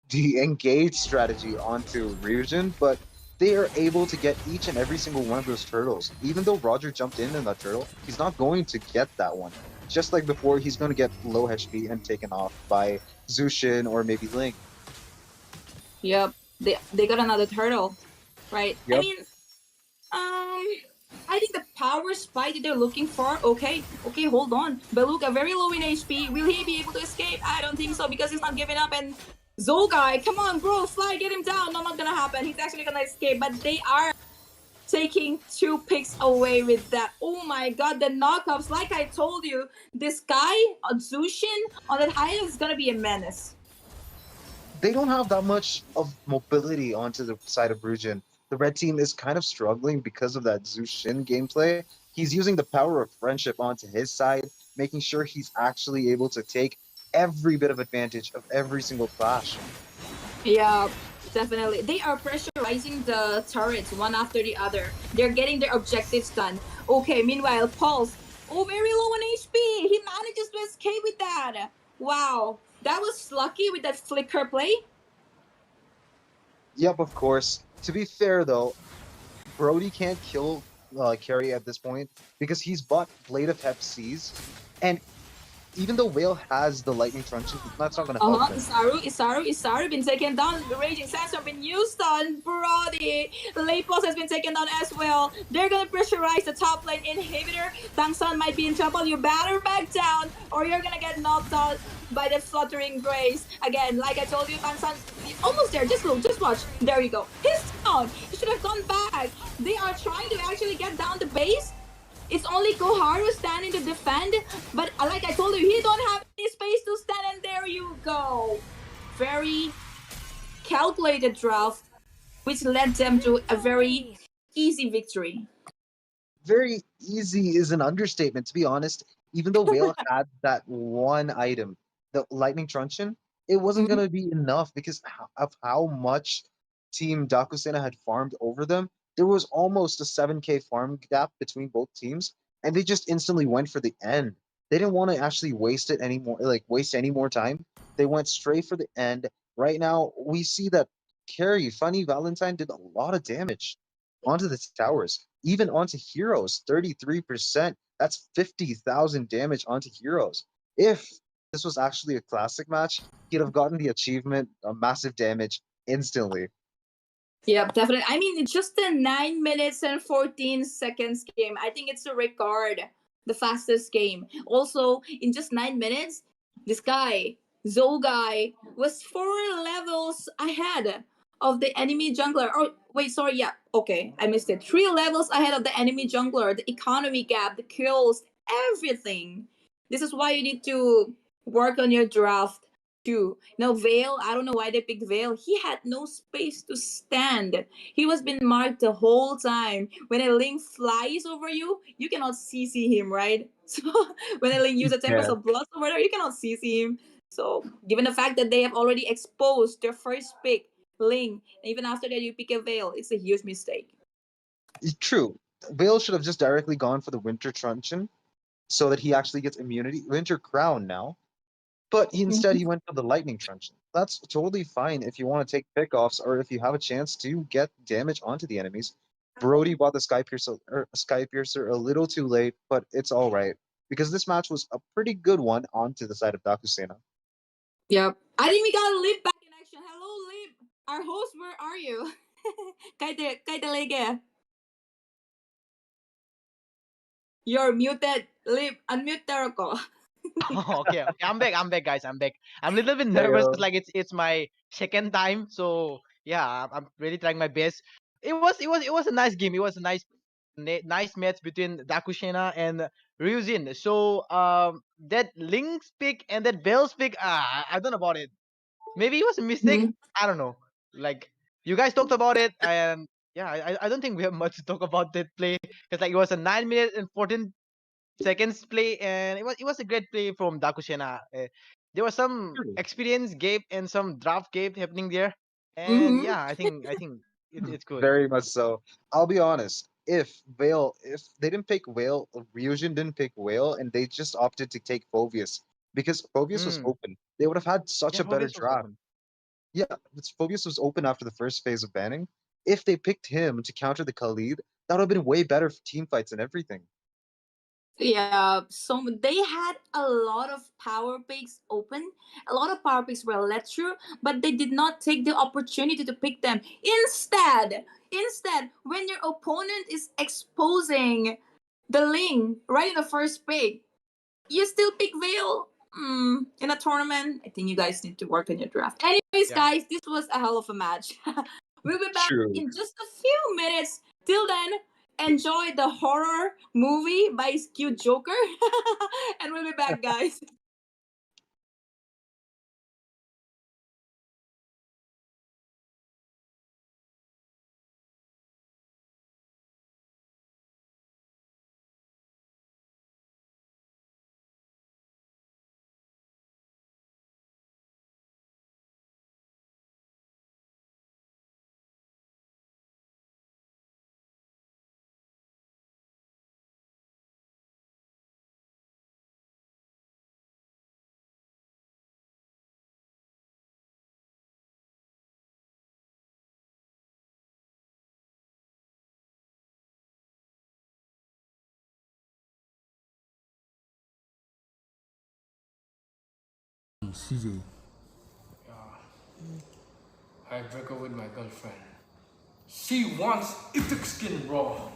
the engage strategy onto Ryujin, but they are able to get each and every single one of those turtles. Even though Roger jumped in that turtle, he's not going to get that one. Just like before, he's going to get low HP and taken off by Zushin or maybe Link. Yep, they got another turtle, right? Yep. I mean, I think the power spike that they're looking for. Okay, hold on. Beluga very low in HP. Will he be able to escape? I don't think so because he's not giving up. And Zogai, come on, bro, fly, get him down. No, not gonna happen. He's actually gonna escape, but they are taking 2 picks away with that. Oh my god, the knockups. Like I told you, this guy, Zushin, on that high is gonna be a menace. They don't have that much of mobility onto the side of Ryujin. The red team is kind of struggling because of that Zushin gameplay. He's using the power of friendship onto his side, making sure he's actually able to take every bit of advantage of every single clash. Yeah, definitely. They are pressurizing the turrets one after the other. They're getting their objectives done. Okay, meanwhile, Pulse, very low on HP. He manages to escape with that. Wow, that was lucky with that flicker play. Yep, of course. To be fair, though, Brody can't kill Carry at this point because he's bought Blade of Hep Seas, and even though Whale has the Lightning Truncheon, that's not going to help him. Isaru been taken down. The Raging Sandstorm been used on Brody. Lapos has been taken down as well. They're going to pressurize the top lane inhibitor. Tang-san might be in trouble. You better back down or you're going to get knocked out by the Fluttering Grace. Again, like I told you, Tang-san, almost there. Just look, just watch. There you go. He's down. He should have gone back. They are trying to actually get down the base. It's only Koharu standing to defend, but like I told you, he don't have any space to stand, and there you go. Very calculated draft, which led them to a very easy victory. Very easy is an understatement, to be honest. Even though Whale had that one item, the Lightning Truncheon, it wasn't going to be enough because of how much Team Dakusena had farmed over them. There was almost a 7K farm gap between both teams, and they just instantly went for the end. They didn't want to actually waste it anymore, like waste any more time. They went straight for the end. Right now, we see that Carrie, Funny Valentine did a lot of damage onto the towers, even onto heroes, 33%. That's 50,000 damage onto heroes. If this was actually a classic match, he'd have gotten the achievement, massive damage instantly. Yeah, definitely. I mean, it's just a 9 minutes and 14 seconds game. I think it's a record, the fastest game. Also, in just 9 minutes, this guy, Zogai, was 4 levels ahead of the enemy jungler. Oh, wait, sorry. Yeah, okay, I missed it. 3 levels ahead of the enemy jungler. The economy gap, the kills, everything. This is why you need to work on your draft too. Now Vale, I don't know why they picked Vale. He had no space to stand. He was being marked the whole time. When a link flies over you, you cannot CC him, right? So when a link uses a Tempest Yeah. of Blood over there, you cannot CC him. So given the fact that they have already exposed their first pick, Ling, and even after that you pick a Vale, it's a huge mistake. True. Vale should have just directly gone for the Winter Truncheon so that he actually gets immunity, Winter Crown now. But instead, he went for the Lightning Truncheon. That's totally fine if you want to take pickoffs or if you have a chance to get damage onto the enemies. Brody bought the Sky Piercer a little too late, but it's all right because this match was a pretty good one onto the side of Dakusena. Yep. I think we got Lip back in action. Hello, Lip. Our host, where are you? Kay talaga. You're muted. Lip, unmute Teroko. Okay, okay. I'm back, guys. I'm back. I'm a little bit Hey, nervous, like it's my second time. So yeah, I'm really trying my best. It was a nice game. It was a nice match between Dakushina and Ryujin. So that Link's pick and that Bell's pick, I don't know about it. Maybe it was a mistake. I don't know. Like you guys talked about it, and yeah, I don't think we have much to talk about that play because like it was a 9 minutes and 14 seconds play, and it was a great play from Dakushena. There was some experience gap and some draft gap happening there, and Mm-hmm. yeah, I think it's good. very much so. I'll be honest. If they didn't pick Whale, Ryujin didn't pick Whale, and they just opted to take Phoveus because Phoveus was Mm. open, they would have had such Yeah, a better Phoveus was draft. open. Yeah, Phoveus was open after the first phase of banning. If they picked him to counter the Khalid, that would have been way better for team fights and everything. Yeah, so they had a lot of power picks open. A lot of power picks were let through, but they did not take the opportunity to pick them. Instead, when your opponent is exposing the Ling right in the first pick, you still pick Vale. In a tournament, I think you guys need to work on your draft. Anyways, Yeah. guys, this was a hell of a match. We'll be back True. in just a few minutes. Till then, enjoy the horror movie by Cute Joker. And we'll be back, guys. CJ. I broke up with my girlfriend. She wants Ituk skin raw.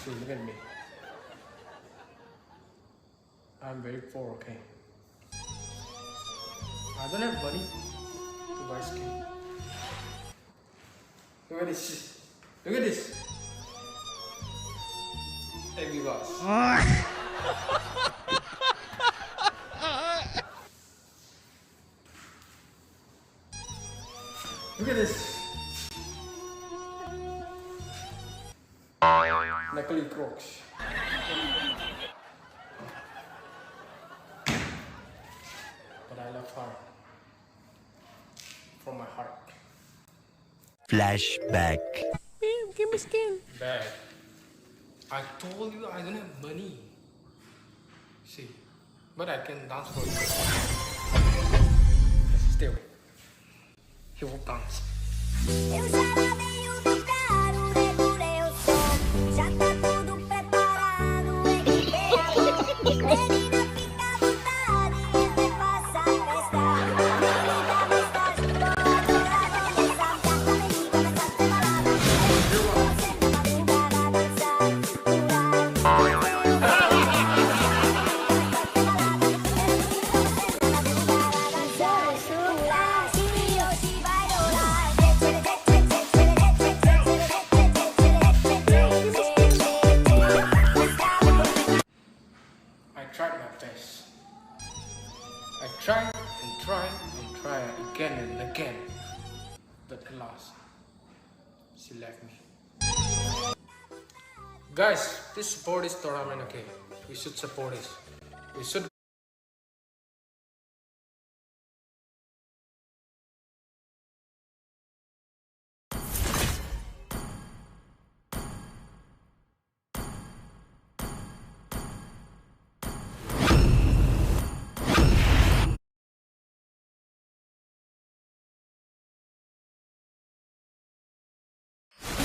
See, look at me. I'm very poor, okay? I don't have money to buy skin. Look at this. Look at this. Hey, you guys. Look at this. Nakali Crocs. But I love her. From my heart. Flashback. Give me skin. Bad. I told you I don't have money. See, but I can dance for you. Stay away. He will dance. Eu já lavei o meu carro, regulei o som. Já tá tudo preparado, equipei a mão. Menina, fica à vontade, entra e faça a festa. Menina, gostosa, boa, adorável, dançar. Já também me começa a ter balada. Você na madrugada, dançar, I tried my best. I tried and tried and tried again and again. But alas, she left me. Guys, please support this tournament, okay? We should support it. We should.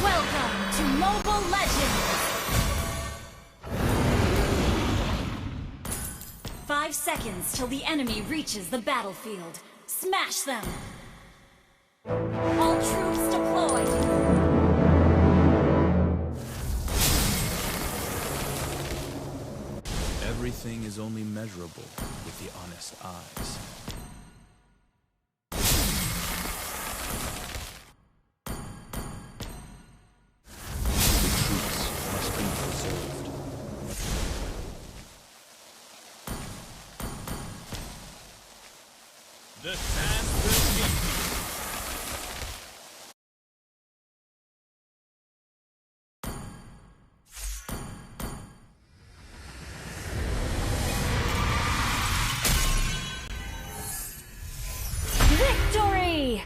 Welcome to Mobile Legends! 5 seconds till the enemy reaches the battlefield. Smash them! All troops deployed! Everything is only measurable with the honest eyes. The truths must be preserved. The task will meet you. Victory!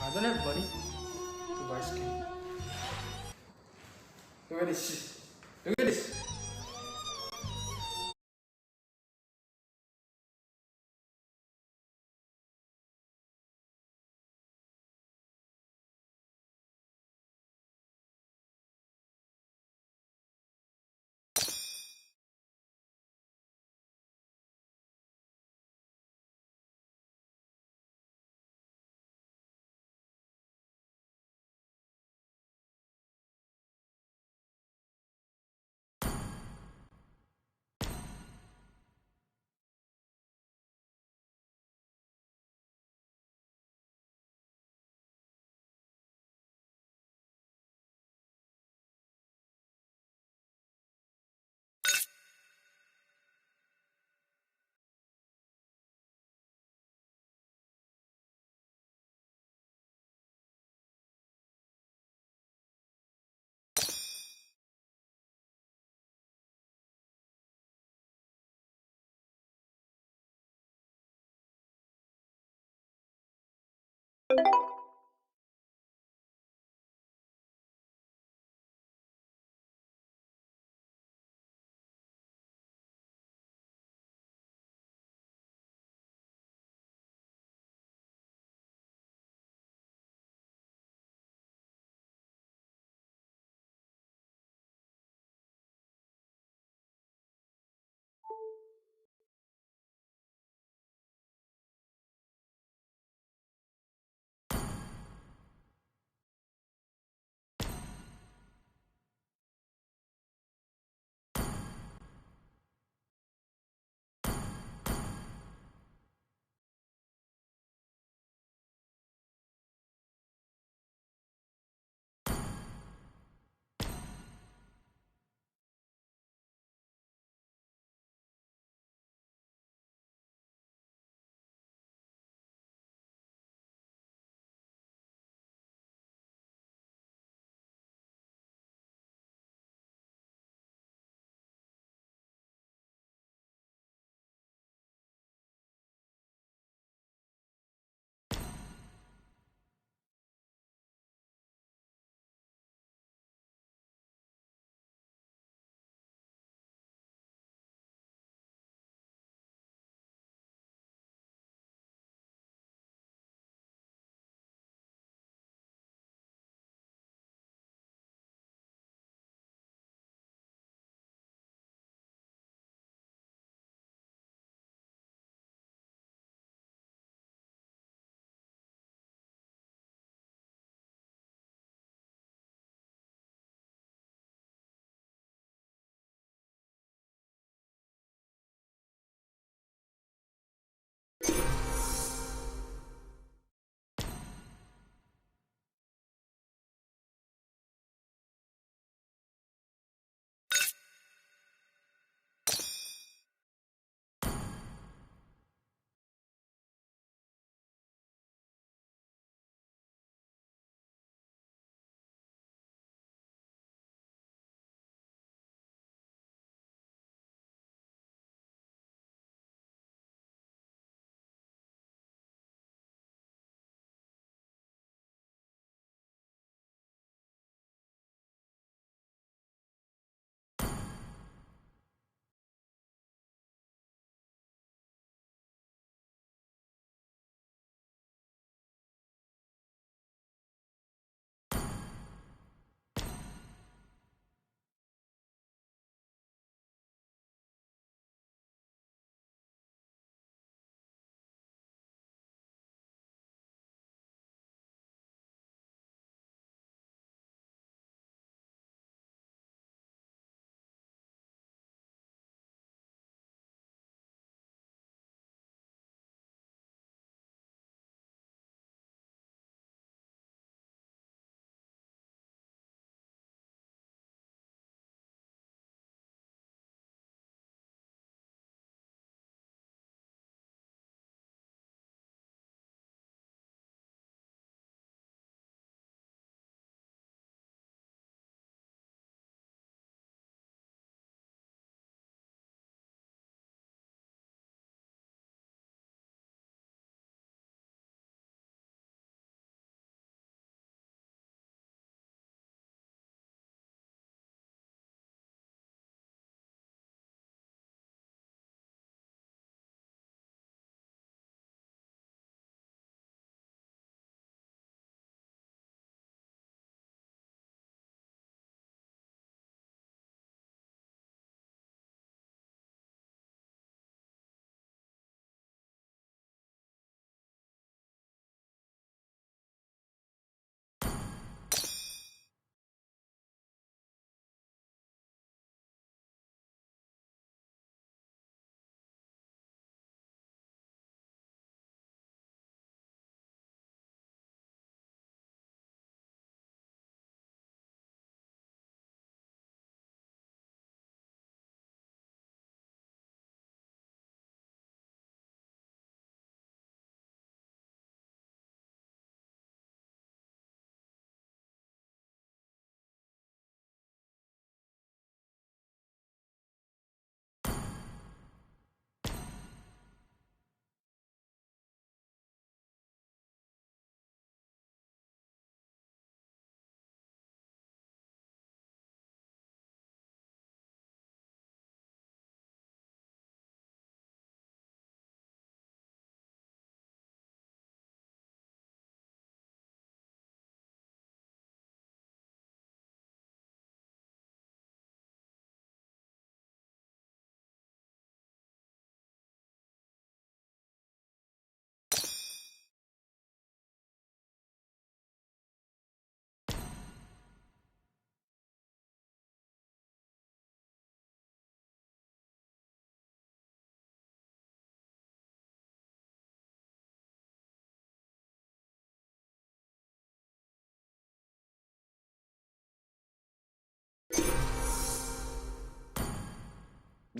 I don't have money to buy skin. Look at this shit. Look at this.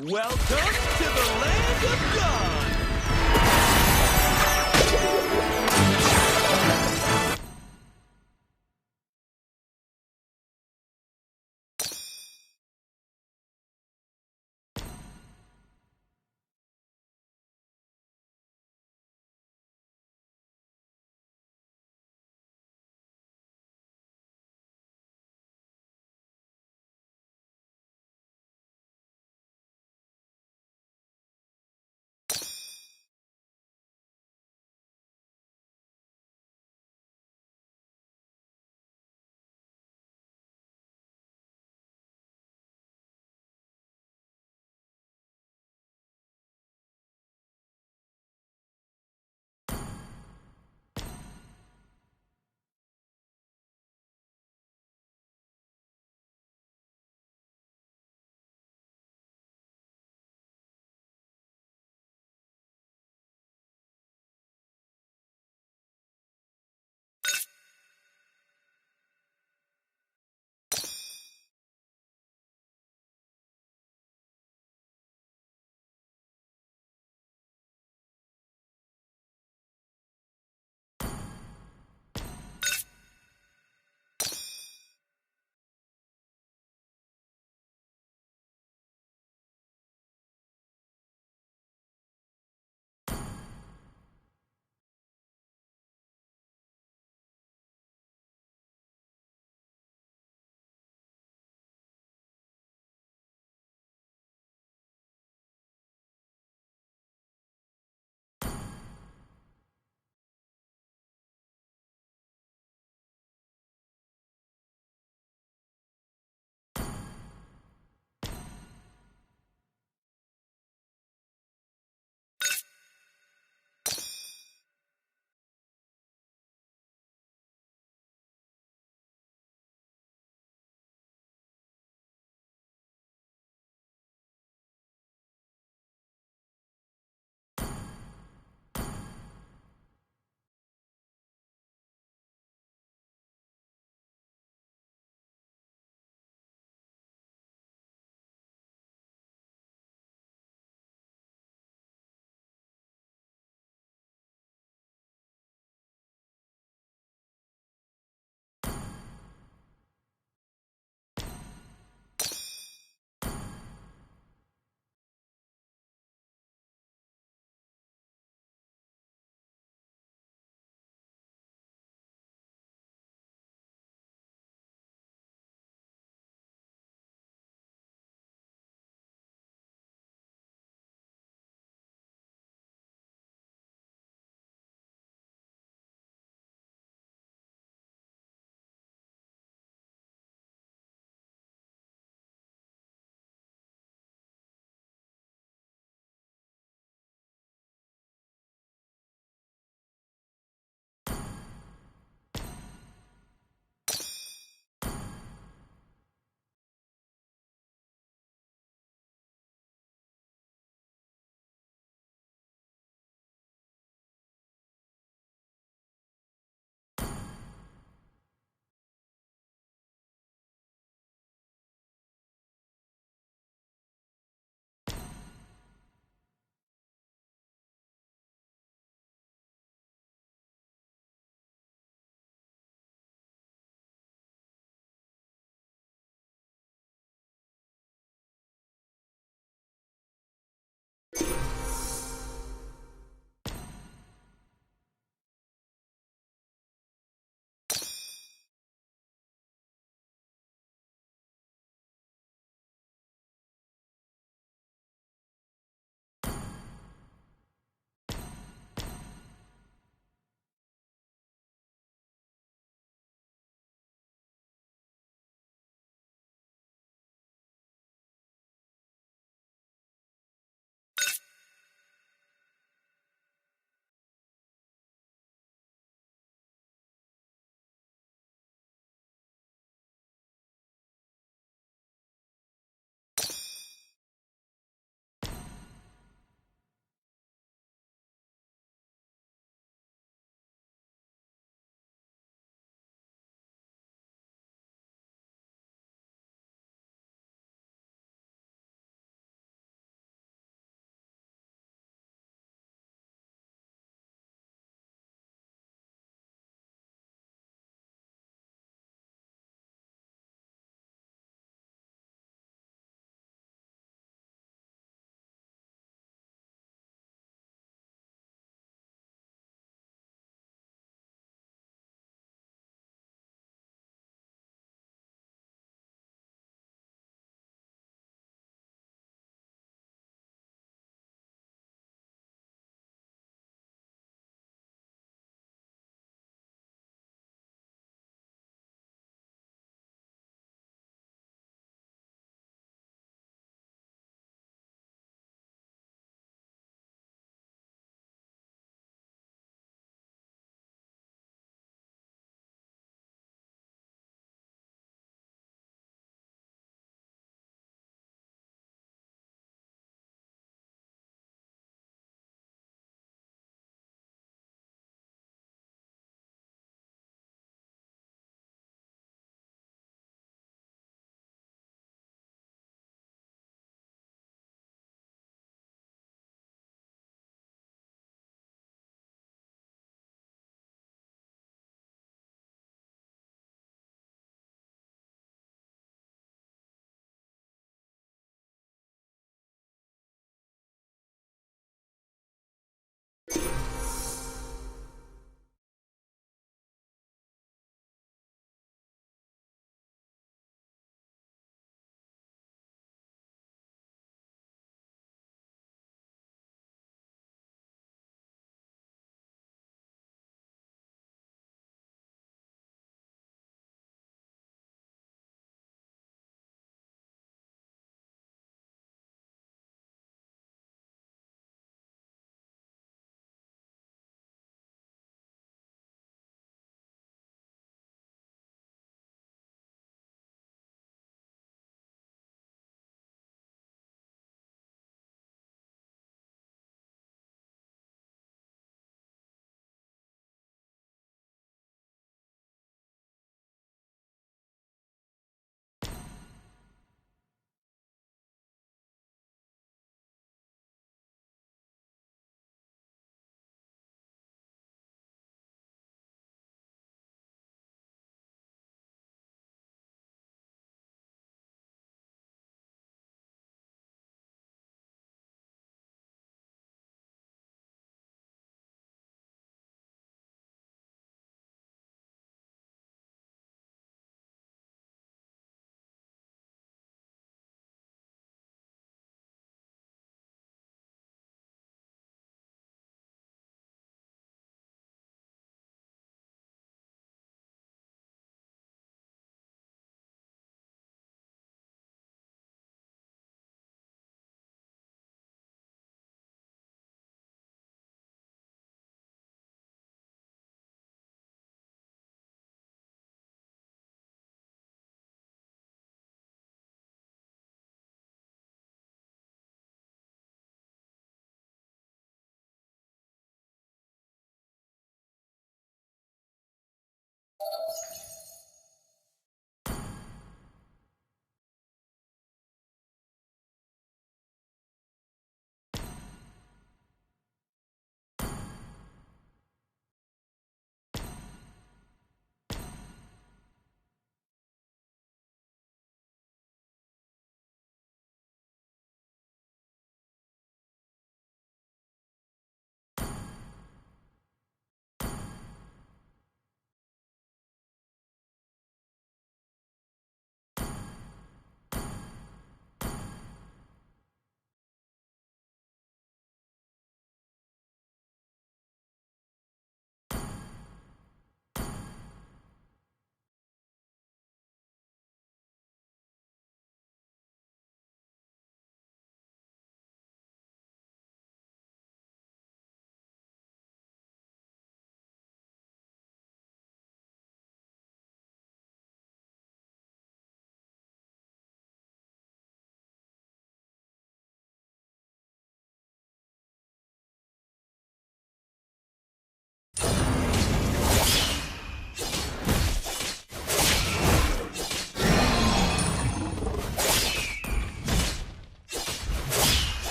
Welcome to the land of God!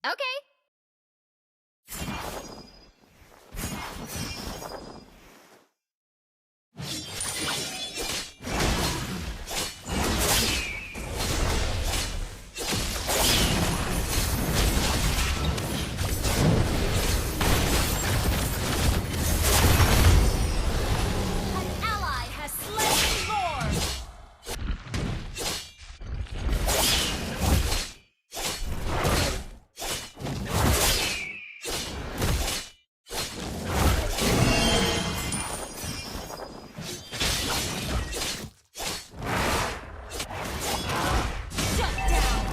Okay. An ally has slain Lord. Shut down.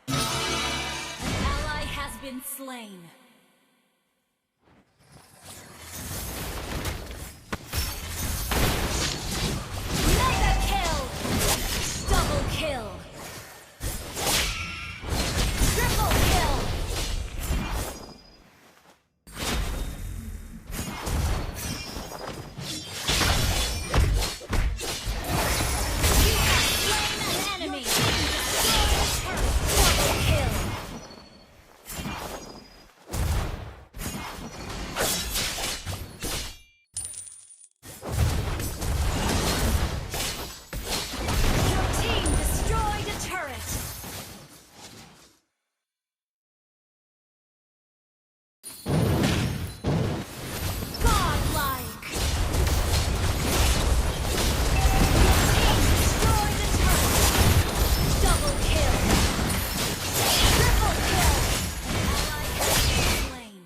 An ally has been slain. Mega kill! Double kill! Triple kill! You have slain an enemy! Double kill! Your team destroyed a turret! Godlike! Your team destroyed a turret! Double kill! Triple kill! Ally has been slain.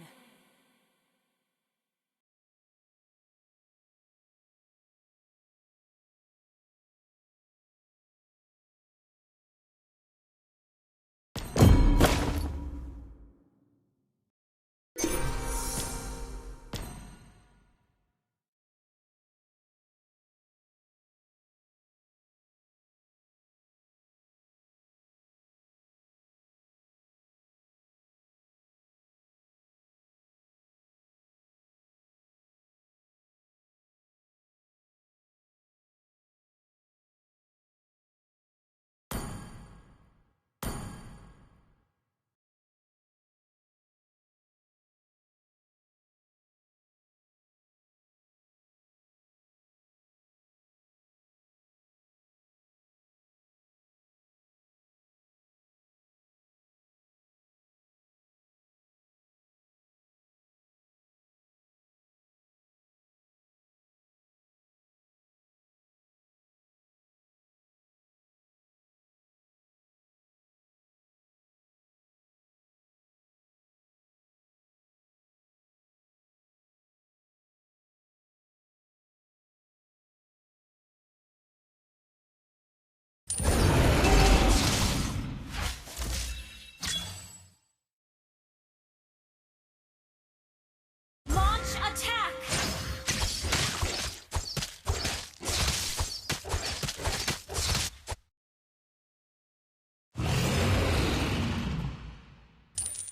Launch attack!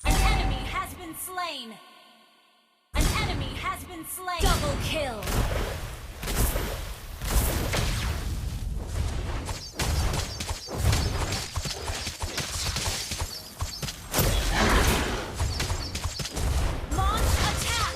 An enemy has been slain! An enemy has been slain! Double kill! Launch attack!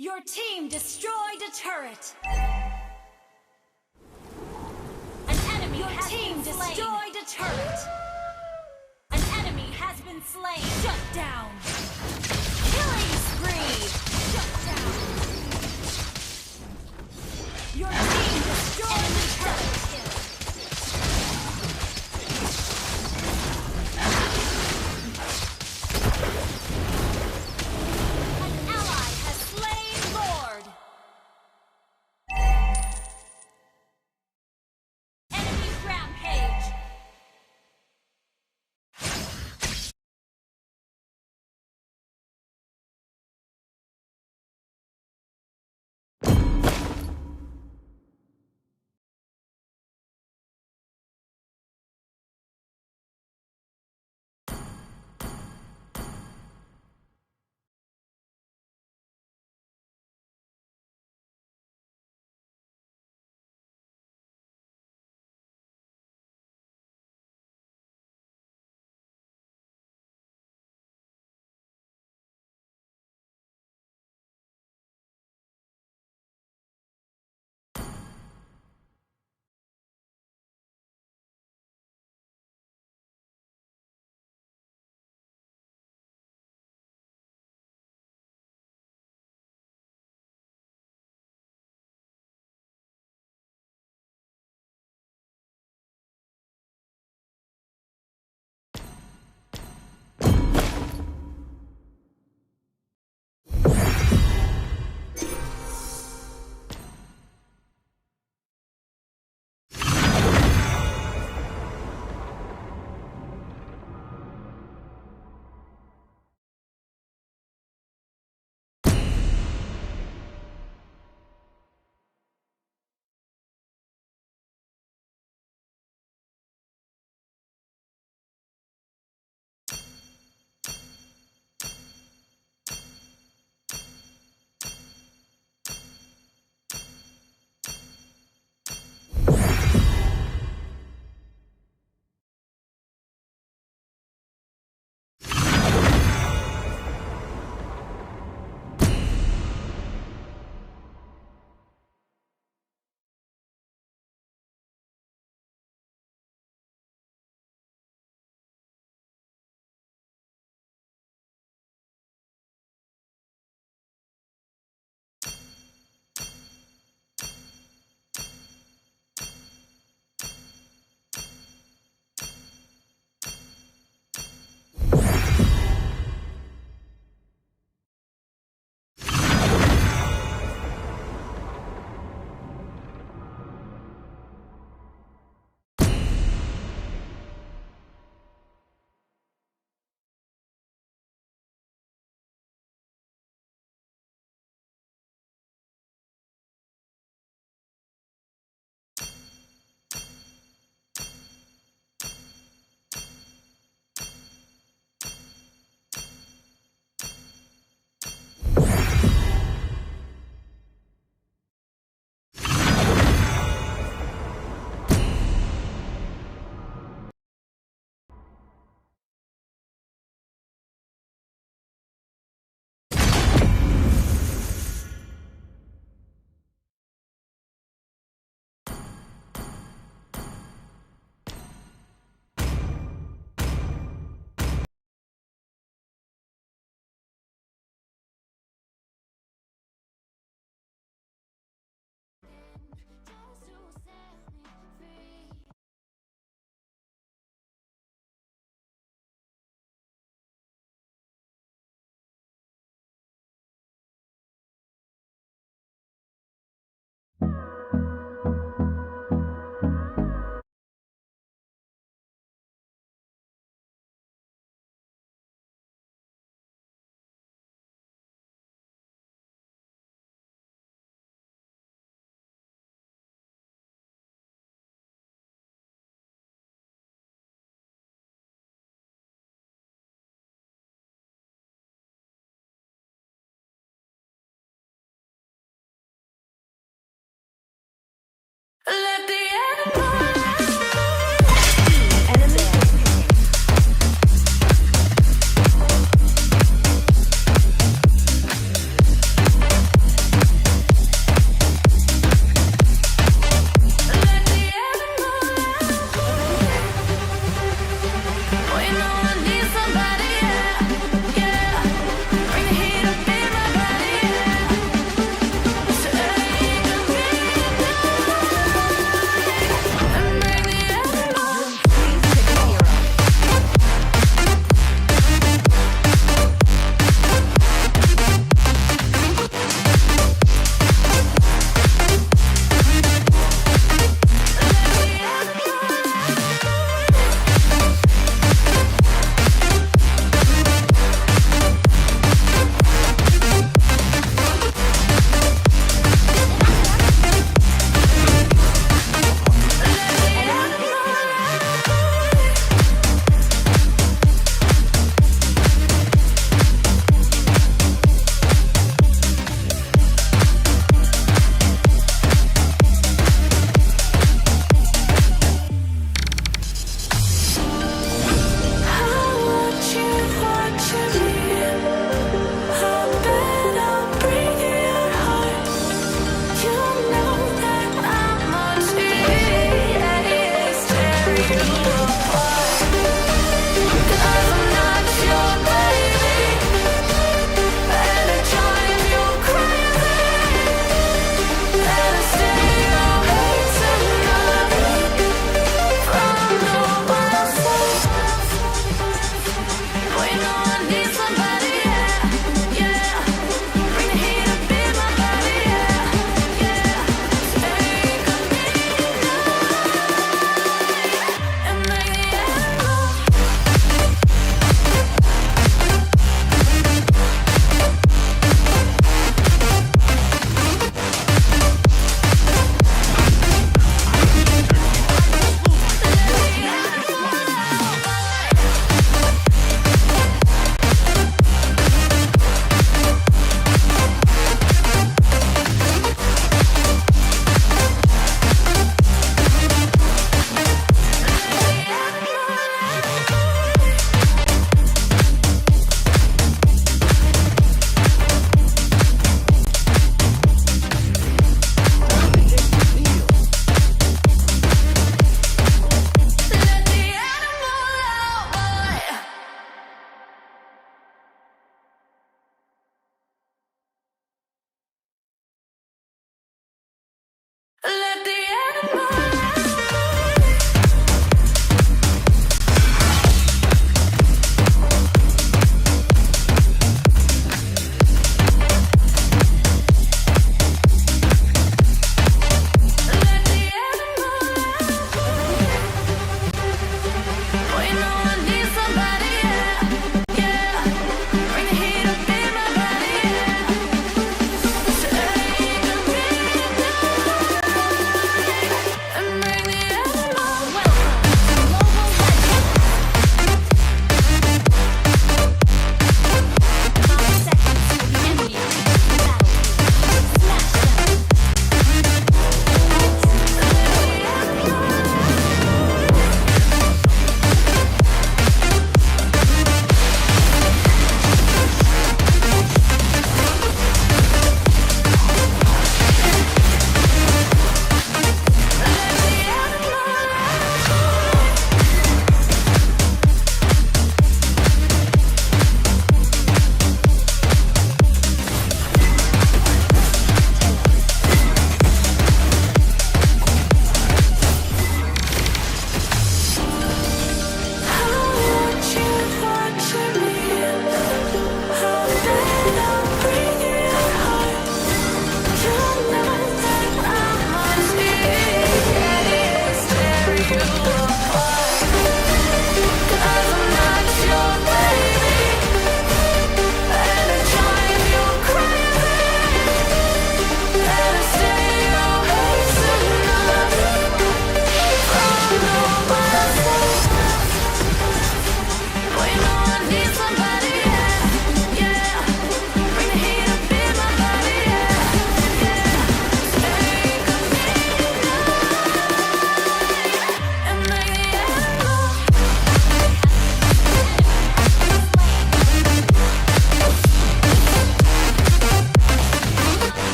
Your team destroyed a turret! An enemy has been slain! Destroyed a turret! An enemy has been slain! Shut down! Killing spree!